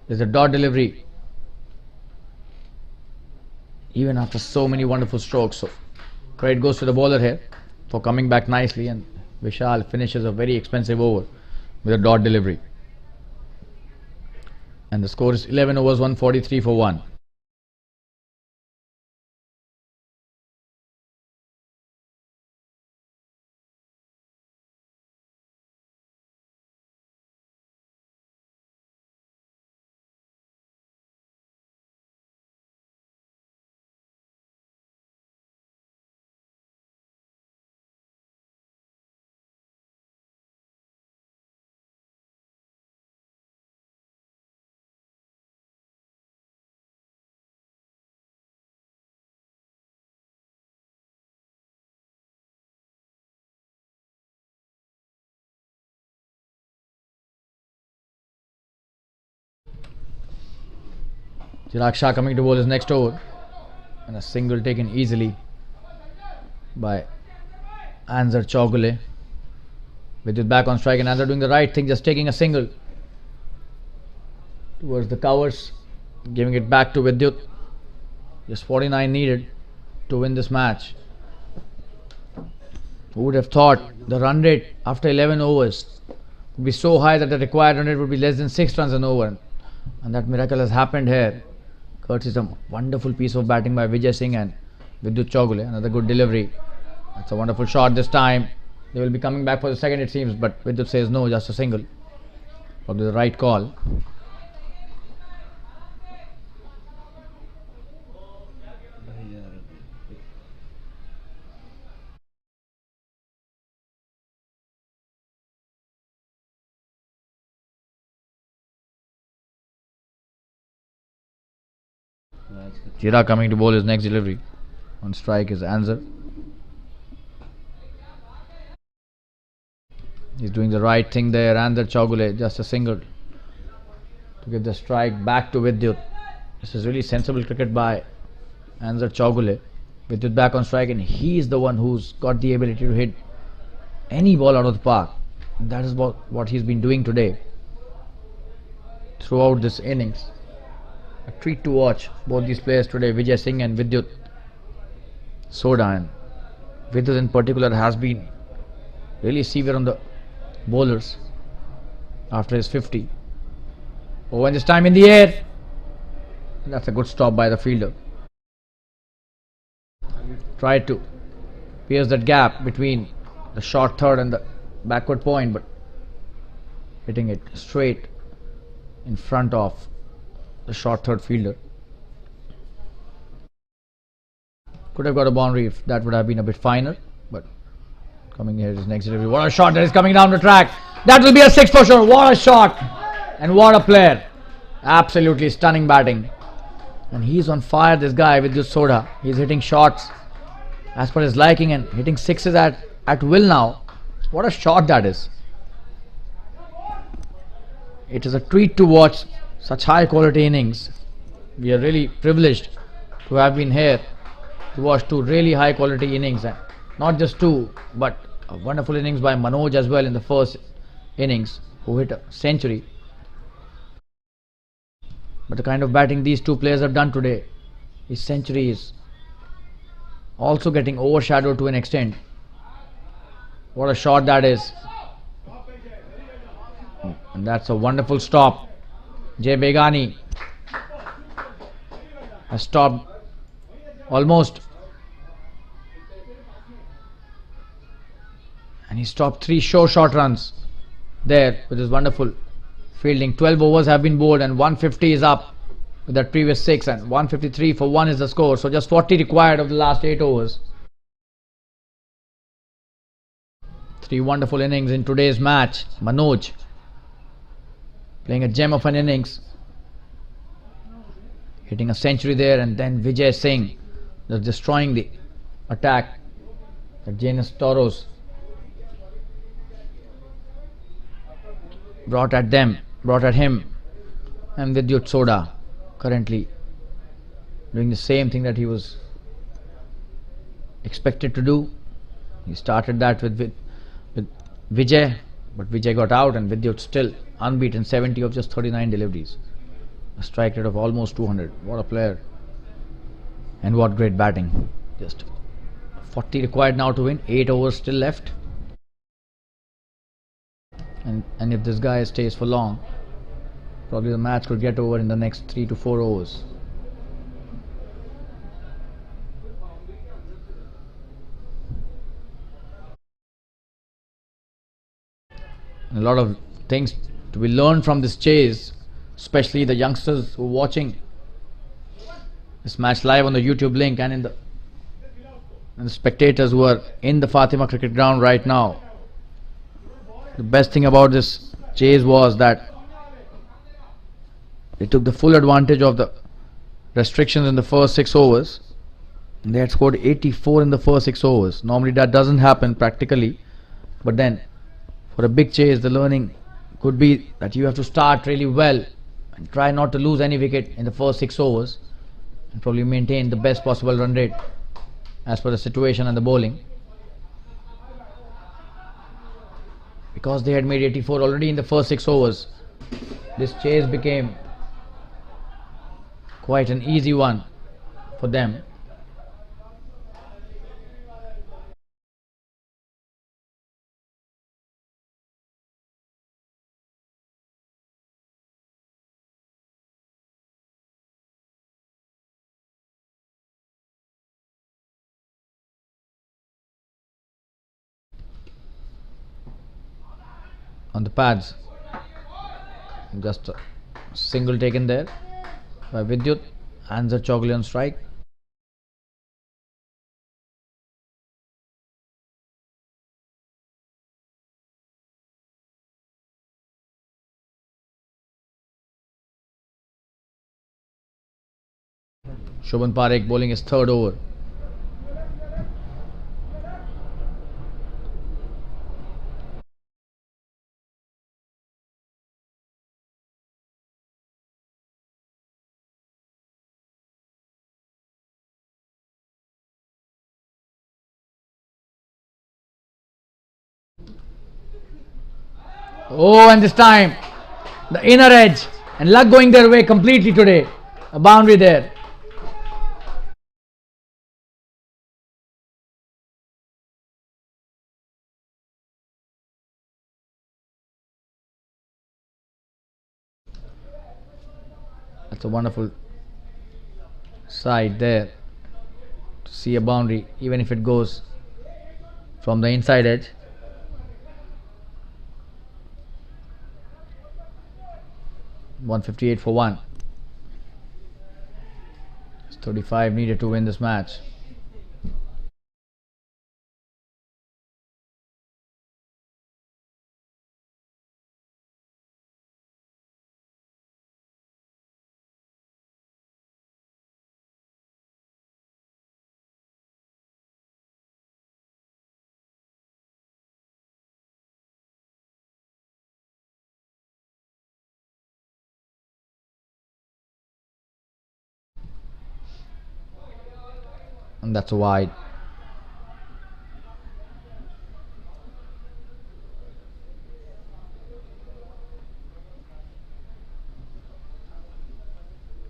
there's a dot delivery even after so many wonderful strokes. So credit goes to the bowler here for coming back nicely, and Vishal finishes a very expensive over with a dot delivery. And the score is 11 overs, 143 for 1. Chirag Shah coming to bowl his next over, and a single taken easily. by Anzar Chogule. Vidyut back on strike, and Anzar doing the right thing, just taking a single towards the covers, giving it back to Vidyut. Just 49 needed to win this match. Who would have thought the run rate after 11 overs would be so high that the required run rate would be less than 6 runs an over, and that miracle has happened here. Courtesy of a wonderful piece of batting by Vijay Singh and Vidyut Chogule. Another good delivery. That's a wonderful shot this time. They will be coming back for the second, it seems, but Vidyut says no, just a single. Probably the right call. Jira coming to bowl his next delivery. On strike is Anzar. He's doing the right thing there. Anzar Chogule, just a single to give the strike back to Vidyut. This is really sensible cricket by Anzar Chogule. Vidyut back on strike, and he is the one who's got the ability to hit any ball out of the park. That is what he's been doing today throughout this innings. A treat to watch both these players today, Vijay Singh and Vidyut Soda. And Vidyut in particular has been really severe on the bowlers after his 50. Oh, and this time in the air. That's a good stop by the fielder. Tried to pierce that gap between the short third and the backward point, but hitting it straight in front of the short third fielder. Could have got a boundary if that would have been a bit finer, but coming here is next delivery. What a shot that is coming down the track. That will be a 6 for sure. What a shot, and what a player. Absolutely stunning batting, and he's on fire, this guy with this soda. He's hitting shots as per his liking and hitting sixes at will now. What a shot that is. It is a treat to watch such high quality innings. We are really privileged to have been here to watch two really high quality innings, and not just two, but a wonderful innings by Manoj as well in the first innings, who hit a century. But the kind of batting these two players have done today, his century is also getting overshadowed to an extent. What a shot that is, and that's a wonderful stop. Jay Begani has stopped almost, and he stopped 3 short runs there with his wonderful fielding. 12 overs have been bowled, and 150 is up with that previous 6, and 153 for 1 is the score. So just 40 required of the last 8 overs. 3 wonderful innings in today's match. Manoj playing a gem of an innings, hitting a century there, and then Vijay Singh just destroying the attack that Jns Toros brought at him, and Vidyut Soda currently doing the same thing that he was expected to do. He started that with Vijay, but Vijay got out, and Vidyut still unbeaten, 70 of just 39 deliveries, a strike rate of almost 200. What a player, and what great batting. Just 40 required now to win, 8 overs still left, and if this guy stays for long, probably the match could get over in the next 3 to 4 overs. A lot of things to be learned from this chase, especially the youngsters who are watching this match live on the YouTube link, and the spectators who are in the Fatima cricket ground right now. The best thing about this chase was that they took the full advantage of the restrictions in the first 6 overs. They had scored 84 in the first 6 overs. Normally that doesn't happen practically, but then for a big chase, the learning could be that you have to start really well and try not to lose any wicket in the first 6 overs, and probably maintain the best possible run rate as per the situation and the bowling, because they had made 84 already in the first 6 overs. This chase became quite an easy one for them. On the pads, just a single taken there by Vidyut. Answer Chogley on strike. Shobhan Parekh bowling his 3rd over. Oh, and this time the inner edge and luck going their way completely today. A boundary there. That's a wonderful side there to see a boundary, even if it goes from the inside edge. .158 for 1. It's 35 needed to win this match. And that's a wide.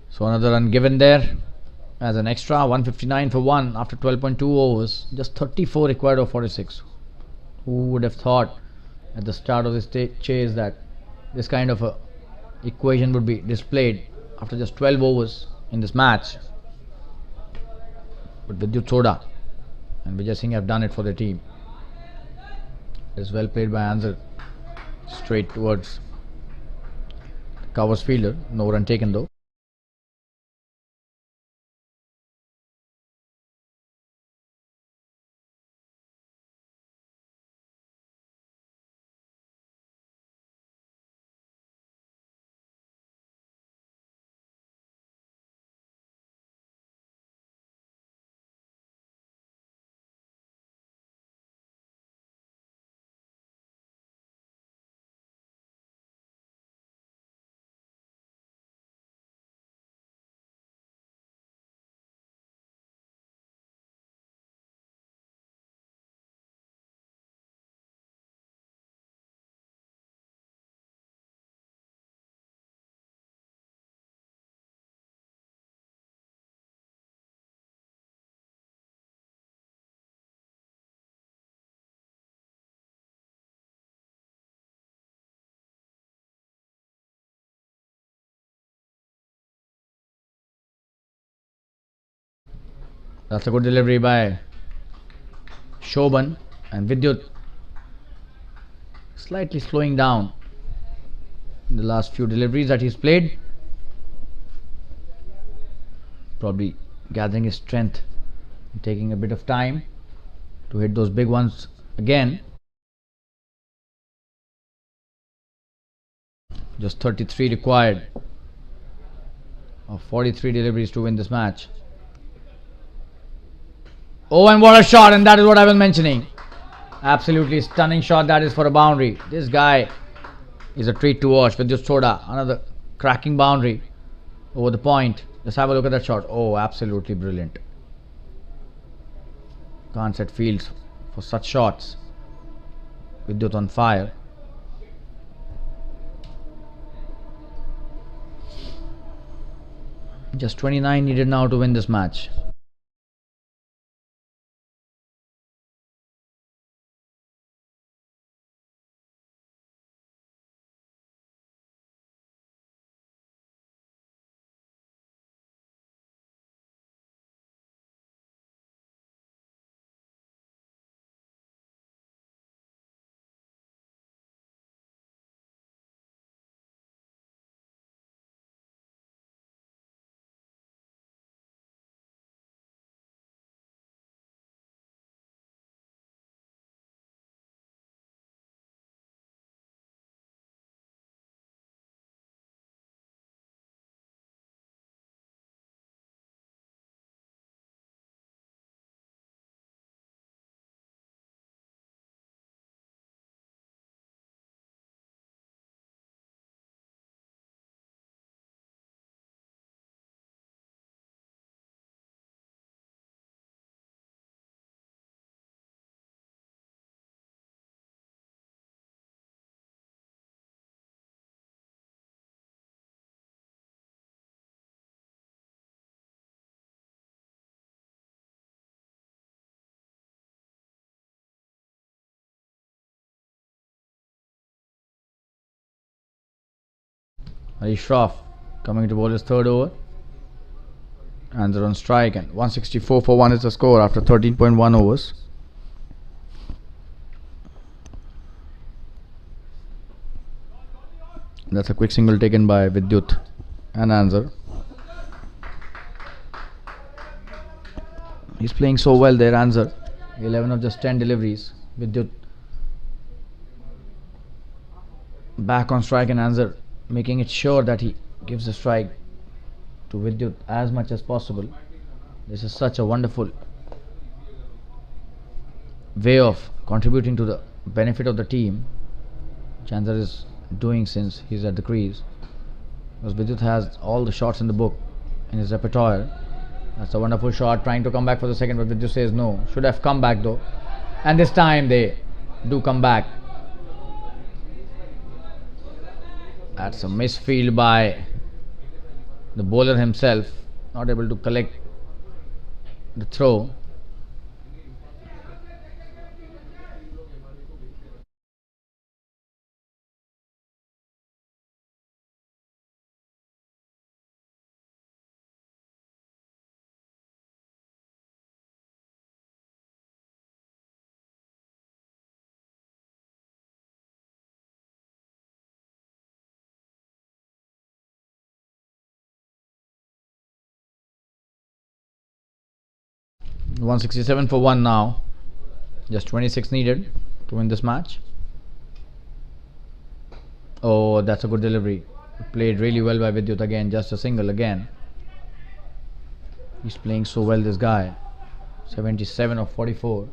So another run given there as an extra. 159 for 1 after 12.2 overs. Just 34 required of 46. Who would have thought at the start of this chase that this kind of a equation would be displayed after just 12 overs in this match? But Vidyut Soda and Vijay Singh have done it for their team. It's well played by Answer, straight towards the covers fielder. No run taken though. That's a good delivery by Shobhan, and Vidyut slightly slowing down in the last few deliveries that he's played. Probably gathering his strength and taking a bit of time to hit those big ones again. Just 33 required of 43 deliveries to win this match. Oh, and what a shot, and that is what I was mentioning. Absolutely stunning shot, that is for a boundary. This guy is a treat to watch. Vidyut Soda, another cracking boundary over the point. Just have a look at that shot. Oh, absolutely brilliant. Can't set fields for such shots. Vidyut on fire. Just 29 needed now to win this match. Shroff coming to bowl his third over. And they're on strike, and 164 for 1 is the score after 13.1 overs. That's a quick single taken by Vidyut and Anzar. He's playing so well there, Anzar. 11 of just 10 deliveries. Vidyut back on strike, and Anzar making it sure that he gives the strike to Vidyut as much as possible. This is such a wonderful way of contributing to the benefit of the team, which Anzar is doing since he's at the crease. Because Vidyut has all the shots in the book in his repertoire. That's a wonderful shot, trying to come back for the second, but Vidyut says no. Should have come back though. And this time they do come back. That's a misfield by the bowler himself, not able to collect the throw. .167 for 1 now. Just 26 needed to win this match. Oh, that's a good delivery. Played really well by Vidyut again. Just a single again. He's playing so well, this guy. 77 of 44.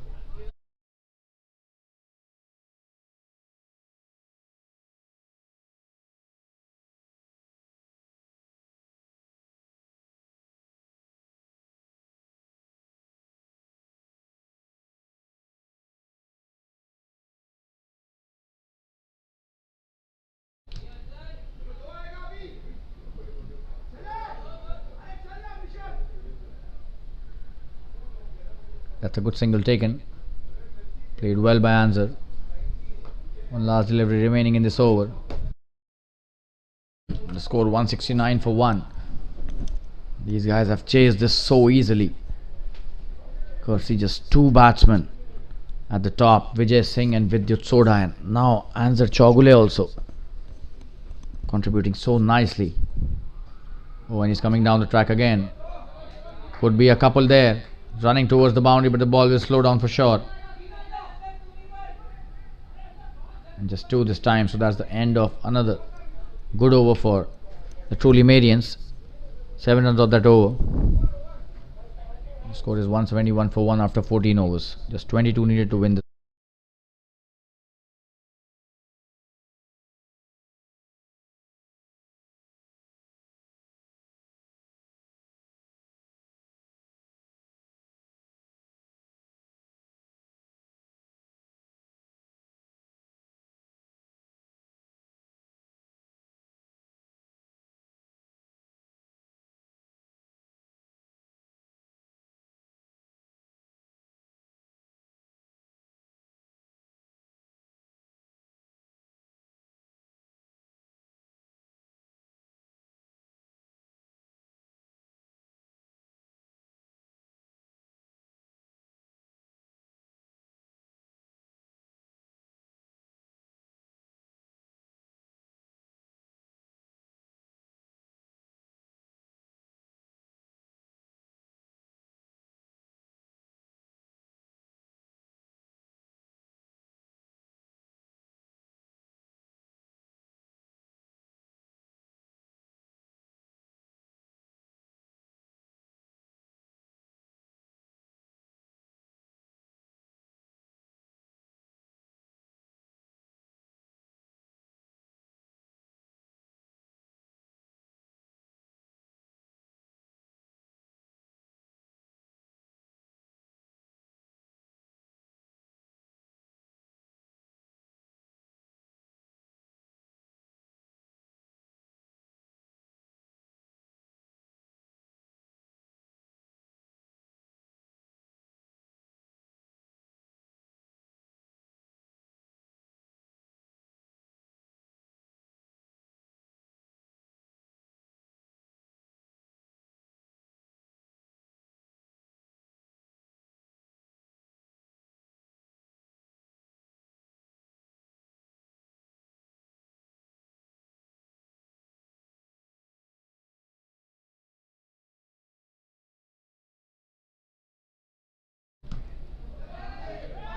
That's a good single taken. Played well by Anzar. One last delivery remaining in this over. The score 169 for 1. These guys have chased this so easily. Courtesy just two batsmen at the top, Vijay Singh and Vidyut Soda, and now Anzar Chaugule also contributing so nicely. Oh, and he's coming down the track again. Could be a couple there, running towards the boundary, but the ball will slow down for sure. And just two this time, so that's the end of another good over for the truly Marians. 7 runs of that over. The score is 171 for 1 after 14 overs. Just 22 needed to win the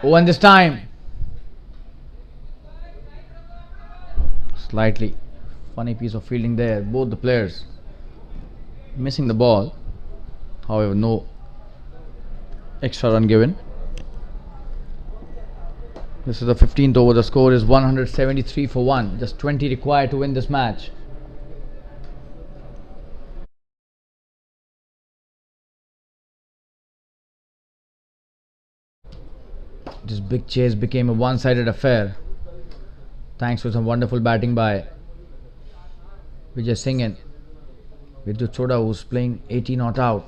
Oh, and this time slightly funny piece of fielding there. Both the players missing the ball. However, no extra run given. This is the 15th over. The score is 173 for 1. Just 20 required to win this match. This big chase became a one-sided affair thanks to some wonderful batting by Jsc and Jns Toros, who's playing 80 not out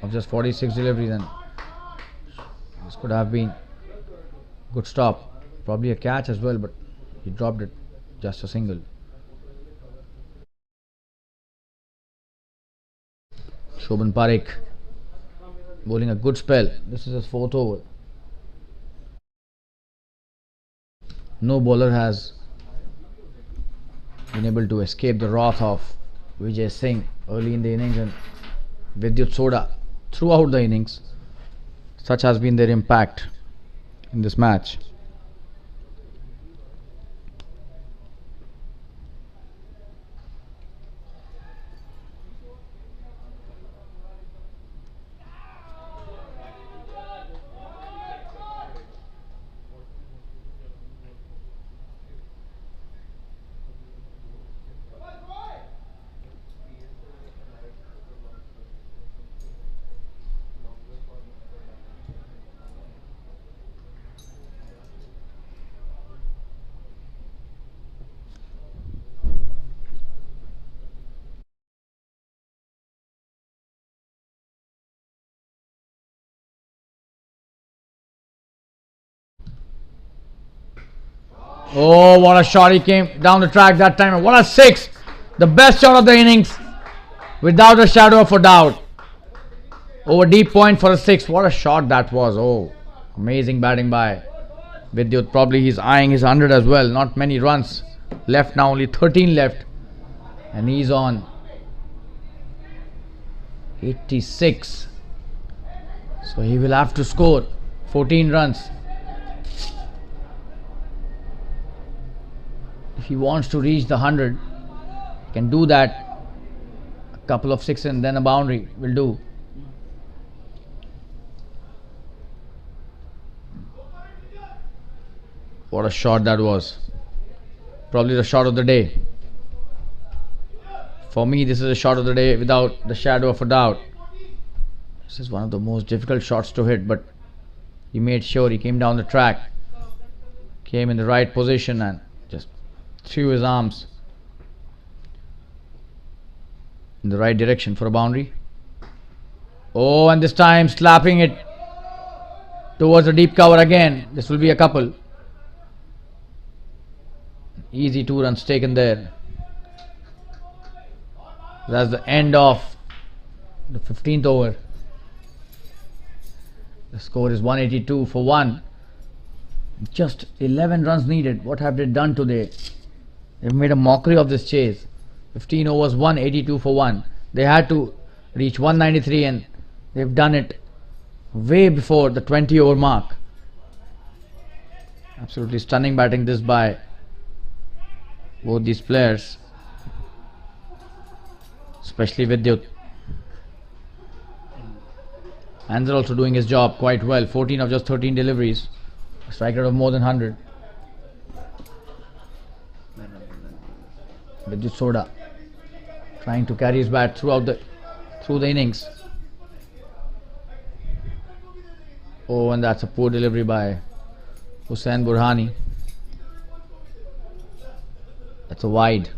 of just 46 deliveries, and this could have been a good stop, probably a catch as well, but he dropped it, just a single. Shobhan Parekh bowling a good spell. This is his 4th over. No bowler has been able to escape the wrath of Jsc early in the innings, and Jns Toros throughout the innings. Such has been their impact in this match. Oh, what a shot! He came down the track that time. What a 6! The best shot of the innings, without a shadow of a doubt. Over deep point for a 6. What a shot that was. Oh, amazing batting by Vidyut. Probably he's eyeing his 100 as well. Not many runs left now, only 13 left. And he's on 86. So he will have to score 14 runs if he wants to reach the 100. He can do that. A couple of 6 and then a boundary will do. What a shot that was. Probably the shot of the day. For me, this is a shot of the day without the shadow of a doubt. This is one of the most difficult shots to hit, but he made sure he came down the track, came in the right position and just threw his arms in the right direction for a boundary. Oh, and this time slapping it towards the deep cover again. This will be a couple. Easy 2 runs taken there. That's the end of the 15th over. The score is 182 for 1. Just 11 runs needed. What have they done today? They've made a mockery of this chase. 15 overs, 182 for 1. They had to reach 193 and they've done it way before the 20 over mark. Absolutely stunning batting this by both these players, especially Vidyut. And they're also doing his job quite well. 14 of just 13 deliveries. A strike rate of more than 100. Jns Toros trying to carry his bat through the innings. Oh, and that's a poor delivery by Hussain Burhani. That's a wide.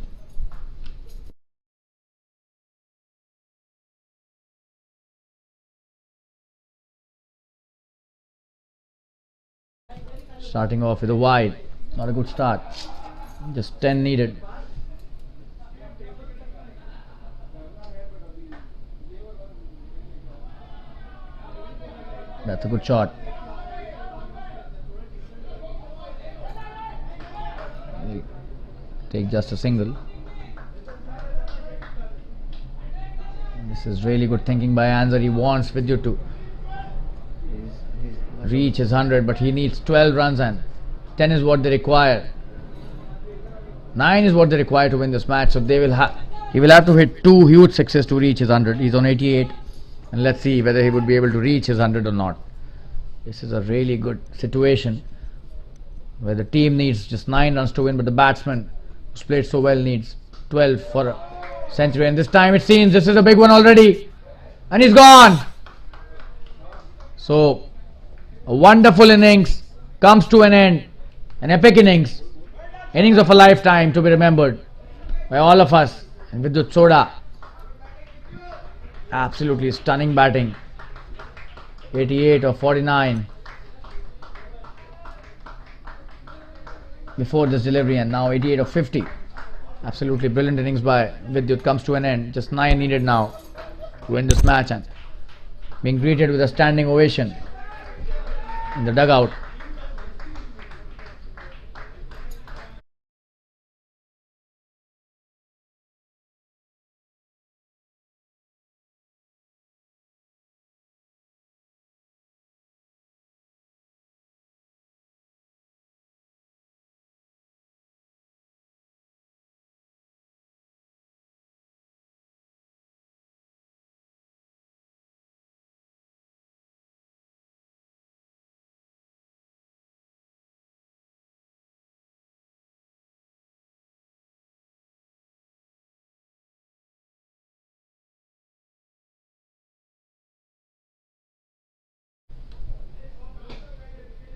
Starting off with a wide. Not a good start. Just 10 needed. That's a good shot. Take just a single. This is really good thinking by Anzar. He wants Vidyut to reach his 100, but he needs 12 runs and 10 is what they require. 9 is what they require to win this match, so he will have to hit 2 huge sixes to reach his 100. He's on 88, and let's see whether he would be able to reach his 100 or not. This is a really good situation where the team needs just 9 runs to win, but the batsman who's played so well needs 12 for a century, and this time it seems this is a big one already, and he's gone. So a wonderful innings comes to an end, an epic innings of a lifetime to be remembered by all of us. And with the Soda, absolutely stunning batting, 88 or 49 before this delivery, and now 88 or 50. Absolutely brilliant innings by Vidyut comes to an end. Just 9 needed now to win this match, and being greeted with a standing ovation in the dugout.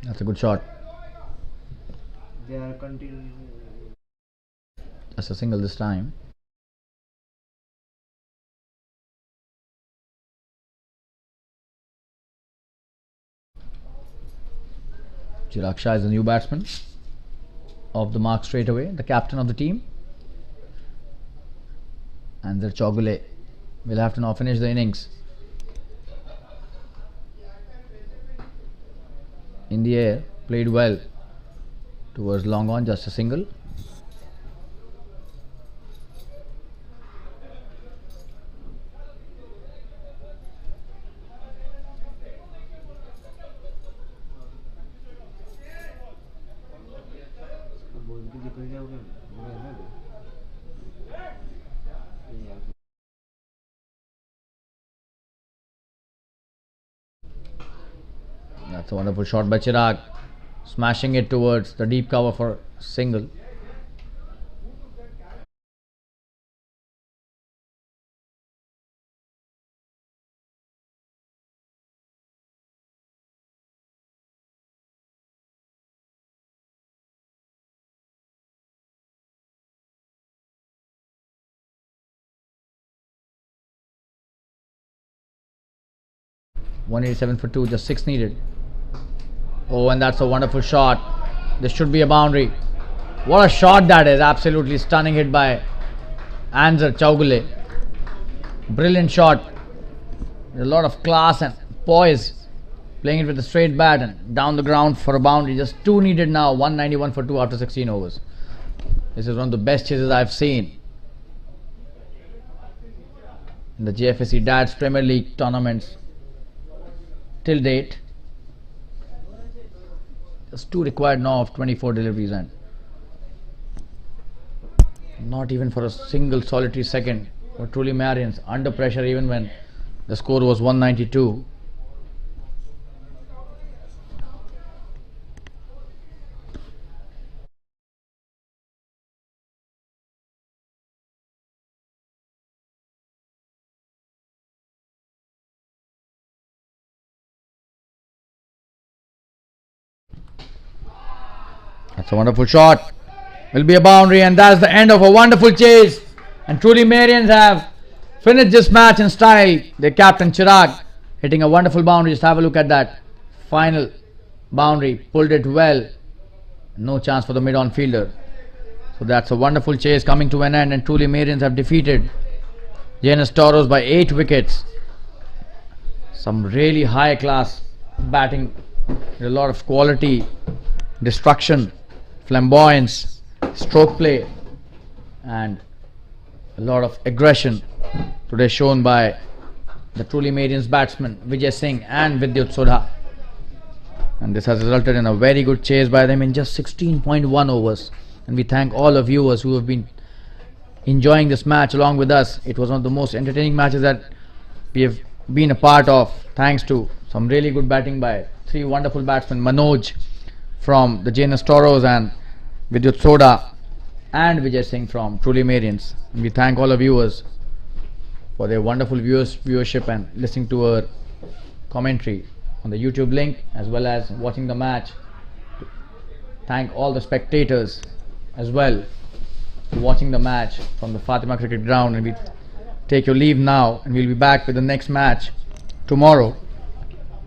That's a good shot. They are continuing. That's a single this time. Chirag Shah is the new batsman off the mark straight away, the captain of the team. And their Chogule will have to now finish the innings. In the air, played well towards long on, just a single. That's a wonderful shot by Chirag, smashing it towards the deep cover for single. .187 for 2, just 6 needed. Oh, and that's a wonderful shot. This should be a boundary. What a shot that is. Absolutely stunning hit by Anzar Chaugule. Brilliant shot. There's a lot of class and poise. Playing it with a straight bat and down the ground for a boundary. Just 2 needed now. 191 for 2 after 16 overs. This is one of the best chases I've seen in the Jfsc Dads Premier League tournaments till date. Just 2 required now of 24 deliveries, and not even for a single solitary second were truly Marians under pressure even when the score was 192. That's a wonderful shot. Will be a boundary, and that's the end of a wonderful chase. And truly Marians have finished this match in style. Their captain Chirag hitting a wonderful boundary. Just have a look at that final boundary. Pulled it well. No chance for the mid-on fielder. So that's a wonderful chase coming to an end, and truly Marians have defeated Jns Toros by 8 wickets. Some really high class batting, a lot of quality, destruction, flamboyance, stroke play, and a lot of aggression today shown by the truly Marians batsmen Vijay Singh and Vidyut Sodha. and this has resulted in a very good chase by them in just 16.1 overs. And we thank all the viewers who have been enjoying this match along with us. It was one of the most entertaining matches that we have been a part of, thanks to some really good batting by three wonderful batsmen, Manoj from the Jns Toros and Vidyut Soda and Vijay Singh from Truly Marians. And we thank all the viewers for their wonderful viewership and listening to our commentary on the YouTube link as well as watching the match. Thank all the spectators as well for watching the match from the Fatima Cricket Ground, and we take your leave now, and we'll be back with the next match tomorrow.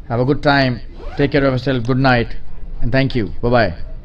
Have a good time, take care of yourself, good night, and thank you. Bye bye.